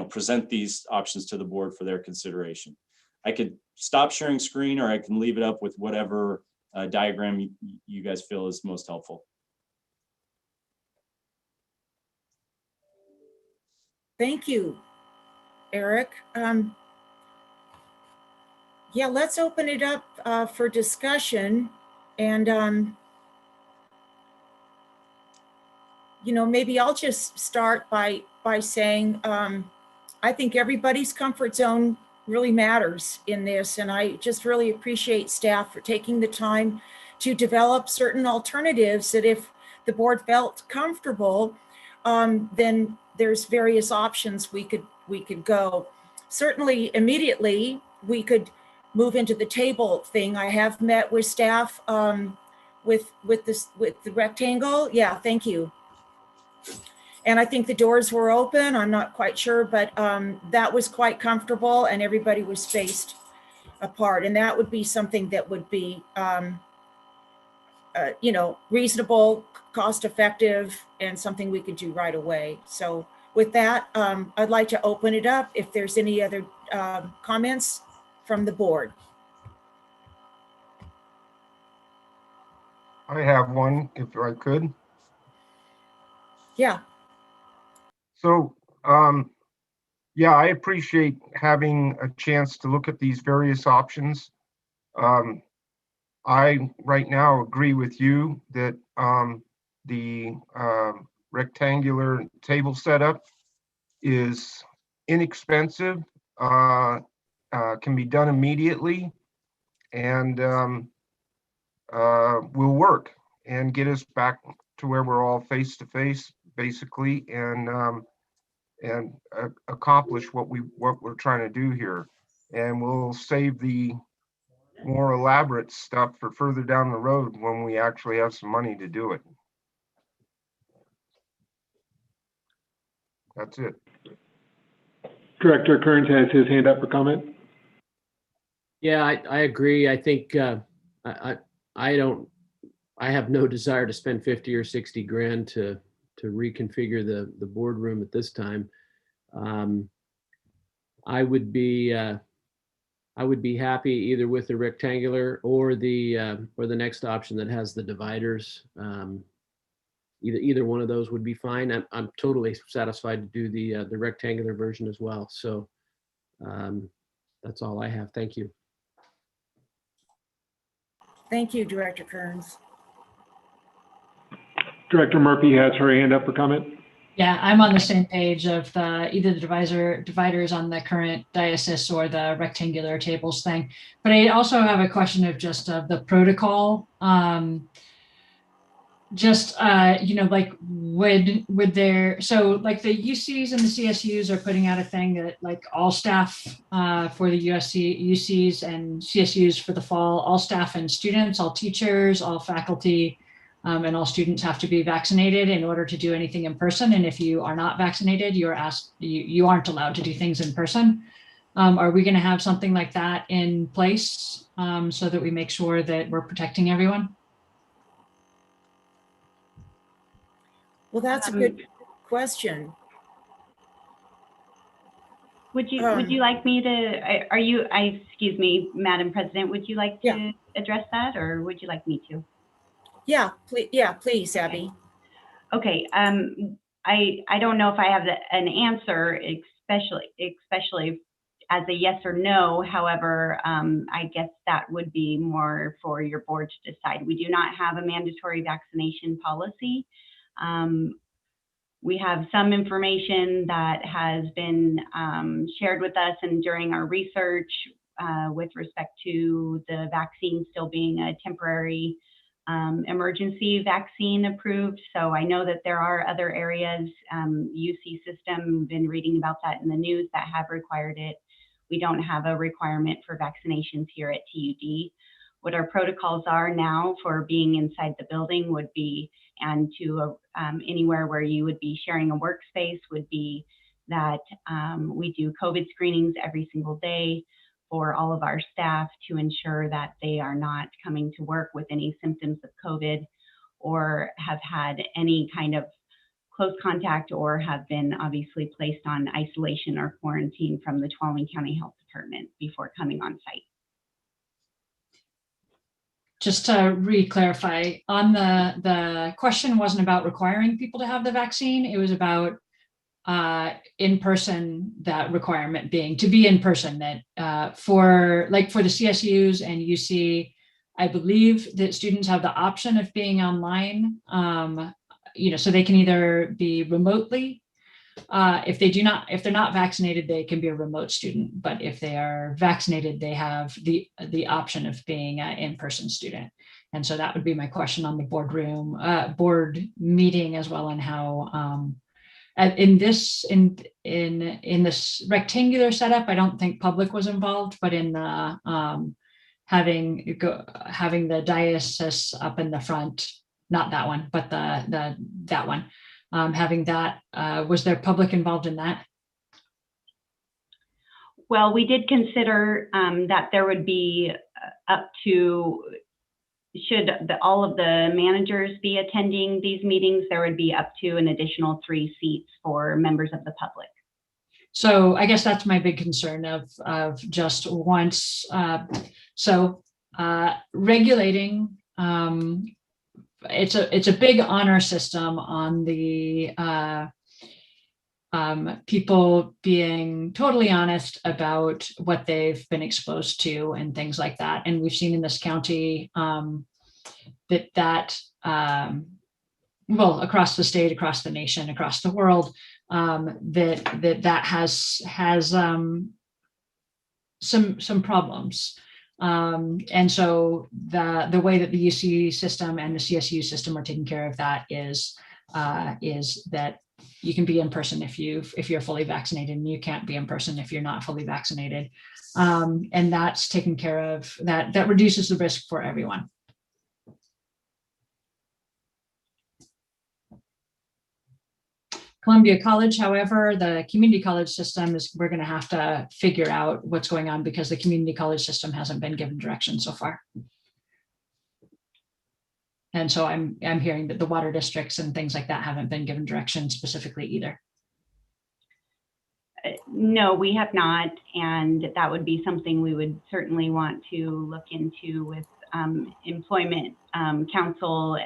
present these options to the board for their consideration. I could stop sharing screen, or I can leave it up with whatever diagram you guys feel is most helpful. Thank you, Eric. Yeah, let's open it up for discussion. And, maybe I'll just start by saying, I think everybody's comfort zone really matters in this. And I just really appreciate staff for taking the time to develop certain alternatives that if the board felt comfortable, then there's various options we could go. Certainly immediately we could move into the table thing. I have met with staff with the rectangle. Yeah, thank you. And I think the doors were open. I'm not quite sure, but that was quite comfortable and everybody was spaced apart. And that would be something that would be, reasonable, cost effective, and something we could do right away. So with that, I'd like to open it up if there's any other comments from the board. I have one, if I could. Yeah. So, yeah, I appreciate having a chance to look at these various options. I right now agree with you that the rectangular table setup is inexpensive, can be done immediately, and will work and get us back to where we're all face to face, basically, and accomplish what we're trying to do here. And we'll save the more elaborate stuff for further down the road when we actually have some money to do it. That's it. Director Kearns has his hand up for comment. Yeah, I agree. I think I have no desire to spend 50 or 60 grand to reconfigure the boardroom at this time. I would be happy either with the rectangular or the next option that has the dividers. Either one of those would be fine. I'm totally satisfied to do the rectangular version as well. So that's all I have. Thank you. Thank you, Director Kearns. Director Murphy has her hand up for comment. Yeah, I'm on the same page of either the dividers on the current diocese or the rectangular tables thing. But I also have a question of just the protocol. Like would there, so like the UCs and the CSUs are putting out a thing that like all staff for the UCs and CSUs for the fall, all staff and students, all teachers, all faculty, and all students have to be vaccinated in order to do anything in person. And if you are not vaccinated, you aren't allowed to do things in person. Are we going to have something like that in place so that we make sure that we're protecting everyone? Well, that's a good question. Would you like me to, excuse me, Madam President, would you like to address that, or would you like me to? Yeah, please, Abby. Okay, I don't know if I have an answer, especially as a yes or no. However, I guess that would be more for your board to decide. We do not have a mandatory vaccination policy. We have some information that has been shared with us and during our research with respect to the vaccine still being a temporary emergency vaccine approved. So I know that there are other areas, UC system, been reading about that in the news, that have required it. We don't have a requirement for vaccinations here at TUD. What our protocols are now for being inside the building would be, and to anywhere where you would be sharing a workspace, would be that we do COVID screenings every single day for all of our staff to ensure that they are not coming to work with any symptoms of COVID or have had any kind of close contact or have been obviously placed on isolation or quarantine from the Tuolumne County Health Department before coming on site. Just to re-clarify, on the question wasn't about requiring people to have the vaccine. It was about in person, that requirement being to be in person, that for the CSUs and UC, I believe that students have the option of being online, so they can either be remotely. If they're not vaccinated, they can be a remote student. But if they are vaccinated, they have the option of being an in-person student. And so that would be my question on the board meeting as well, and how in this rectangular setup, I don't think public was involved, but in the having the dais up in the front, not that one, but that one. Having that, was there public involved in that? Well, we did consider that there would be up to, should all of the managers be attending these meetings, there would be up to an additional 3 seats for members of the public. So I guess that's my big concern of just once. Regulating, it's a big honor system on the people being totally honest about what they've been exposed to and things like that. And we've seen in this county that across the state, across the nation, across the world, that has some problems. And so the way that the UC system and the CSU system are taking care of that is that you can be in person if you're fully vaccinated, and you can't be in person if you're not fully vaccinated. And that's taken care of, that reduces the risk for everyone. Columbia College, however, the community college system we're going to have to figure out what's going on, because the community college system hasn't been given direction so far. And so I'm hearing that the water districts and things like that haven't been given direction specifically either. No, we have not, and that would be something we would certainly want to look into with employment council,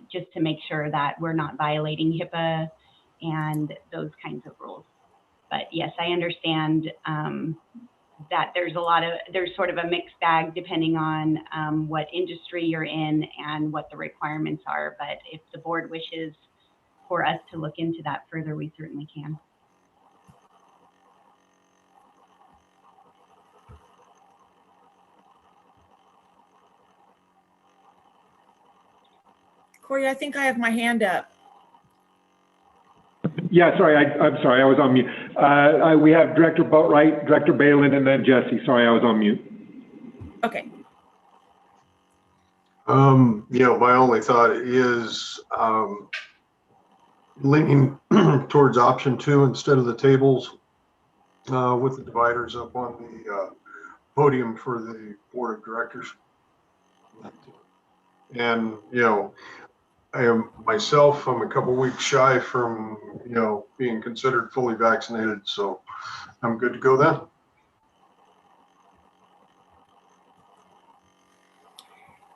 just to make sure that we're not violating HIPAA and those kinds of rules. But yes, I understand that there's sort of a mixed bag depending on what industry you're in and what the requirements are. But if the board wishes for us to look into that further, we certainly can. Corey, I think I have my hand up. Yeah, sorry, I'm sorry, I was on mute. We have Director Boatwright, Director Balin, and then Jesse. Sorry, I was on mute. Okay. My only thought is leaning towards option 2 instead of the tables with the dividers up on the podium for the board of directors. And, I'm a couple weeks shy from, being considered fully vaccinated, so I'm good to go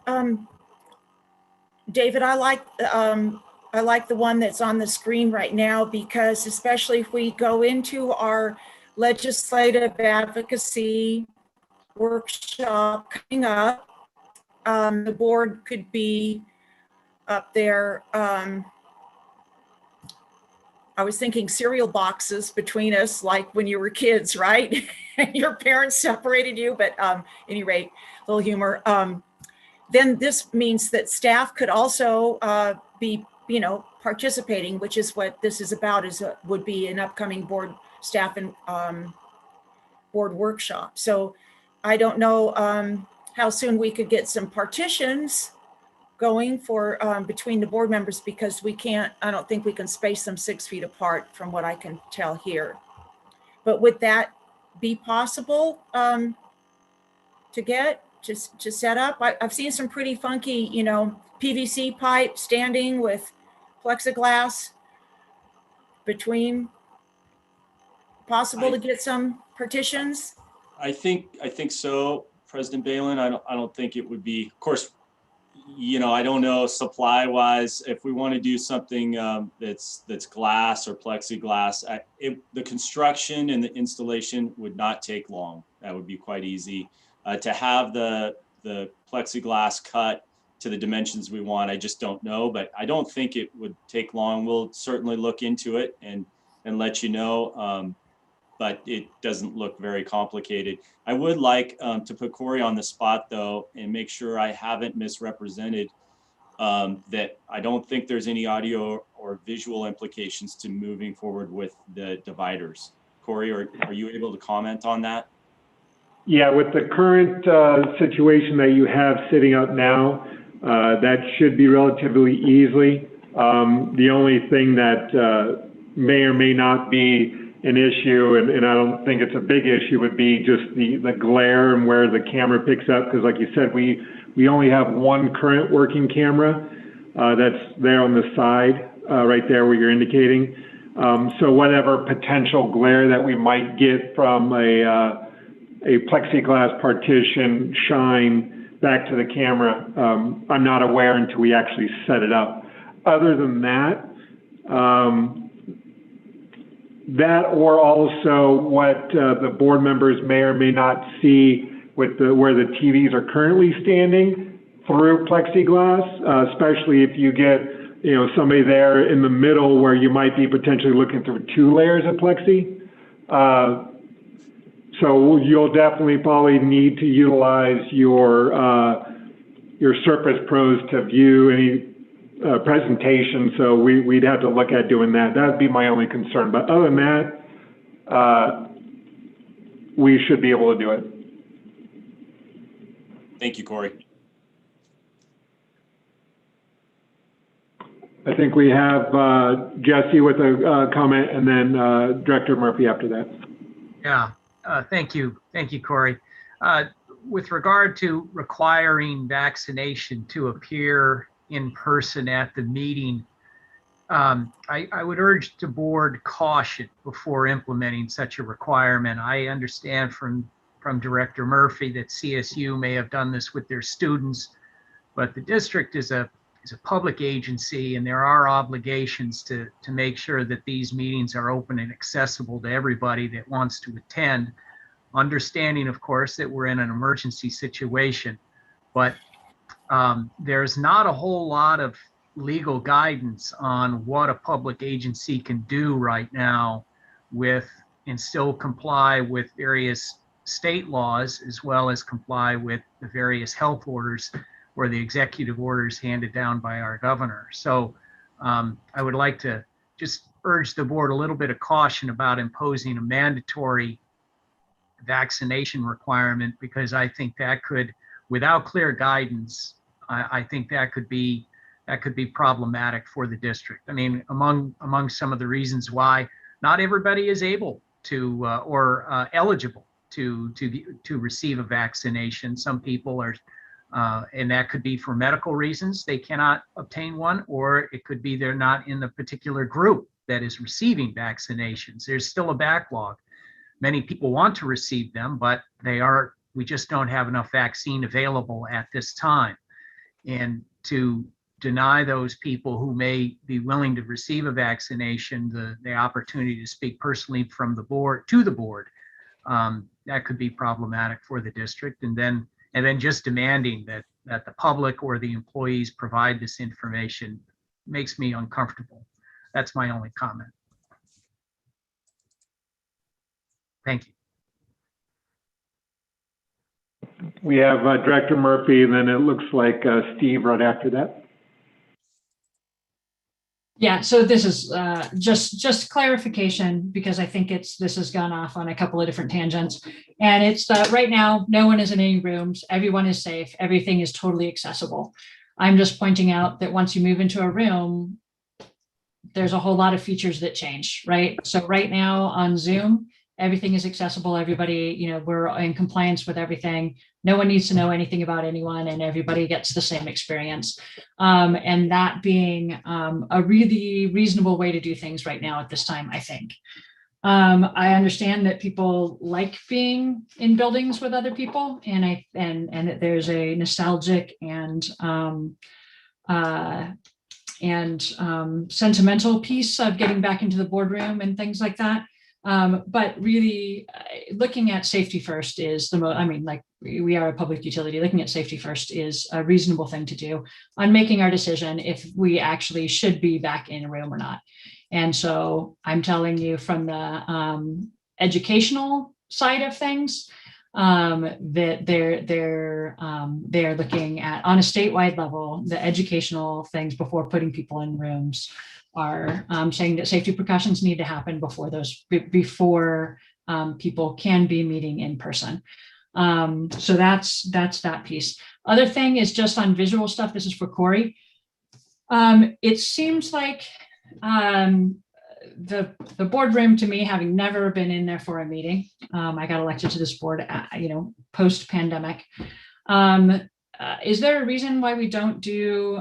then. David, I like the one that's on the screen right now, because especially if we go into our legislative advocacy workshop coming up, the board could be up there. I was thinking cereal boxes between us, like when you were kids, right? Your parents separated you, but any rate, a little humor. Then this means that staff could also be, participating, which is what this is about, would be an upcoming board staff and board workshop. So I don't know how soon we could get some partitions going for between the board members, because I don't think we can space them 6 feet apart from what I can tell here. But would that be possible to get, to set up? I've seen some pretty funky, PVC pipe standing with plexiglass between possible to get some partitions? I think so, President Balin. I don't think it would be, of course, I don't know supply wise, if we want to do something that's glass or plexiglass, the construction and the installation would not take long. That would be quite easy. To have the plexiglass cut to the dimensions we want, I just don't know, but I don't think it would take long. We'll certainly look into it and let you know. But it doesn't look very complicated. I would like to put Corey on the spot though, and make sure I haven't misrepresented that I don't think there's any audio or visual implications to moving forward with the dividers. Corey, are you able to comment on that? Yeah, with the current situation that you have sitting up now, that should be relatively easy. The only thing that may or may not be an issue, and I don't think it's a big issue, would be just the glare and where the camera picks up, because like you said, we only have one current working camera that's there on the side, right there where you're indicating. So whatever potential glare that we might get from a plexiglass partition shine back to the camera, I'm not aware until we actually set it up. Other than that, that or also what the board members may or may not see with where the TVs are currently standing through plexiglass, especially if you get somebody there in the middle where you might be potentially looking through 2 layers of plexi. So you'll definitely probably need to utilize your Surface Pros to view any presentation, so we'd have to look at doing that. That'd be my only concern. But other than that, we should be able to do it. Thank you, Corey. I think we have Jesse with a comment, and then Director Murphy after that. Yeah, thank you. Thank you, Corey. With regard to requiring vaccination to appear in person at the meeting, I would urge the board caution before implementing such a requirement. I understand from Director Murphy that CSU may have done this with their students, but the district is a public agency, and there are obligations to make sure that these meetings are open and accessible to everybody that wants to attend. Understanding, of course, that we're in an emergency situation, but there's not a whole lot of legal guidance on what a public agency can do right now and still comply with various state laws, as well as comply with the various health orders or the executive orders handed down by our governor. So I would like to just urge the board a little bit of caution about imposing a mandatory vaccination requirement, because I think that could, without clear guidance, I think that could be problematic for the district. I mean, among some of the reasons why not everybody is able to or eligible to receive a vaccination. Some people are, and that could be for medical reasons, they cannot obtain one, or it could be they're not in the particular group that is receiving vaccinations. There's still a backlog. Many people want to receive them, but we just don't have enough vaccine available at this time. And to deny those people who may be willing to receive a vaccination the opportunity to speak personally from the board to the board, that could be problematic for the district. And then just demanding that the public or the employees provide this information makes me uncomfortable. That's my only comment. Thank you. We have Director Murphy, and then it looks like Steve right after that. Yeah, so this is just clarification, because I think this has gone off on a couple of different tangents. And it's right now, no one is in any rooms, everyone is safe, everything is totally accessible. I'm just pointing out that once you move into a room, there's a whole lot of features that change, right? So right now on Zoom, everything is accessible. Everybody, we're in compliance with everything. No one needs to know anything about anyone, and everybody gets the same experience. And that being a really reasonable way to do things right now at this time, I think. I understand that people like being in buildings with other people, and that there's a nostalgic and sentimental piece of getting back into the boardroom and things like that. But really looking at safety first is the most, like we are a public utility, looking at safety first is a reasonable thing to do on making our decision if we actually should be back in a room or not. And so I'm telling you from the educational side of things, that they're looking at, on a statewide level, the educational things before putting people in rooms are saying that safety precautions need to happen before people can be meeting in person. So that's that piece. Other thing is just on visual stuff. This is for Corey. It seems like the boardroom, to me, having never been in there for a meeting, I got elected to this board, post pandemic. Is there a reason why we don't do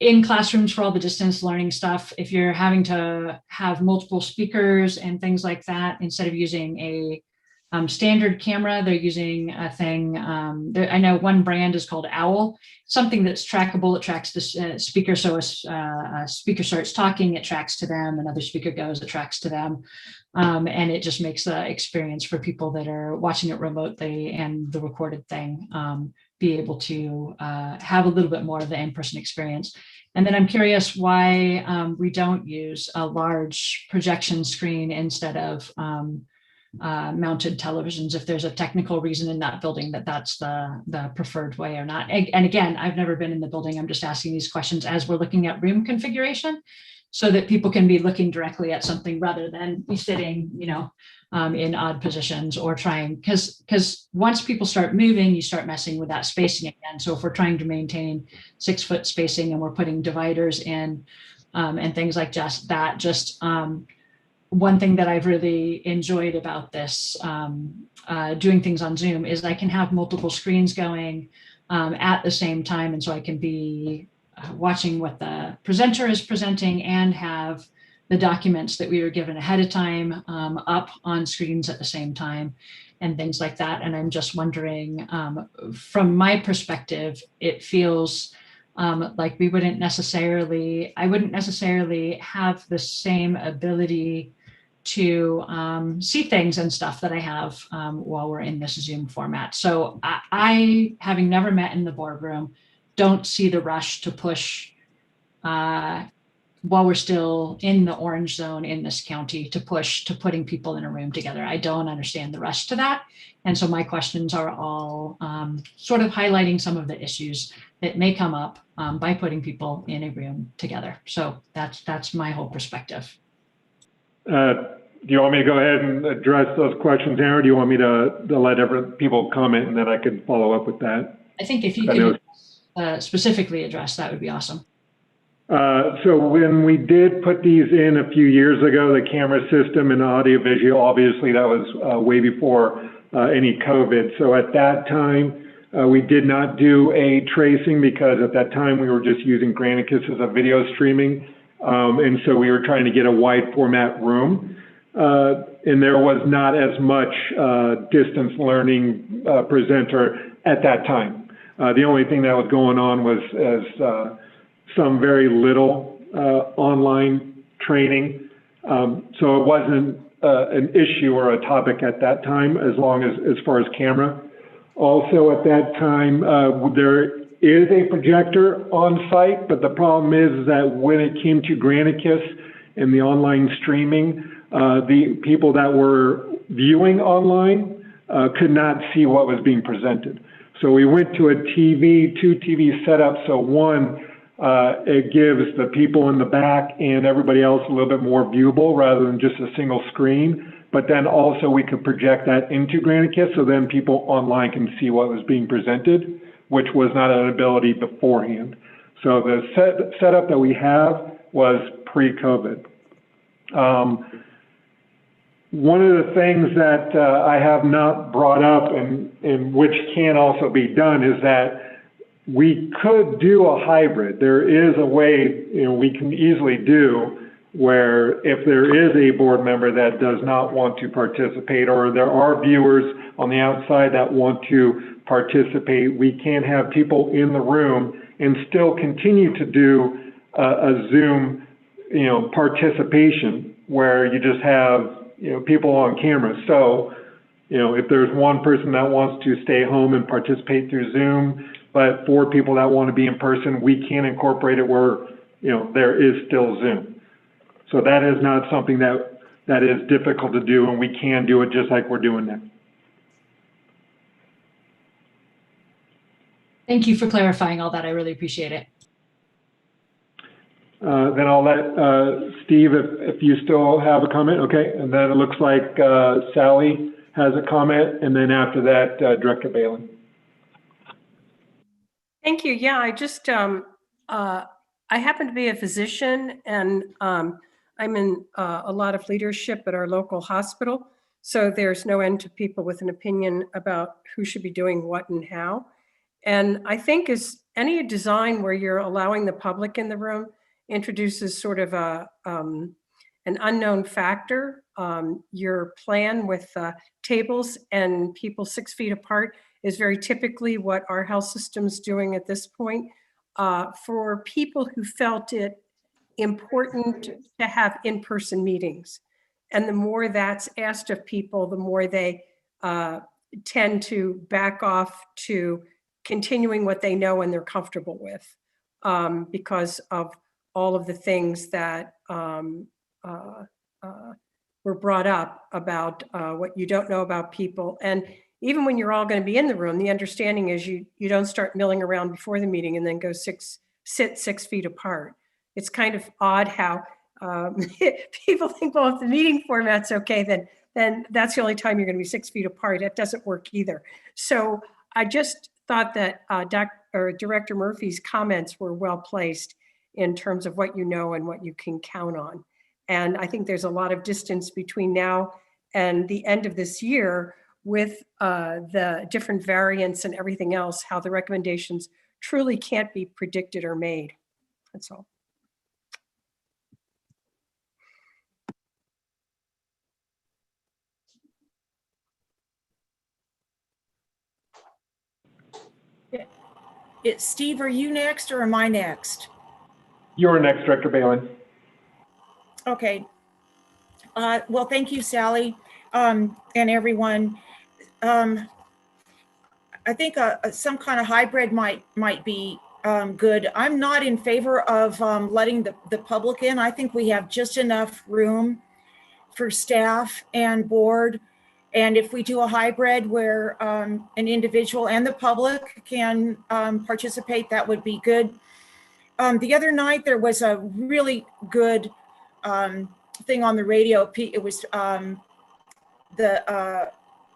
in classrooms for all the distance learning stuff, if you're having to have multiple speakers and things like that, instead of using a standard camera, they're using a thing. I know one brand is called Owl, something that's trackable. It tracks the speaker. So a speaker starts talking, it tracks to them. Another speaker goes, it tracks to them. And it just makes the experience for people that are watching it remotely and the recorded thing be able to have a little bit more of the in-person experience. And then I'm curious why we don't use a large projection screen instead of mounted televisions, if there's a technical reason in that building that's the preferred way or not. And again, I've never been in the building. I'm just asking these questions as we're looking at room configuration so that people can be looking directly at something rather than be sitting, in odd positions or trying, because once people start moving, you start messing with that spacing again. So if we're trying to maintain 6 foot spacing and we're putting dividers in and things like that, one thing that I've really enjoyed about this, doing things on Zoom, is I can have multiple screens going at the same time. And so I can be watching what the presenter is presenting and have the documents that we were given ahead of time up on screens at the same time and things like that. And I'm just wondering, from my perspective, it feels like I wouldn't necessarily have the same ability to see things and stuff that I have while we're in this Zoom format. So I, having never met in the boardroom, don't see the rush to push while we're still in the orange zone in this county to push to putting people in a room together. I don't understand the rush to that. And so my questions are all sort of highlighting some of the issues that may come up by putting people in a room together. So that's my whole perspective. Do you want me to go ahead and address those questions, Aaron? Or do you want me to let people comment and then I can follow up with that? I think if you could specifically address, that would be awesome. So when we did put these in a few years ago, the camera system and audiovisual, obviously that was way before any COVID. So at that time, we did not do a tracing because at that time we were just using Granicus as a video streaming. And so we were trying to get a wide format room. And there was not as much distance learning presenter at that time. The only thing that was going on was some very little online training. So it wasn't an issue or a topic at that time, as far as camera. Also at that time, there is a projector on site, but the problem is that when it came to Granicus and the online streaming, the people that were viewing online could not see what was being presented. So we went to a two TV setup. So one, it gives the people in the back and everybody else a little bit more viewable rather than just a single screen. But then also we could project that into Granicus so then people online can see what was being presented, which was not an ability beforehand. So the setup that we have was pre-COVID. One of the things that I have not brought up and which can also be done is that we could do a hybrid. There is a way, we can easily do where if there is a board member that does not want to participate, or there are viewers on the outside that want to participate, we can have people in the room and still continue to do a Zoom, participation where you just have, people on camera. So, if there's one person that wants to stay home and participate through Zoom, but 4 people that want to be in person, we can incorporate it where, there is still Zoom. So that is not something that is difficult to do, and we can do it just like we're doing now. Thank you for clarifying all that. I really appreciate it. Then I'll let Steve, if you still have a comment, okay. And then it looks like Sally has a comment, and then after that, Director Balin. Thank you. Yeah, I just, I happen to be a physician, and I'm in a lot of leadership at our local hospital. So there's no end to people with an opinion about who should be doing what and how. And I think as any design where you're allowing the public in the room introduces sort of an unknown factor. Your plan with tables and people 6 feet apart is very typically what our health system's doing at this point. For people who felt it important to have in-person meetings. And the more that's asked of people, the more they tend to back off to continuing what they know and they're comfortable with, because of all of the things that were brought up about what you don't know about people. And even when you're all going to be in the room, the understanding is you don't start milling around before the meeting and then go sit 6 feet apart. It's kind of odd how people think, well, if the meeting format's okay, then that's the only time you're going to be 6 feet apart. That doesn't work either. So I just thought that Director Murphy's comments were well placed in terms of what you know and what you can count on. And I think there's a lot of distance between now and the end of this year with the different variants and everything else, how the recommendations truly can't be predicted or made. That's all. Steve, are you next or am I next? You're next, Director Balin. Okay. Well, thank you, Sally, and everyone. I think some kind of hybrid might be good. I'm not in favor of letting the public in. I think we have just enough room for staff and board. And if we do a hybrid where an individual and the public can participate, that would be good. The other night, there was a really good thing on the radio. It was the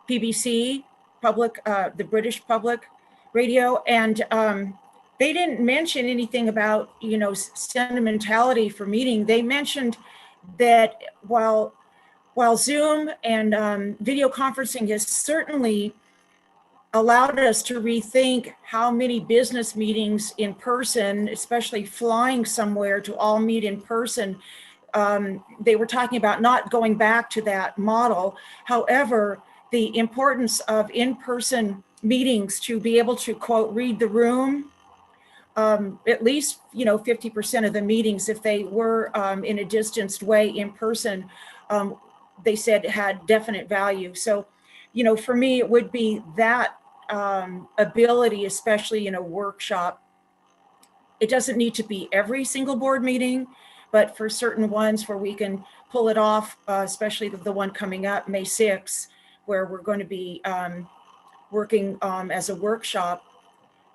BBC public, the British public radio, and they didn't mention anything about, sentimentality for meeting. They mentioned that while Zoom and video conferencing has certainly allowed us to rethink how many business meetings in person, especially flying somewhere to all meet in person, they were talking about not going back to that model. However, the importance of in-person meetings to be able to, quote, read the room, at least 50% of the meetings, if they were in a distanced way in person, they said had definite value. So, for me, it would be that ability, especially in a workshop. It doesn't need to be every single board meeting, but for certain ones where we can pull it off, especially the one coming up, May 6th, where we're going to be working as a workshop,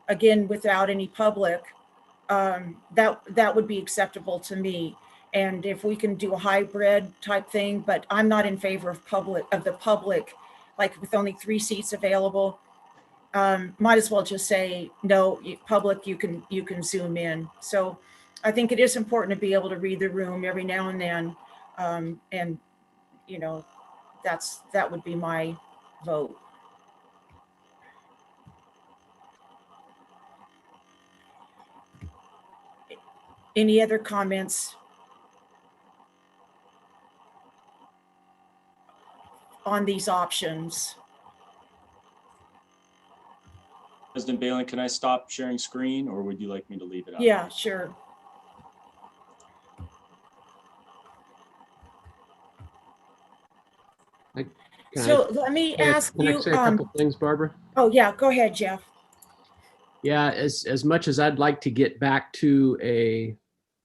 again, without any public, that would be acceptable to me. And if we can do a hybrid type thing, but I'm not in favor of the public, like with only 3 seats available, might as well just say, no, public, you can zoom in. So I think it is important to be able to read the room every now and then. And, you know, that would be my vote. Any other comments on these options? President Balin, can I stop sharing screen or would you like me to leave it up? Yeah, sure. So let me ask Can I you. say a couple things, Barbara? Oh yeah, go ahead, Jeff. Yeah, as much as I'd like to get back to a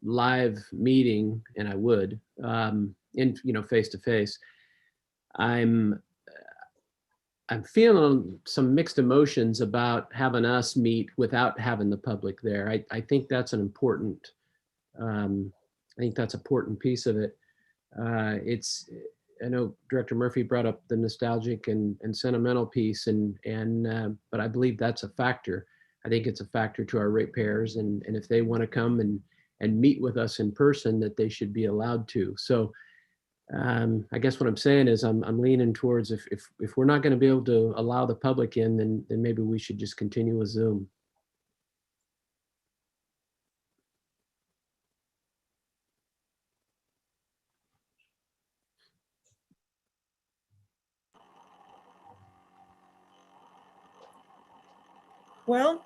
live meeting, and I would, in face to face, I'm feeling some mixed emotions about having us meet without having the public there. I think that's an important. I think that's an important piece of it. I know Director Murphy brought up the nostalgic and sentimental piece, but I believe that's a factor. I think it's a factor to our ratepayers, and if they want to come and meet with us in person, that they should be allowed to. So I guess what I'm saying is I'm leaning towards if we're not going to be able to allow the public in, then maybe we should just continue with Zoom. Well,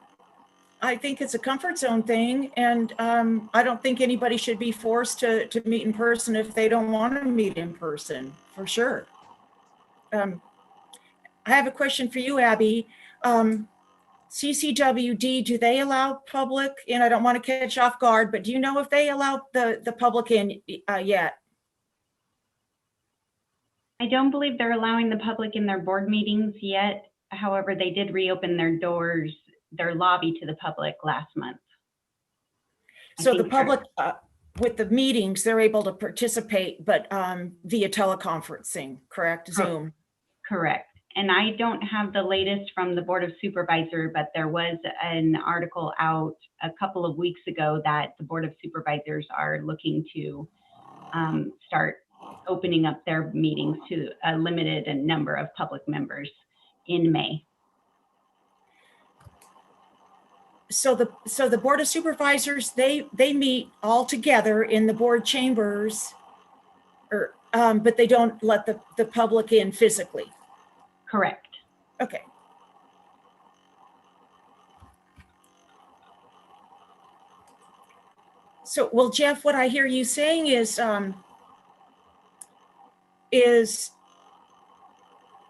I think it's a comfort zone thing, and I don't think anybody should be forced to meet in person if they don't want to meet in person, for sure. I have a question for you, Abby. CCWD, do they allow public? And I don't want to catch off guard, but do you know if they allow the public in yet? I don't believe they're allowing the public in their board meetings yet. However, they did reopen their doors, their lobby to the public last month. So the public, with the meetings, they're able to participate, but via teleconferencing, correct? Zoom. Correct. And I don't have the latest from the Board of Supervisors, but there was an article out a couple of weeks ago that the Board of Supervisors are looking to start opening up their meetings to a limited number of public members in May. So the Board of Supervisors, they meet all together in the board chambers, but they don't let the public in physically. Correct. Okay. So, well, Jeff, what I hear you saying is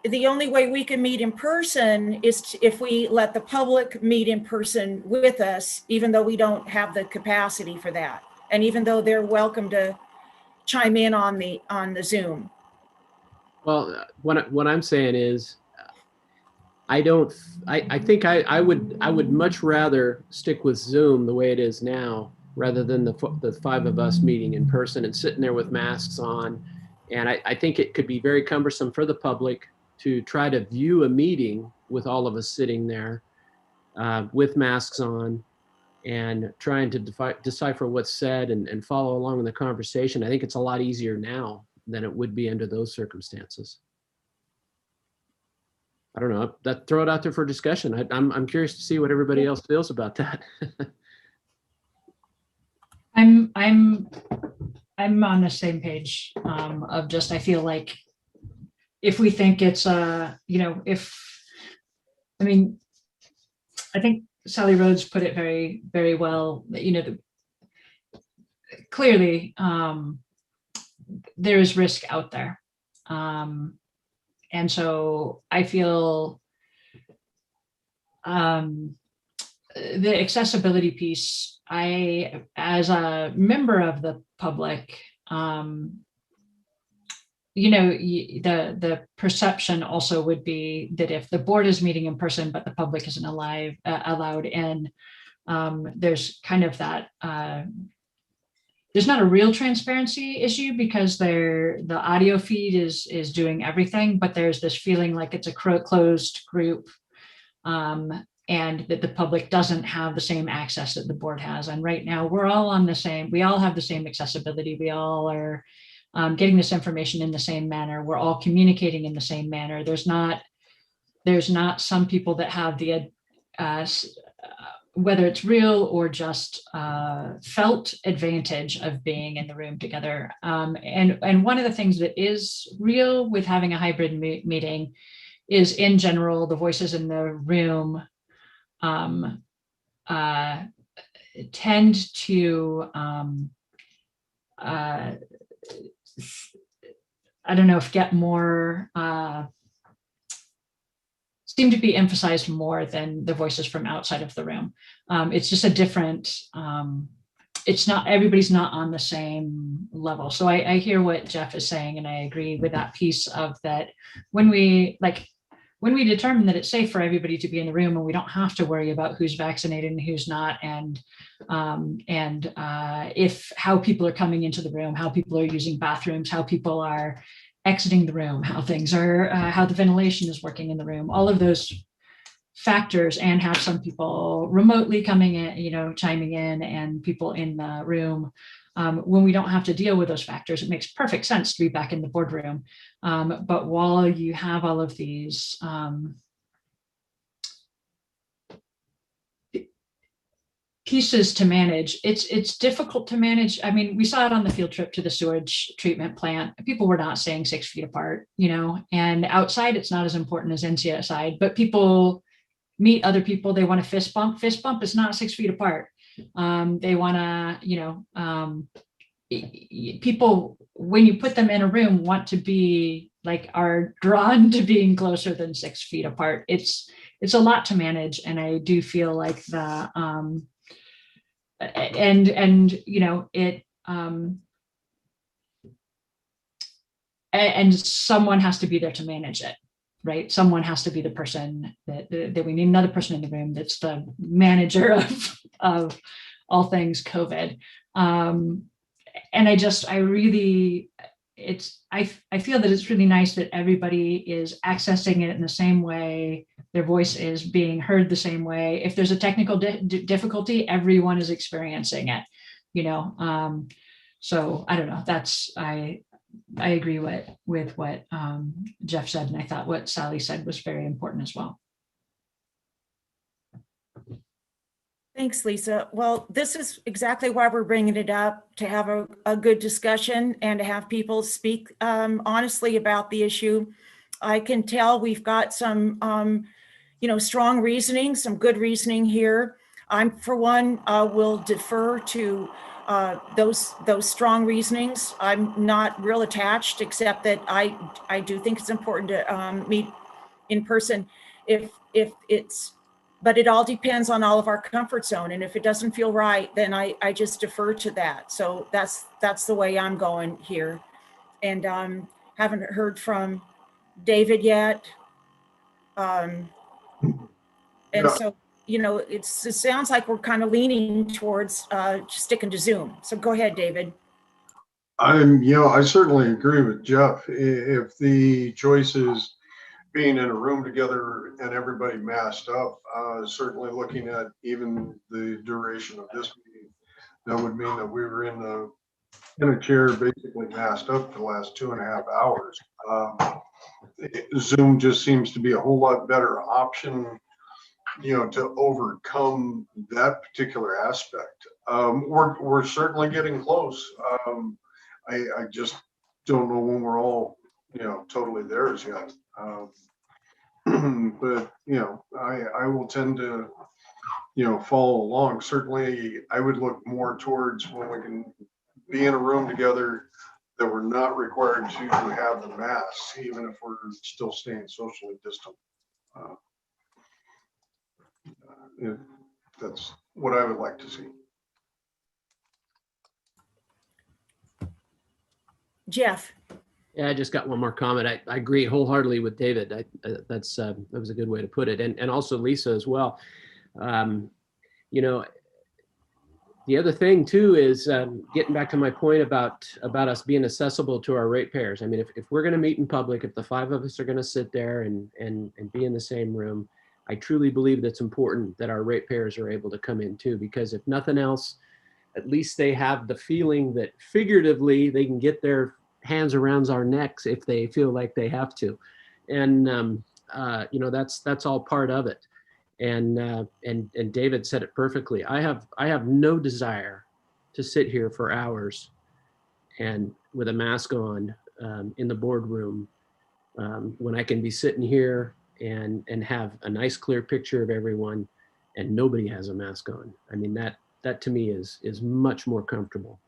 the only way we can meet in person is if we let the public meet in person with us, even though we don't have the capacity for that. And even though they're welcome to chime in on the Zoom. Well, what I'm saying is, I think I would much rather stick with Zoom the way it is now, rather than the five of us meeting in person and sitting there with masks on. And I think it could be very cumbersome for the public to try to view a meeting with all of us sitting there with masks on and trying to decipher what's said and follow along in the conversation. I think it's a lot easier now than it would be under those circumstances. I don't know. Throw it out there for discussion. I'm curious to see what everybody else feels about that. I'm on the same page of just, I feel like if we think it's I think Sally Rhodes put it very, very well, that, clearly there is risk out there. And so I feel the accessibility piece, as a member of the public, the perception also would be that if the board is meeting in person, but the public isn't allowed in, there's kind of that, there's not a real transparency issue because the audio feed is doing everything, but there's this feeling like it's a closed group. and that the public doesn't have the same access that the board has. And right now we're all on the same, we all have the same accessibility. We all are getting this information in the same manner. We're all communicating in the same manner. There's not some people that have the, whether it's real or just felt advantage of being in the room together. And one of the things that is real with having a hybrid meeting is, in general, the voices in the room tend to, I don't know if get more, seem to be emphasized more than the voices from outside of the room. It's just a different, it's not, everybody's not on the same level. So I hear what Jeff is saying, and I agree with that piece of that. When we determine that it's safe for everybody to be in the room and we don't have to worry about who's vaccinated and who's not, and if how people are coming into the room, how people are using bathrooms, how people are exiting the room, how things are, how the ventilation is working in the room, all of those factors, and have some people remotely coming in, chiming in, and people in the room. When we don't have to deal with those factors, it makes perfect sense to be back in the boardroom. But while you have all of these pieces to manage, it's difficult to manage. I mean, we saw it on the field trip to the sewage treatment plant. People were not staying 6 feet apart, and outside it's not as important as inside, but people meet other people. They want to fist bump. Fist bump is not 6 feet apart. They want to, people, when you put them in a room, want to be are drawn to being closer than 6 feet apart. It's a lot to manage. And I do feel like the, and someone has to be there to manage it, right? Someone has to be the person that we need another person in the room that's the manager of all things COVID. And I feel that it's really nice that everybody is accessing it in the same way. Their voice is being heard the same way. If there's a technical difficulty, everyone is experiencing it, so I don't know, I agree with what Jeff said, and I thought what Sally said was very important as well. Thanks, Lisa. Well, this is exactly why we're bringing it up, to have a good discussion and to have people speak honestly about the issue. I can tell we've got some, strong reasoning, some good reasoning here. I'm, for one, will defer to those strong reasonings. I'm not real attached, except that I do think it's important to meet in person but it all depends on all of our comfort zone. And if it doesn't feel right, then I just defer to that. So that's the way I'm going here. And haven't heard from David yet. And so, it sounds like we're kind of leaning towards sticking to Zoom. So go ahead, David. I certainly agree with Jeff. If the choice is being in a room together and everybody masked up, certainly looking at even the duration of this meeting, that would mean that we were in a chair basically masked up for the last 2.5 hours. Zoom just seems to be a whole lot better option, to overcome that particular aspect. We're certainly getting close. I just don't know when we're all, totally there as yet. But I will tend to follow along. Certainly I would look more towards when we can be in a room together, that we're not required to have the masks, even if we're still staying socially distant. That's what I would like to see. Jeff. Yeah, I just got one more comment. I agree wholeheartedly with David. That was a good way to put it, and also Lisa as well. The other thing too is getting back to my point about us being accessible to our ratepayers. I mean, if we're going to meet in public, if the 5 of us are going to sit there and be in the same room, I truly believe that's important that our ratepayers are able to come in too, because if nothing else, at least they have the feeling that figuratively they can get their hands around our necks if they feel like they have to. And, you know, that's all part of it. And David said it perfectly. I have no desire to sit here for hours and with a mask on in the boardroom when I can be sitting here and have a nice clear picture of everyone and nobody has a mask on. I mean, that to me is much more comfortable.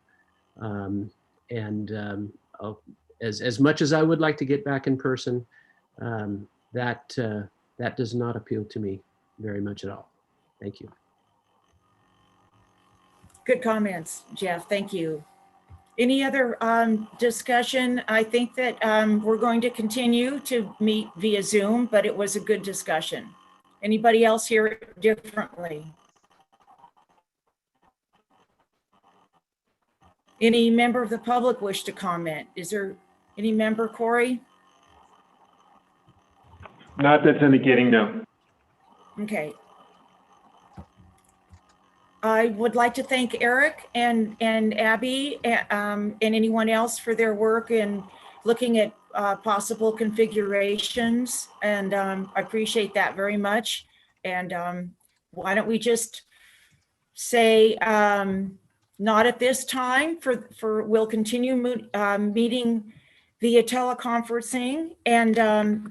As much as I would like to get back in person, that does not appeal to me very much at all. Thank you. Good comments, Jeff. Thank you. Any other discussion? I think that we're going to continue to meet via Zoom, but it was a good discussion. Anybody else hear it differently? Any member of the public wish to comment? Is there any member, Corey? Not that's indicating no. Okay. I would like to thank Eric and Abby and anyone else for their work in looking at possible configurations. And I appreciate that very much. And why don't we just say not at this time we'll continue meeting via teleconferencing, and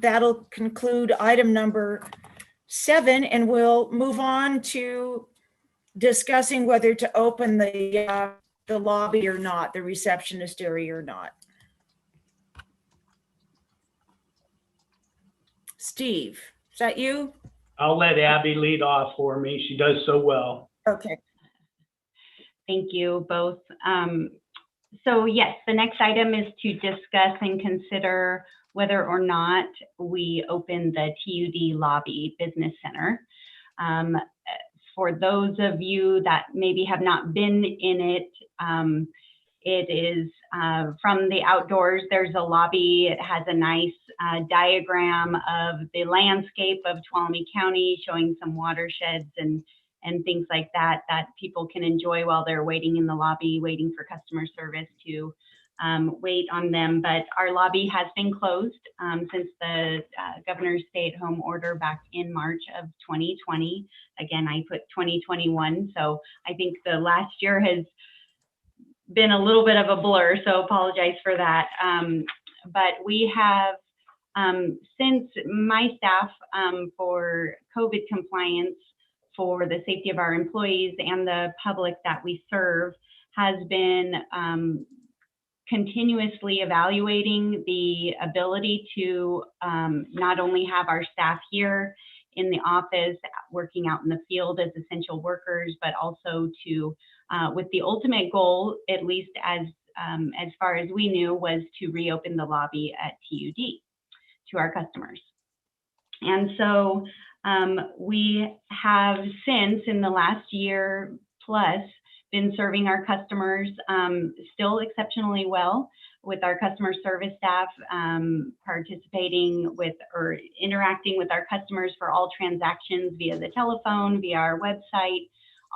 that'll conclude item number 7, and we'll move on to discussing whether to open the lobby or not, the receptionist area or not. Steve, is that you? I'll let Abby lead off for me. She does so well. Okay. Thank you both. So yes, the next item is to discuss and consider whether or not we open the TUD lobby business center. For those of you that maybe have not been in it, it is from the outdoors. There's a lobby. It has a nice diagram of the landscape of Tuolumne County, showing some watersheds and things like that people can enjoy while they're waiting in the lobby, waiting for customer service to wait on them. But our lobby has been closed since the governor's stay-at-home order back in March of 2020. Again, I put 2021, so I think the last year has been a little bit of a blur, so apologize for that. But we have, since my staff for COVID compliance, for the safety of our employees and the public that we serve, has been continuously evaluating the ability to not only have our staff here in the office working out in the field as essential workers, but also to, with the ultimate goal, at least as far as we knew, was to reopen the lobby at TUD to our customers. And so we have since, in the last year plus, been serving our customers still exceptionally well, with our customer service staff participating with or interacting with our customers for all transactions via the telephone, via our website,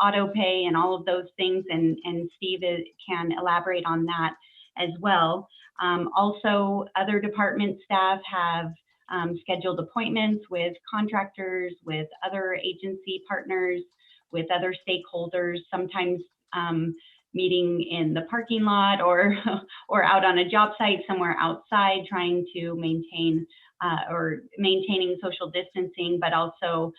auto pay, and all of those things. And Steve can elaborate on that as well. Also, other department staff have scheduled appointments with contractors, with other agency partners, with other stakeholders, sometimes meeting in the parking lot or out on a job site somewhere outside, trying to maintain or maintaining social distancing, but also,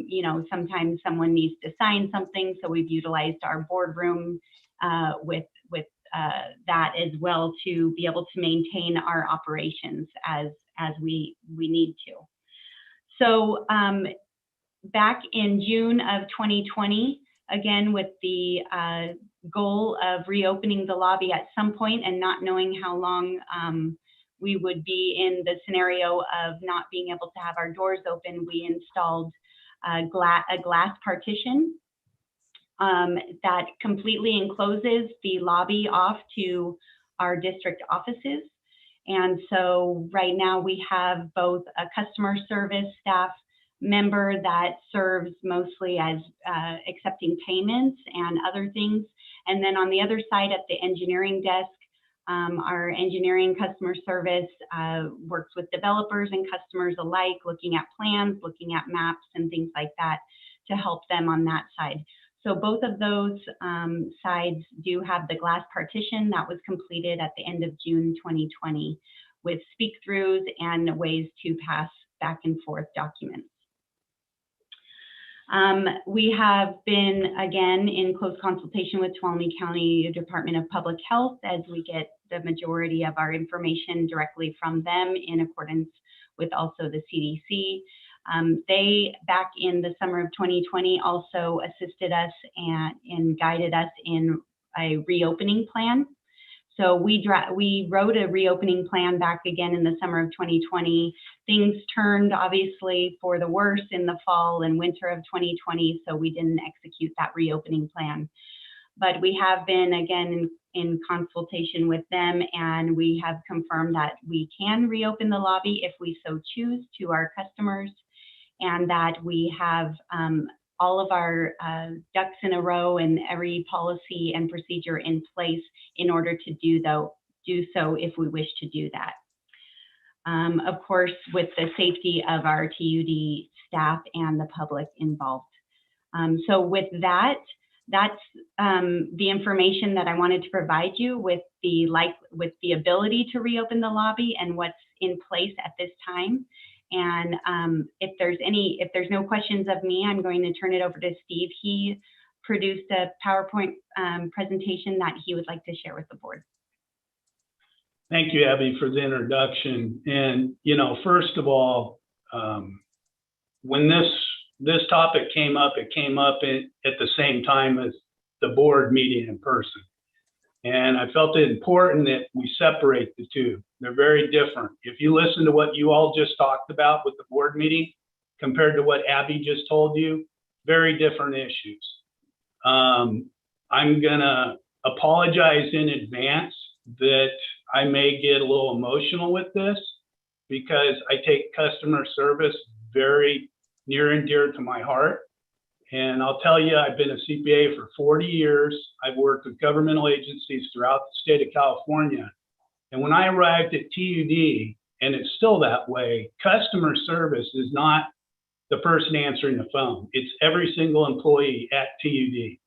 you know, sometimes someone needs to sign something, so we've utilized our boardroom with that as well to be able to maintain our operations as we need to. So back in June of 2020, again, with the goal of reopening the lobby at some point and not knowing how long we would be in the scenario of not being able to have our doors open, we installed a glass partition that completely encloses the lobby off to our district offices. And so right now we have both a customer service staff member that serves mostly as accepting payments and other things. And then on the other side at the engineering desk, our engineering customer service works with developers and customers alike, looking at plans, looking at maps and things like that to help them on that side. So both of those sides do have the glass partition that was completed at the end of June 2020 with speak-throughs and ways to pass back and forth documents. We have been, again, in close consultation with Tuolumne County Department of Public Health as we get the majority of our information directly from them in accordance with also the CDC. They, back in the summer of 2020, also assisted us and guided us in a reopening plan. So we wrote a reopening plan back again in the summer of 2020. Things turned obviously for the worse in the fall and winter of 2020, so we didn't execute that reopening plan. But we have been again in consultation with them, and we have confirmed that we can reopen the lobby if we so choose to our customers, and that we have all of our ducks in a row and every policy and procedure in place in order to do so if we wish to do that. Of course, with the safety of our TUD staff and the public involved. So with that, that's the information that I wanted to provide you with the ability to reopen the lobby and what's in place at this time. And if there's no questions of me, I'm going to turn it over to Steve. He produced a PowerPoint presentation that he would like to share with the board. Thank you, Abby, for the introduction. And, first of all, when this topic came up, it came up at the same time as the board meeting in person. And I felt it important that we separate the two. They're very different. If you listen to what you all just talked about with the board meeting compared to what Abby just told you, very different issues. I'm gonna apologize in advance that I may get a little emotional with this because I take customer service very near and dear to my heart. And I'll tell you, I've been a CPA for 40 years. I've worked with governmental agencies throughout the state of California. And when I arrived at TUD, and it's still that way, customer service is not the person answering the phone. It's every single employee at TUD,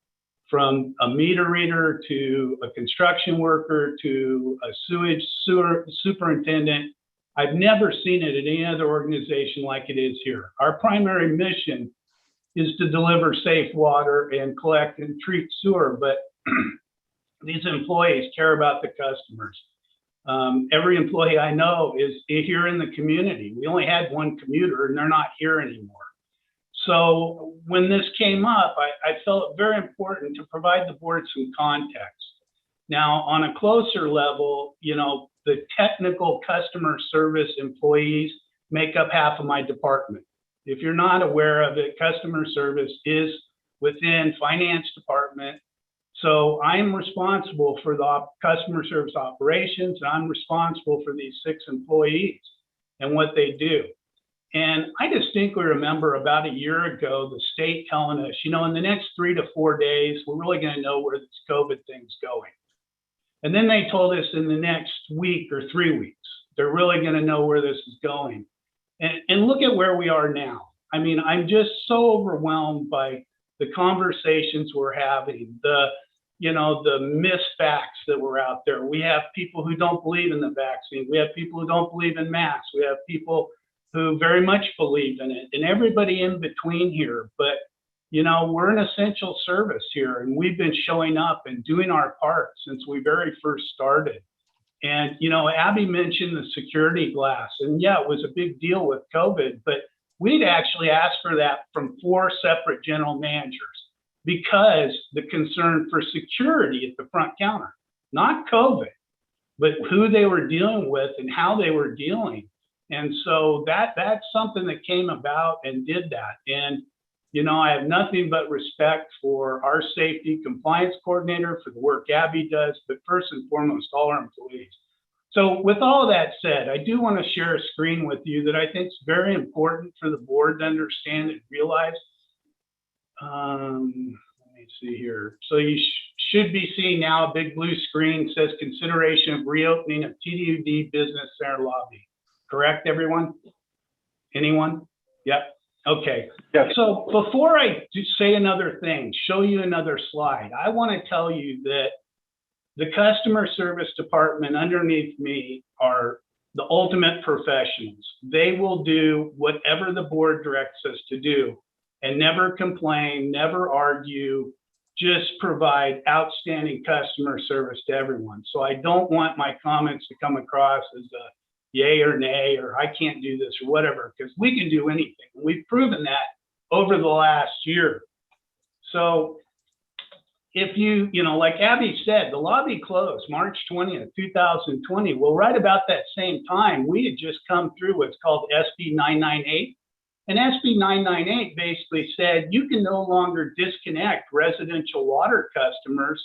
from a meter reader to a construction worker to a sewer superintendent. I've never seen it at any other organization like it is here. Our primary mission is to deliver safe water and collect and treat sewer, but these employees care about the customers. Every employee I know is here in the community. We only had one commuter and they're not here anymore. So when this came up, I felt it very important to provide the board some context. Now, on a closer level, the technical customer service employees make up half of my department. If you're not aware of it, customer service is within finance department. So I'm responsible for the customer service operations, and I'm responsible for these 6 employees and what they do. And I distinctly remember about a year ago, the state telling us, in the next 3 to 4 days, we're really going to know where this COVID thing's going. And then they told us in the next week or 3 weeks, they're really going to know where this is going. And look at where we are now. I mean, I'm just so overwhelmed by the conversations we're having, the misfacts that were out there. We have people who don't believe in the vaccine. We have people who don't believe in masks. We have people who very much believe in it, and everybody in between here. But, we're an essential service here, and we've been showing up and doing our part since we very first started. And, Abby mentioned the security glass, and yeah, it was a big deal with COVID, but we'd actually asked for that from 4 separate general managers because the concern for security at the front counter, not COVID, but who they were dealing with and how they were dealing. And so that's something that came about and did that. And, I have nothing but respect for our safety compliance coordinator for the work Abby does, but first and foremost, all our employees. So with all that said, I do want to share a screen with you that I think is very important for the board to understand and realize. Let me see here. So you should be seeing now a big blue screen says consideration of reopening of TUD Business Center lobby. Correct, everyone? Anyone? Yep. Okay. Yes. So before I say another thing, show you another slide, I want to tell you that the customer service department underneath me are the ultimate professionals. They will do whatever the board directs us to do and never complain, never argue, just provide outstanding customer service to everyone. So I don't want my comments to come across as a yay or nay, or I can't do this or whatever, because we can do anything. We've proven that over the last year. So if you know, like Abby said, the lobby closed March 20th, 2020. Well, right about that same time, we had just come through what's called SB 998. And SB 998 basically said you can no longer disconnect residential water customers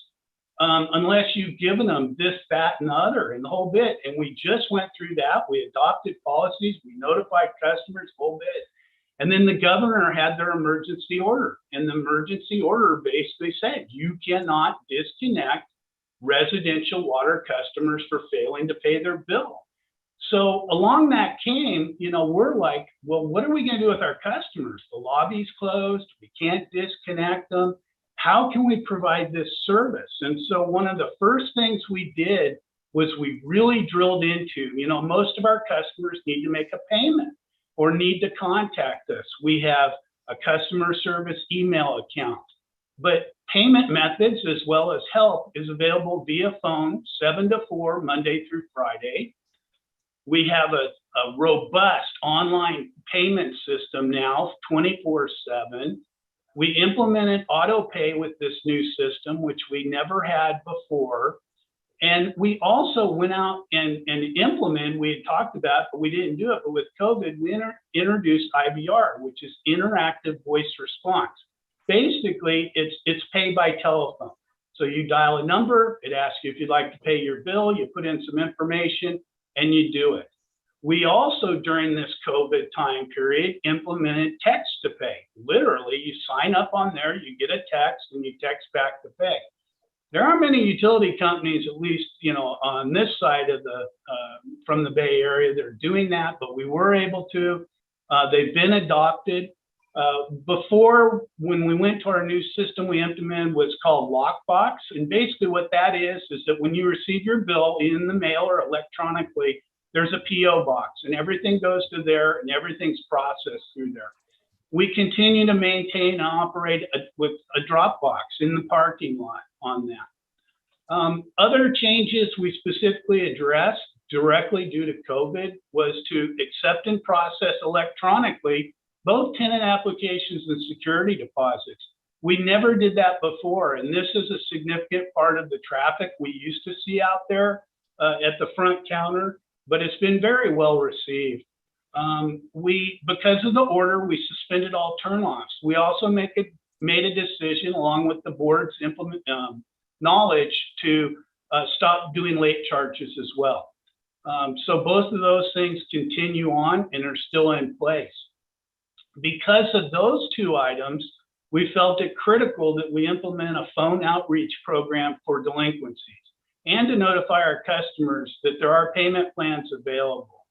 unless you've given them this, that, and the other, and the whole bit. And we just went through that. We adopted policies. We notified customers, whole bit. And then the governor had their emergency order. And the emergency order basically said you cannot disconnect residential water customers for failing to pay their bill. So along that came, you know, we're like, well, what are we going to do with our customers? The lobby's closed. We can't disconnect them. How can we provide this service? And so one of the first things we did was we really drilled into, you know, most of our customers need to make a payment or need to contact us. We have a customer service email account, but payment methods as well as help is available via phone, 7 to 4, Monday through Friday. We have a robust online payment system now, 24/7. We implemented auto pay with this new system, which we never had before. And we also went out and implemented, we had talked about, but we didn't do it. But with COVID, we introduced IVR, which is interactive voice response. Basically, it's pay by telephone. So you dial a number, it asks you if you'd like to pay your bill, you put in some information, and you do it. We also, during this COVID time period, implemented text to pay. Literally, you sign up on there, you get a text, and you text back to pay. There aren't many utility companies, at least, you know, on this side of the, from the Bay Area, that are doing that, but we were able to. They've been adopted. Before, when we went to our new system, we implemented what's called Lockbox. And basically what that is that when you receive your bill in the mail or electronically, there's a PO box and everything goes to there and everything's processed through there. We continue to maintain and operate with a drop box in the parking lot on that. Other changes we specifically addressed directly due to COVID was to accept and process electronically both tenant applications and security deposits. We never did that before, and this is a significant part of the traffic we used to see out there at the front counter, but it's been very well received. Because of the order, we suspended all turn-offs. We also made a decision, along with the board's knowledge, to stop doing late charges as well. So both of those things continue on and are still in place. Because of those two items, we felt it critical that we implement a phone outreach program for delinquencies and to notify our customers that there are payment plans available.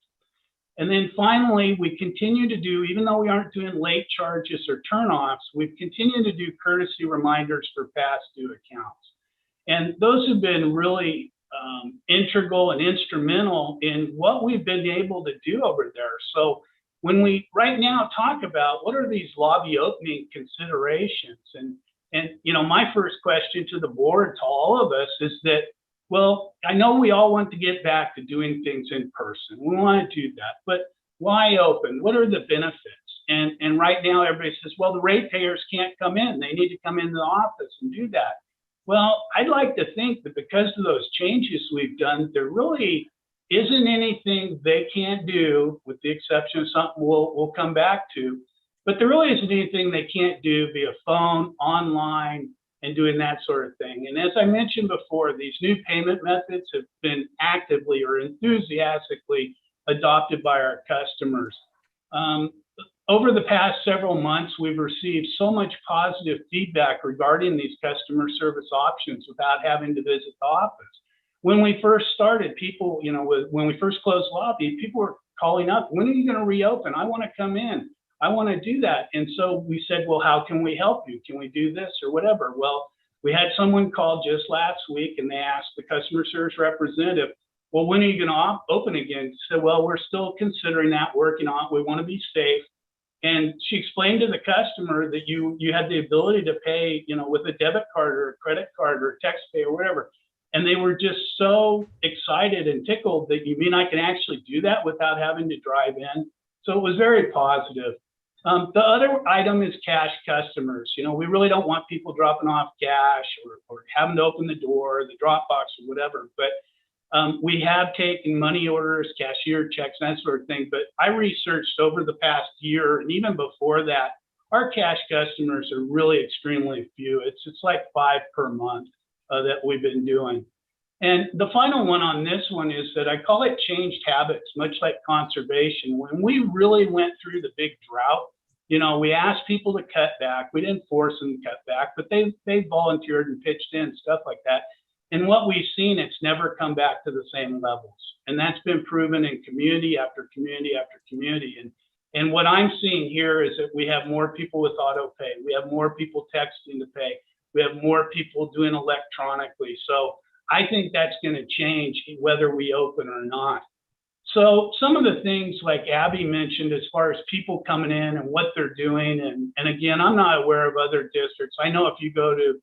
And then finally, we continue to do, even though we aren't doing late charges or turnoffs, we've continued to do courtesy reminders for past due accounts. And those have been really integral and instrumental in what we've been able to do over there. So when we right now talk about what are these lobby opening considerations, and you know, my first question to the board, to all of us, is that, well, I know we all want to get back to doing things in person. We want to do that, but why open? What are the benefits? And right now everybody says, well, the ratepayers can't come in. They need to come into the office and do that. Well, I'd like to think that because of those changes we've done, there really isn't anything they can't do, with the exception of something we'll come back to, but there really isn't anything they can't do via phone, online, and doing that sort of thing. And as I mentioned before, these new payment methods have been actively or enthusiastically adopted by our customers. Over the past several months, we've received so much positive feedback regarding these customer service options without having to visit the office. When we first started, people, when we first closed lobby, people were calling up, when are you going to reopen? I want to come in. I want to do that. And so we said, well, how can we help you? Can we do this or whatever? Well, we had someone call just last week and they asked the customer service representative, well, when are you going to open again? She said, well, we're still considering that, working on it. We want to be safe. And she explained to the customer that you had the ability to pay, with a debit card or a credit card or text pay or whatever. And they were just so excited and tickled that you mean I can actually do that without having to drive in. So it was very positive. The other item is cash customers. We really don't want people dropping off cash or having to open the door, the drop box or whatever. But we have taken money orders, cashier checks, that sort of thing. But I researched over the past year, and even before that, our cash customers are really extremely few. It's like 5 per month that we've been doing. And the final one on this one is that I call it changed habits, much like conservation. When we really went through the big drought, we asked people to cut back. We didn't force them to cut back, but they volunteered and pitched in, stuff like that. And what we've seen, it's never come back to the same levels. And that's been proven in community after community after community. And what I'm seeing here is that we have more people with auto pay. We have more people texting to pay. We have more people doing electronically. So I think that's going to change whether we open or not. So some of the things like Abby mentioned as far as people coming in and what they're doing. And again, I'm not aware of other districts. I know if you go to,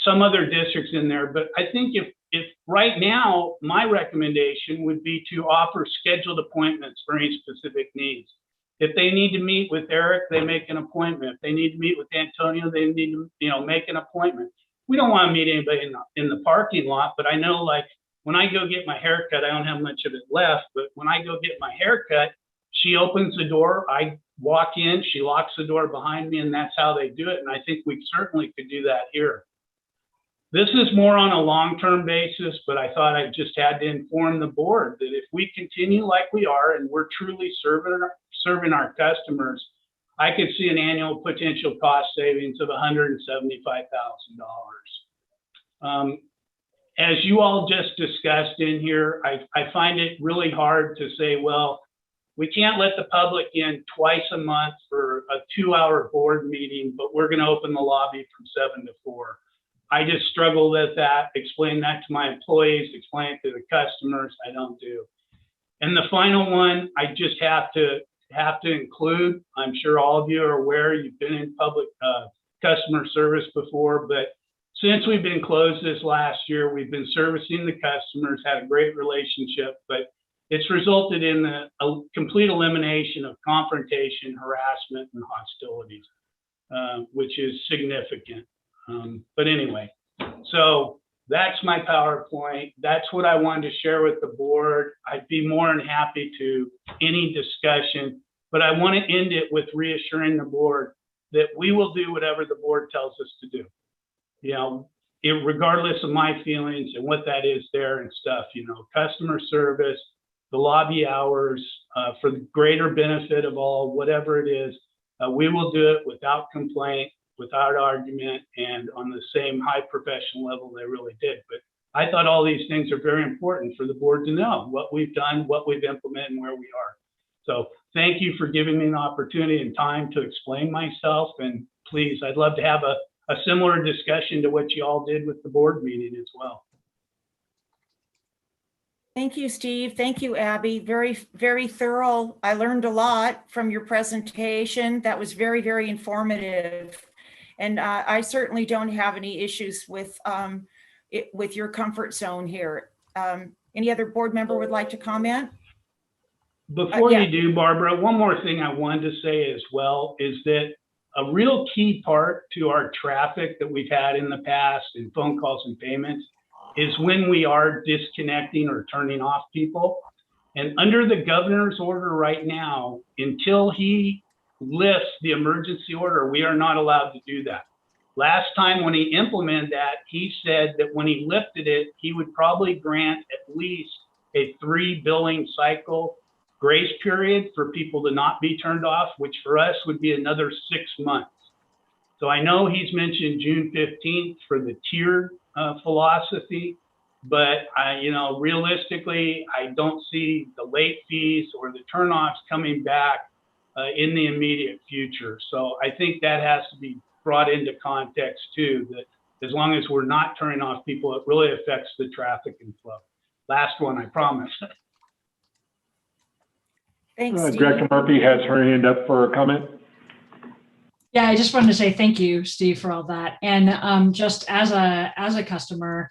some other districts in there, but I think if right now, my recommendation would be to offer scheduled appointments for any specific needs. If they need to meet with Eric, they make an appointment. If they need to meet with Antonio, they need to, make an appointment. We don't want to meet anybody in the parking lot, but I know like when I go get my haircut, I don't have much of it left, but when I go get my haircut, she opens the door, I walk in, she locks the door behind me, and that's how they do it. And I think we certainly could do that here. This is more on a long-term basis, but I thought I just had to inform the board that if we continue like we are and we're truly serving our customers, I could see an annual potential cost savings of $175,000. As you all just discussed in here, I find it really hard to say, well, we can't let the public in twice a month for a 2-hour board meeting, but we're going to open the lobby from 7 to 4. I just struggle with that, explain that to my employees, explain it to the customers. I don't do. And the final one, I just have to include, I'm sure all of you are aware, you've been in public customer service before, but since we've been closed this last year, we've been servicing the customers, had a great relationship, but it's resulted in a complete elimination of confrontation, harassment, and hostilities, which is significant. But anyway, so that's my PowerPoint. That's what I wanted to share with the board. I'd be more than happy to any discussion, but I want to end it with reassuring the board that we will do whatever the board tells us to do. Regardless of my feelings and what that is there and stuff, customer service, the lobby hours, for the greater benefit of all, whatever it is, we will do it without complaint, without argument, and on the same high professional level they really did. But I thought all these things are very important for the board to know what we've done, what we've implemented, and where we are. So thank you for giving me an opportunity and time to explain myself. And please, I'd love to have a similar discussion to what you all did with the board meeting as well. Thank you, Steve. Thank you, Abby. Very, very thorough. I learned a lot from your presentation. That was very, very informative. And I certainly don't have any issues with your comfort zone here. Any other board member would like to comment? Before you do, Barbara, one more thing I wanted to say as well is that a real key part to our traffic that we've had in the past in phone calls and payments is when we are disconnecting or turning off people. And under the governor's order right now, until he lifts the emergency order, we are not allowed to do that. Last time when he implemented that, he said that when he lifted it, he would probably grant at least a 3 billing cycle grace period for people to not be turned off, which for us would be another 6 months. So I know he's mentioned June 15th for the tiered philosophy, but realistically, I don't see the late fees or the turnoffs coming back in the immediate future. So I think that has to be brought into context too, that as long as we're not turning off people, it really affects the traffic and flow. Last one, I promise. Thanks, Steve. Director Murphy has her hand up for a comment. Yeah, I just wanted to say thank you, Steve, for all that. And just as a customer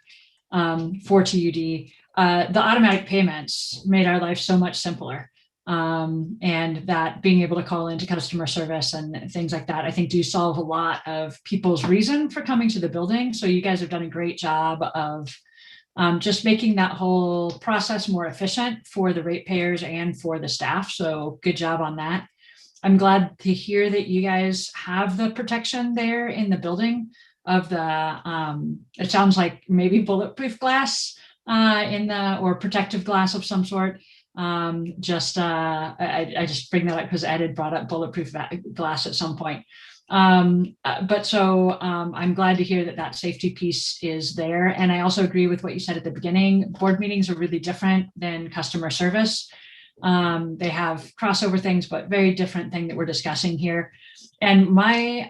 for TUD, the automatic payments made our life so much simpler. And that being able to call into customer service and things like that, I think do solve a lot of people's reason for coming to the building. So you guys have done a great job of just making that whole process more efficient for the ratepayers and for the staff. So good job on that. I'm glad to hear that you guys have the protection there in the building of the, it sounds like maybe bulletproof glass or protective glass of some sort. I just bring that up because Ed had brought up bulletproof glass at some point. I'm glad to hear that that safety piece is there. And I also agree with what you said at the beginning. Board meetings are really different than customer service. They have crossover things, but very different thing that we're discussing here. And my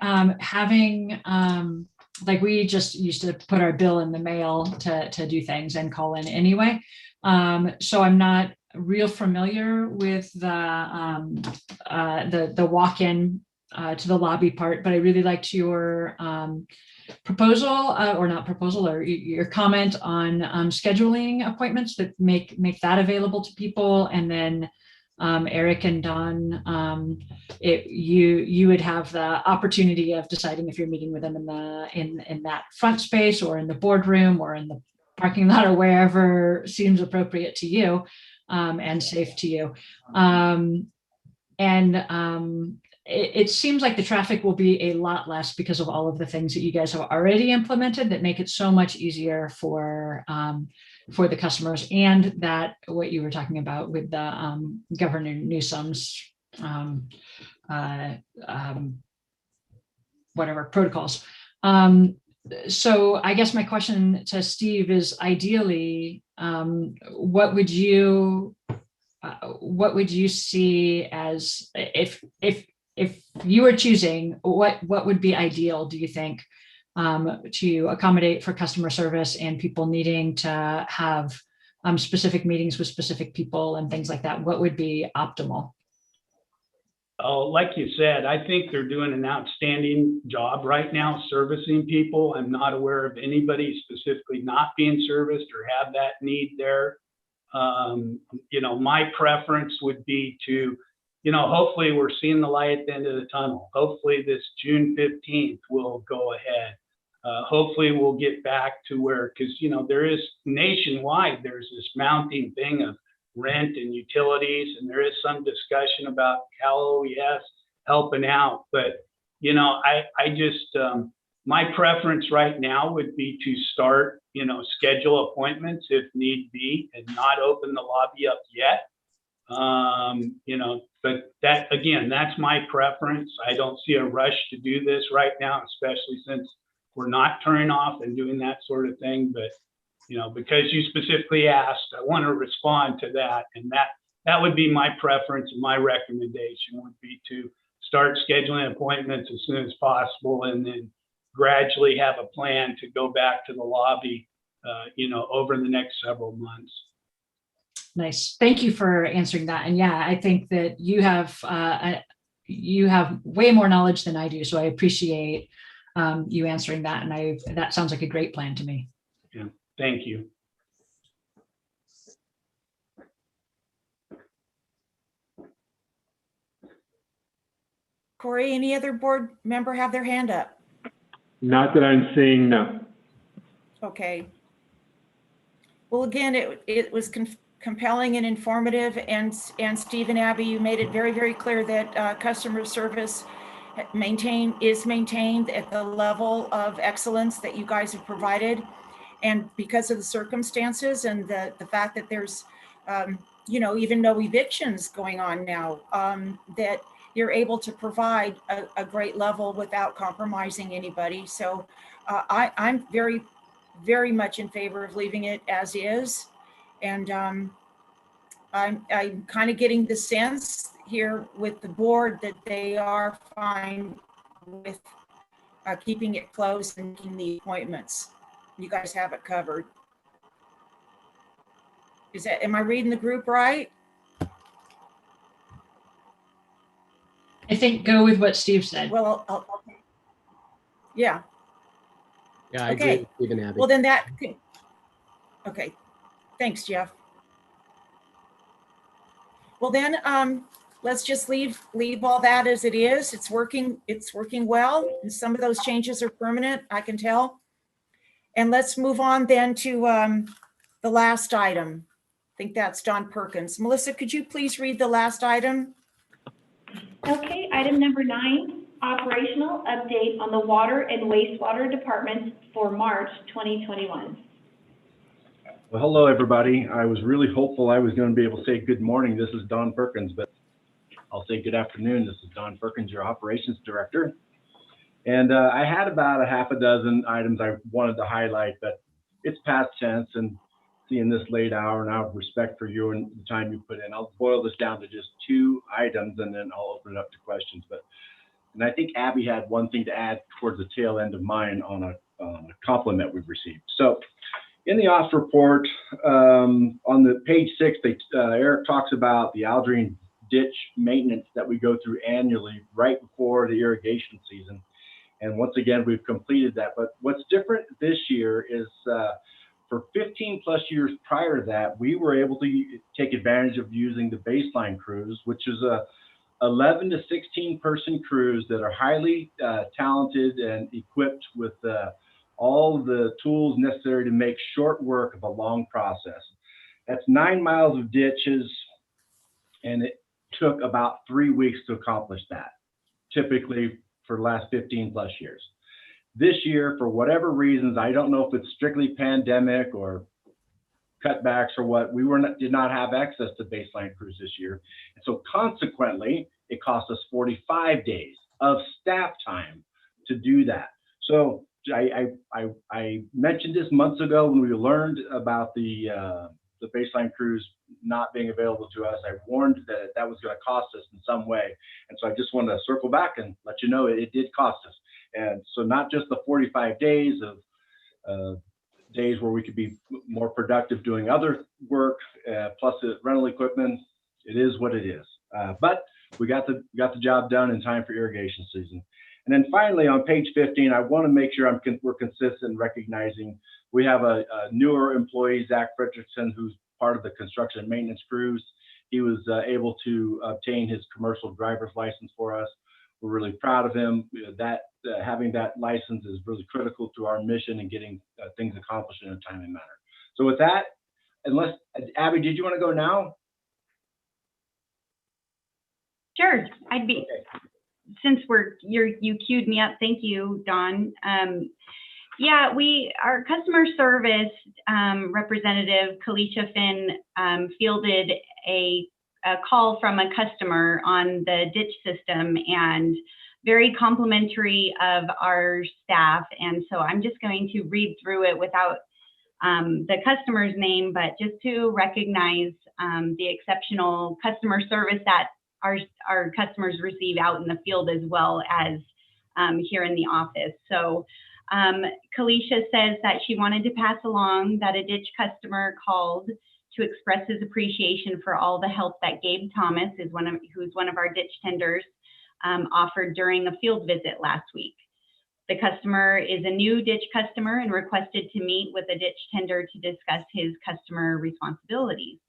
like we just used to put our bill in the mail to do things and call in anyway. So I'm not real familiar with the walk-in to the lobby part, but I really liked your proposal or your comment on scheduling appointments that make that available to people. And then Eric and Don, you would have the opportunity of deciding if you're meeting with them in that front space or in the boardroom or in the parking lot or wherever seems appropriate to you and safe to you. It seems like the traffic will be a lot less because of all of the things that you guys have already implemented that make it so much easier for the customers, and that what you were talking about with the Governor Newsom's whatever protocols. So I guess my question to Steve is, ideally, what would you see as, if you were choosing, what would be ideal, do you think, to accommodate for customer service and people needing to have specific meetings with specific people and things like that? What would be optimal? Oh, like you said, I think they're doing an outstanding job right now servicing people. I'm not aware of anybody specifically not being serviced or have that need there. My preference would be to, hopefully we're seeing the light at the end of the tunnel. Hopefully this June 15th will go ahead. Hopefully we'll get back to where, because, there is nationwide, there's this mounting thing of rent and utilities, and there is some discussion about Cal OES helping out. But, I just, my preference right now would be to start, schedule appointments if need be and not open the lobby up yet. But that, again, that's my preference. I don't see a rush to do this right now, especially since we're not turning off and doing that sort of thing. But, because you specifically asked, I want to respond to that. And that would be my preference, and my recommendation would be to start scheduling appointments as soon as possible, and then gradually have a plan to go back to the lobby, over the next several months. Nice. Thank you for answering that. And yeah, I think that you have way more knowledge than I do. So I appreciate you answering that. And that sounds like a great plan to me. Yeah, thank you. Corey, any other board member have their hand up? Not that I'm seeing, no. Okay. Well, again, it was compelling and informative, and Steve and Abby, you made it very, very clear that customer service is maintained at the level of excellence that you guys have provided. And because of the circumstances and the fact that there's, you know, even no evictions going on now, that you're able to provide a great level without compromising anybody. So I'm very, very much in favor of leaving it as is. And I'm kind of getting the sense here with the board that they are fine with keeping it closed and making the appointments. You guys have it covered. Am I reading the group right? I think go with what Steve said. Well, yeah. Yeah, I Okay. agree with Steve and Abby. Well, then okay. Thanks, Jeff. Well, then let's just leave all that as it is. It's working well. And some of those changes are permanent, I can tell. And let's move on then to the last item. I think that's Don Perkins. Melissa, could you please read the last item? Okay, item number 9, operational update on the water and wastewater departments for March 2021. Well, hello, everybody. I was really hopeful I was going to be able to say good morning. This is Don Perkins, but I'll say good afternoon. This is Don Perkins, your operations director. And I had about a half a dozen items I wanted to highlight, but it's past tense, and seeing this late hour and out of respect for you and the time you put in, I'll boil this down to just 2 items, and then I'll open it up to questions. And I think Abby had one thing to add towards the tail end of mine on a compliment we've received. So in the ops report, on the page 6, Eric talks about the Aldrine ditch maintenance that we go through annually right before the irrigation season. And once again, we've completed that. But what's different this year is for 15 plus years prior to that, we were able to take advantage of using the baseline crews, which is a 11 to 16 person crews that are highly talented and equipped with all the tools necessary to make short work of a long process. That's 9 miles of ditches, and it took about 3 weeks to accomplish that, typically for the last 15 plus years. This year, for whatever reasons, I don't know if it's strictly pandemic or cutbacks or what, we did not have access to baseline crews this year. And so consequently, it cost us 45 days of staff time to do that. So I mentioned this months ago when we learned about the baseline crews not being available to us. I warned that that was going to cost us in some way. And so I just wanted to circle back and let you know it did cost us. And so not just the 45 days of days where we could be more productive doing other work, plus the rental equipment, it is what it is. But we got the job done in time for irrigation season. And then finally, on page 15, I want to make sure we're consistent in recognizing we have a newer employee, Zach Fredrickson, who's part of the construction and maintenance crews. He was able to obtain his commercial driver's license for us. We're really proud of him. Having that license is really critical to our mission and getting things accomplished in a timely manner. So with that, unless, Abby, did you want to go now? Sure, I'd be, okay. Since you queued me up, thank you, Don. Yeah, our customer service representative, Kalisha Finn, fielded a call from a customer on the ditch system, and very complimentary of our staff. And so I'm just going to read through it without the customer's name, but just to recognize the exceptional customer service that our customers receive out in the field as well as here in the office. So Kalisha says that she wanted to pass along that a ditch customer called to express his appreciation for all the help that Gabe Thomas, who's one of our ditch tenders, offered during a field visit last week. The customer is a new ditch customer and requested to meet with a ditch tender to discuss his customer responsibilities.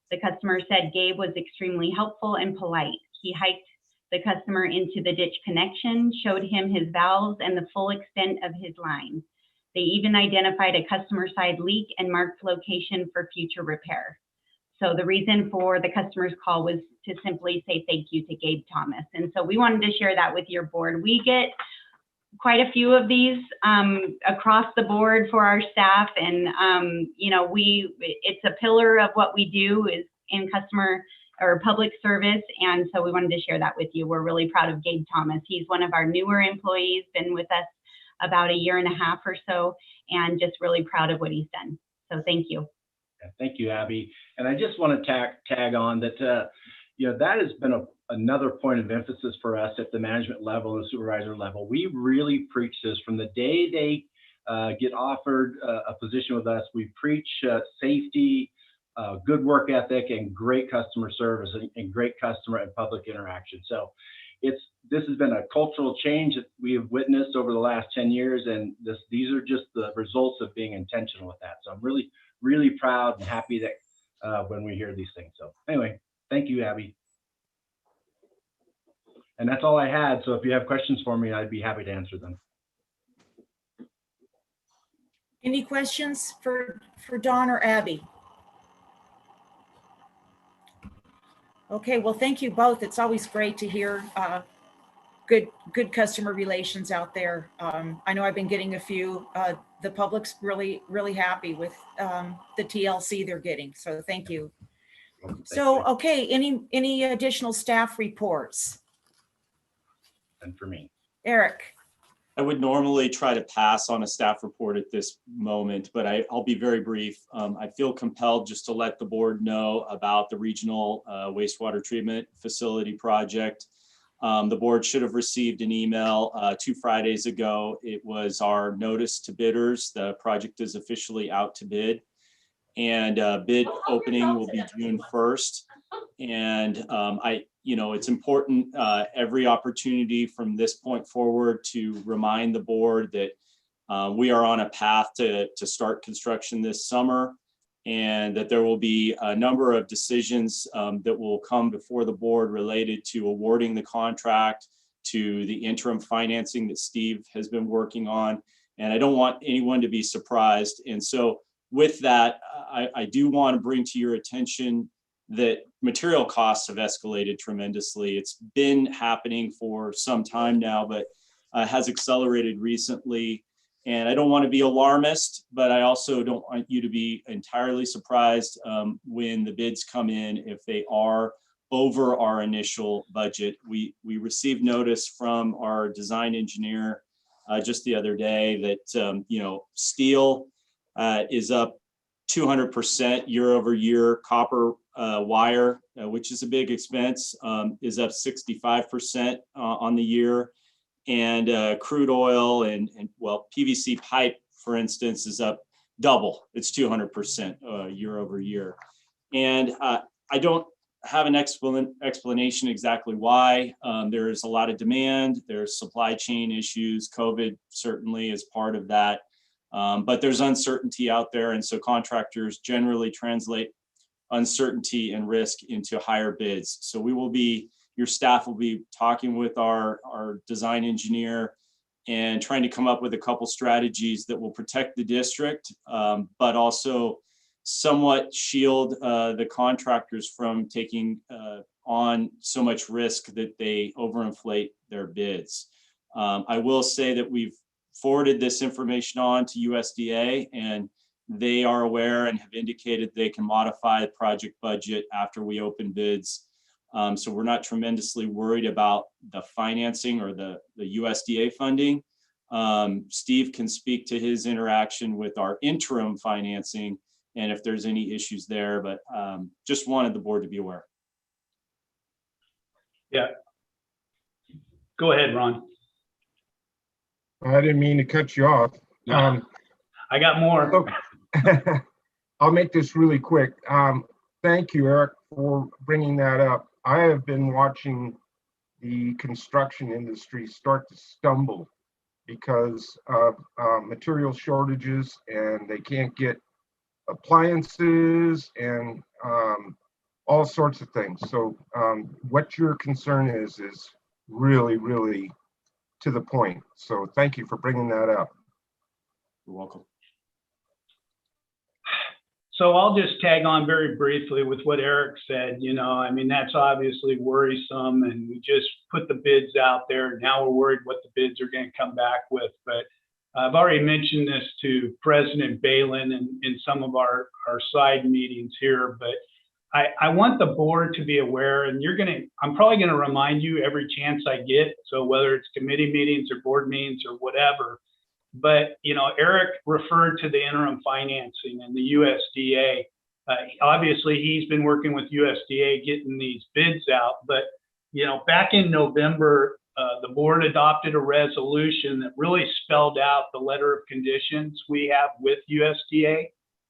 The customer said Gabe was extremely helpful and polite. He hiked the customer into the ditch connection, showed him his valves and the full extent of his line. They even identified a customer side leak and marked location for future repair. So the reason for the customer's call was to simply say thank you to Gabe Thomas. And so we wanted to share that with your board. We get quite a few of these across the board for our staff. And, it's a pillar of what we do is in customer or public service. And so we wanted to share that with you. We're really proud of Gabe Thomas. He's one of our newer employees, been with us about a year and a half or so, and just really proud of what he's done. So thank you. Thank you, Abby. And I just want to tag on that, that has been another point of emphasis for us at the management level and the supervisor level. We really preach this from the day they get offered a position with us. We preach safety, good work ethic, and great customer service and great customer and public interaction. So this has been a cultural change that we have witnessed over the last 10 years, and these are just the results of being intentional with that. So I'm really proud and happy that when we hear these things. So anyway, thank you, Abby. And that's all I had. So if you have questions for me, I'd be happy to answer them. Any questions for Don or Abby? Okay, well, thank you both. It's always great to hear good customer relations out there. I know I've been getting a few. The public's really happy with the TLC they're getting. So thank you. So, okay, any additional staff reports? And for me, Eric. I would normally try to pass on a staff report at this moment, but I'll be very brief. I feel compelled just to let the board know about the regional wastewater treatment facility project. The board should have received an email 2 Fridays ago. It was our notice to bidders. The project is officially out to bid, and bid opening will be June 1st. And it's important every opportunity from this point forward to remind the board that we are on a path to start construction this summer, and that there will be a number of decisions that will come before the board related to awarding the contract, to the interim financing that Steve has been working on. And I don't want anyone to be surprised. And so with that, I do want to bring to your attention that material costs have escalated tremendously. It's been happening for some time now, but has accelerated recently. And I don't want to be alarmist, but I also don't want you to be entirely surprised when the bids come in if they are over our initial budget. We received notice from our design engineer just the other day that steel is up 200% year over year. Copper wire, which is a big expense, is up 65% on the year. And crude oil and PVC pipe, for instance, is up double. It's 200% year over year. And I don't have an explanation exactly why. There is a lot of demand. There's supply chain issues. COVID certainly is part of that. But there's uncertainty out there. And so contractors generally translate uncertainty and risk into higher bids. So your staff will be talking with our design engineer and trying to come up with a couple strategies that will protect the district, but also somewhat shield the contractors from taking on so much risk that they overinflate their bids. I will say that we've forwarded this information on to USDA, and they are aware and have indicated they can modify the project budget after we open bids. So we're not tremendously worried about the financing or the USDA funding. Steve can speak to his interaction with our interim financing and if there's any issues there, but just wanted the board to be aware. Yeah. Go ahead, Ron. I didn't mean to cut you off. I got more. I'll make this really quick. Thank you, Eric, for bringing that up. I have been watching the construction industry start to stumble because of material shortages, and they can't get appliances and all sorts of things. So what your concern is really, really to the point. So thank you for bringing that up. You're welcome. So I'll just tag on very briefly with what Eric said. You know, I mean, that's obviously worrisome, and we just put the bids out there. Now we're worried what the bids are going to come back with. But I've already mentioned this to President Balin in some of our side meetings here, but I want the board to be aware, and I'm probably going to remind you every chance I get. So whether it's committee meetings or board meetings or whatever, but, you know, Eric referred to the interim financing and the USDA. Obviously, he's been working with USDA getting these bids out. But, you know, back in November, the board adopted a resolution that really spelled out the letter of conditions we have with USDA.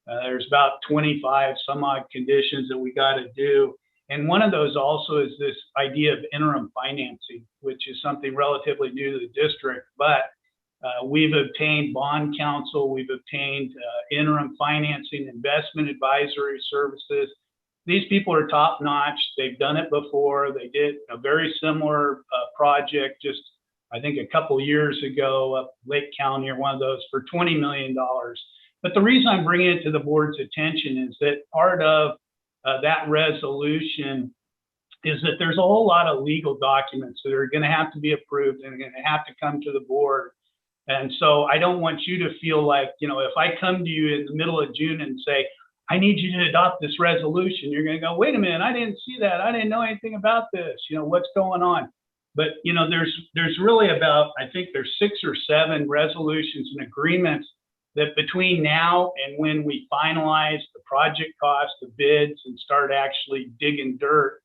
There's about 25 some odd conditions that we got to do. And one of those also is this idea of interim financing, which is something relatively new to the district. But we've obtained bond counsel, we've obtained interim financing, investment advisory services. These people are top notch. They've done it before. They did a very similar project just, I think, a couple years ago up Lake County or one of those for $20 million. But the reason I'm bringing it to the board's attention is that part of that resolution is that there's a whole lot of legal documents that are going to have to be approved and going to have to come to the board. And so I don't want you to feel like, you know, if I come to you in the middle of June and say, I need you to adopt this resolution, you're going to go, wait a minute, I didn't see that. I didn't know anything about this. You know, what's going on? But, you know, there's really about, I think there's 6 or 7 resolutions and agreements that between now and when we finalize the project cost, the bids, and start actually digging dirt,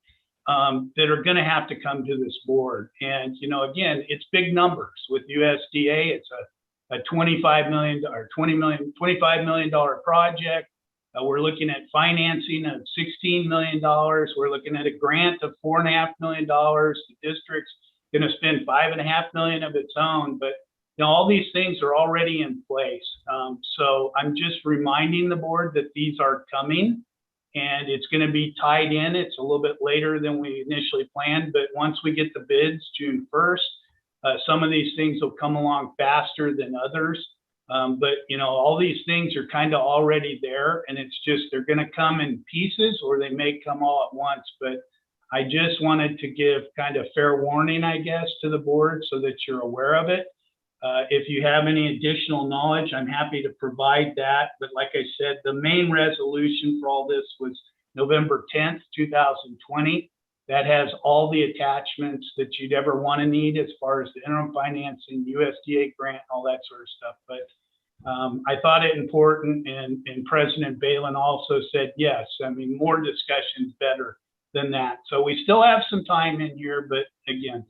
that are going to have to come to this board. And, you know, again, it's big numbers with USDA. It's a $25 million or $25 million project. We're looking at financing of $16 million. We're looking at a grant of $4.5 million. The district's going to spend $5.5 million of its own. But, you know, all these things are already in place. So I'm just reminding the board that these are coming. And it's going to be tied in. It's a little bit later than we initially planned, but once we get the bids June 1st, some of these things will come along faster than others. But, you know, all these things are kind of already there, and it's just they're going to come in pieces or they may come all at once. But I just wanted to give kind of fair warning, I guess, to the board so that you're aware of it. If you have any additional knowledge, I'm happy to provide that. But like I said, the main resolution for all this was November 10th, 2020. That has all the attachments that you'd ever want to need as far as the interim financing, USDA grant, all that sort of stuff. But I thought it important, and President Balin also said, yes, I mean, more discussion's better than that. So we still have some time in here, but again,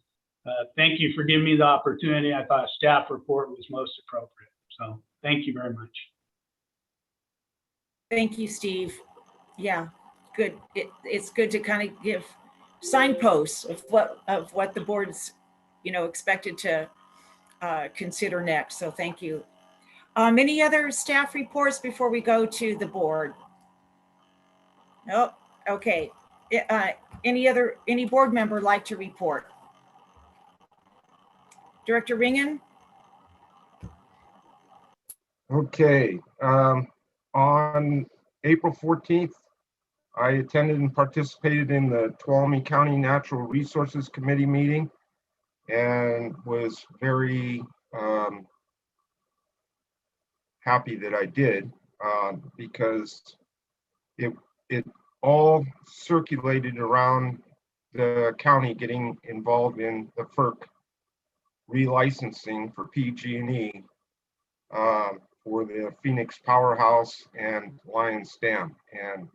thank you for giving me the opportunity. I thought a staff report was most appropriate. So thank you very much. Thank you, Steve. Yeah, good. It's good to kind of give signposts of what the board's, you know, expected to consider next. So thank you. Any other staff reports before we go to the board? Nope. Okay. Any board member like to report? Director Ringen? Okay. On April 14th, I attended and participated in the Tuolumne County Natural Resources Committee meeting and was very happy that I did because it all circulated around the county getting involved in the FERC relicensing for PG&E for the Phoenix Powerhouse and Lions Dam. And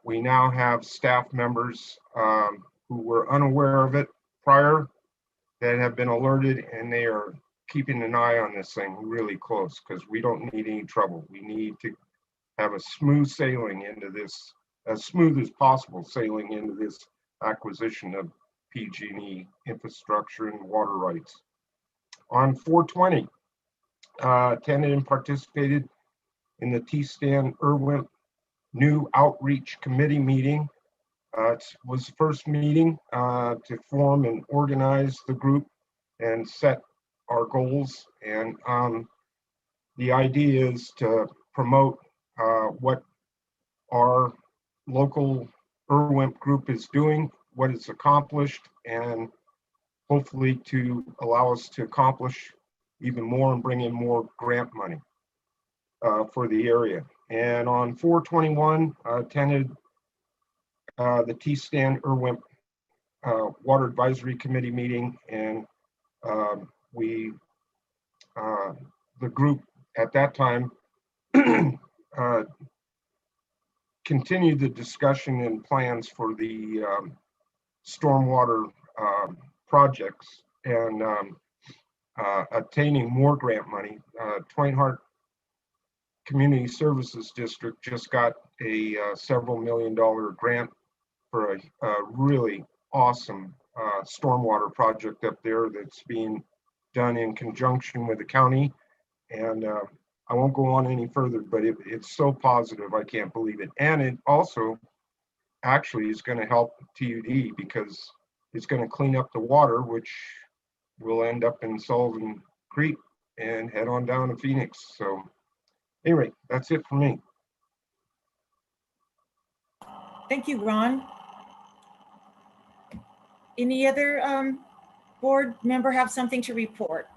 we now have staff members who were unaware of it prior that have been alerted, and they are keeping an eye on this thing really close because we don't need any trouble. We need to have a smooth sailing into this, as smooth as possible sailing into this acquisition of PG&E infrastructure and water rights. On 4/20, attended and participated in the T-Stan Irwin New Outreach Committee meeting. It was the first meeting to form and organize the group and set our goals. And the idea is to promote what our local IRWIMP group is doing, what it's accomplished, and hopefully to allow us to accomplish even more and bring in more grant money for the area. And on 4/21, I attended the T-Stand IRWIMP Water Advisory Committee meeting, and we, the group at that time, continued the discussion and plans for the stormwater projects and attaining more grant money. Twain Harte Community Services District just got a several $million grant for a really awesome stormwater project up there that's being done in conjunction with the county. And I won't go on any further, but it's so positive, I can't believe it. And it also actually is going to help TUD because it's going to clean up the water, which will end up in Sullivan Creek and head on down to Phoenix. So anyway, that's it for me. Thank you, Ron. Any other board member have something to report?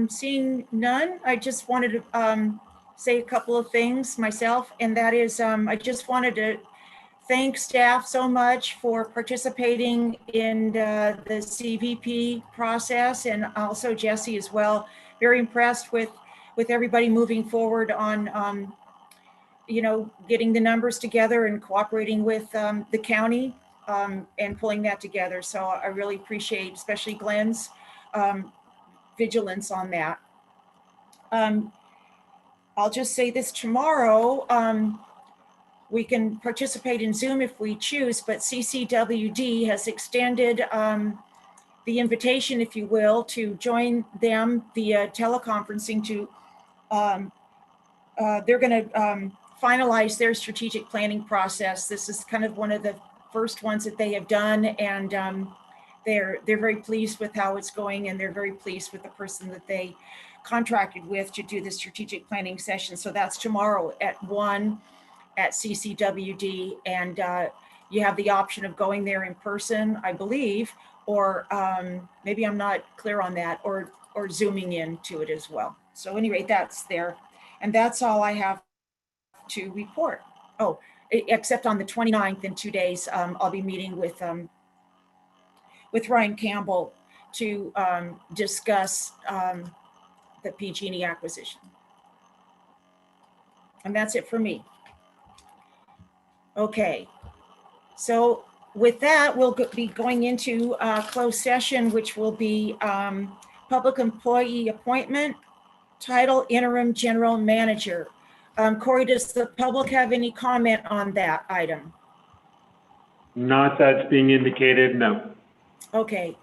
Seeing none, I just wanted to say a couple of things myself, and that is I just wanted to thank staff so much for participating in the CVP process, and also Jesse as well. Very impressed with everybody moving forward on you know, getting the numbers together and cooperating with the county and pulling that together. So I really appreciate, especially Glenn's vigilance on that. I'll just say this: tomorrow, we can participate in Zoom if we choose, but CCWD has extended the invitation, if you will, to join them via teleconferencing to, they're gonna finalize their strategic planning process. This is kind of one of the first ones that they have done, and they're very pleased with how it's going, and they're very pleased with the person that they contracted with to do the strategic planning session. So that's tomorrow at 1 at CCWD, and you have the option of going there in person, I believe, or maybe I'm not clear on that, or Zooming in to it as well. So anyway, that's there, and that's all I have to report. Oh, except on the 29th, in 2 days, I'll be meeting with Ryan Campbell to discuss the PG&E acquisition. And that's it for me. Okay, so with that, we'll be going into closed session, which will be public employee appointment, title interim general manager. Corey, does the public have any comment on that item? Not that's being indicated, no. Okay.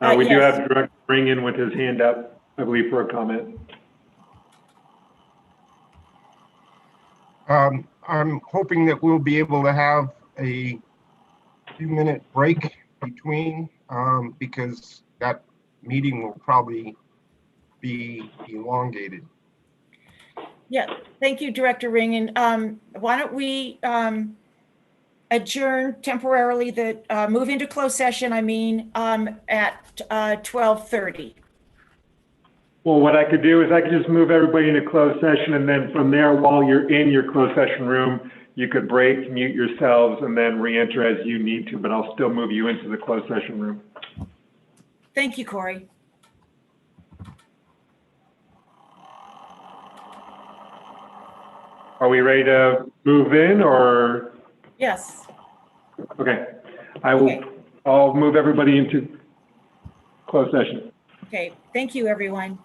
We do yes. have Director Ringen with his hand up, I believe, for a comment. I'm hoping that we'll be able to have a 2-minute break between because that meeting will probably be elongated. Yeah, thank you, Director Ringen. Why don't we adjourn temporarily, move into closed session, I mean, at 12:30. Well, what I could do is I could just move everybody into closed session, and then from there, while you're in your closed session room, you could break, mute yourselves, and then re-enter as you need to, but I'll still move you into the closed session room. Thank you, Corey. Are we ready to move in, or? Yes. Okay, I'll move everybody into closed session. Okay, thank you, everyone.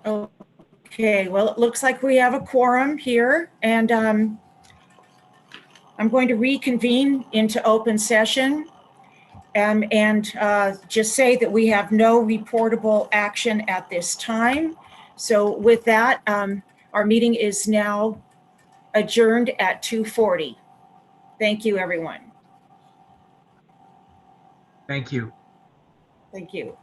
Okay, well, it looks like we have a quorum here, and I'm going to reconvene into open session and just say that we have no reportable action at this time. So with that, our meeting is now adjourned at 2:40. Thank you, everyone. Thank you. Thank you.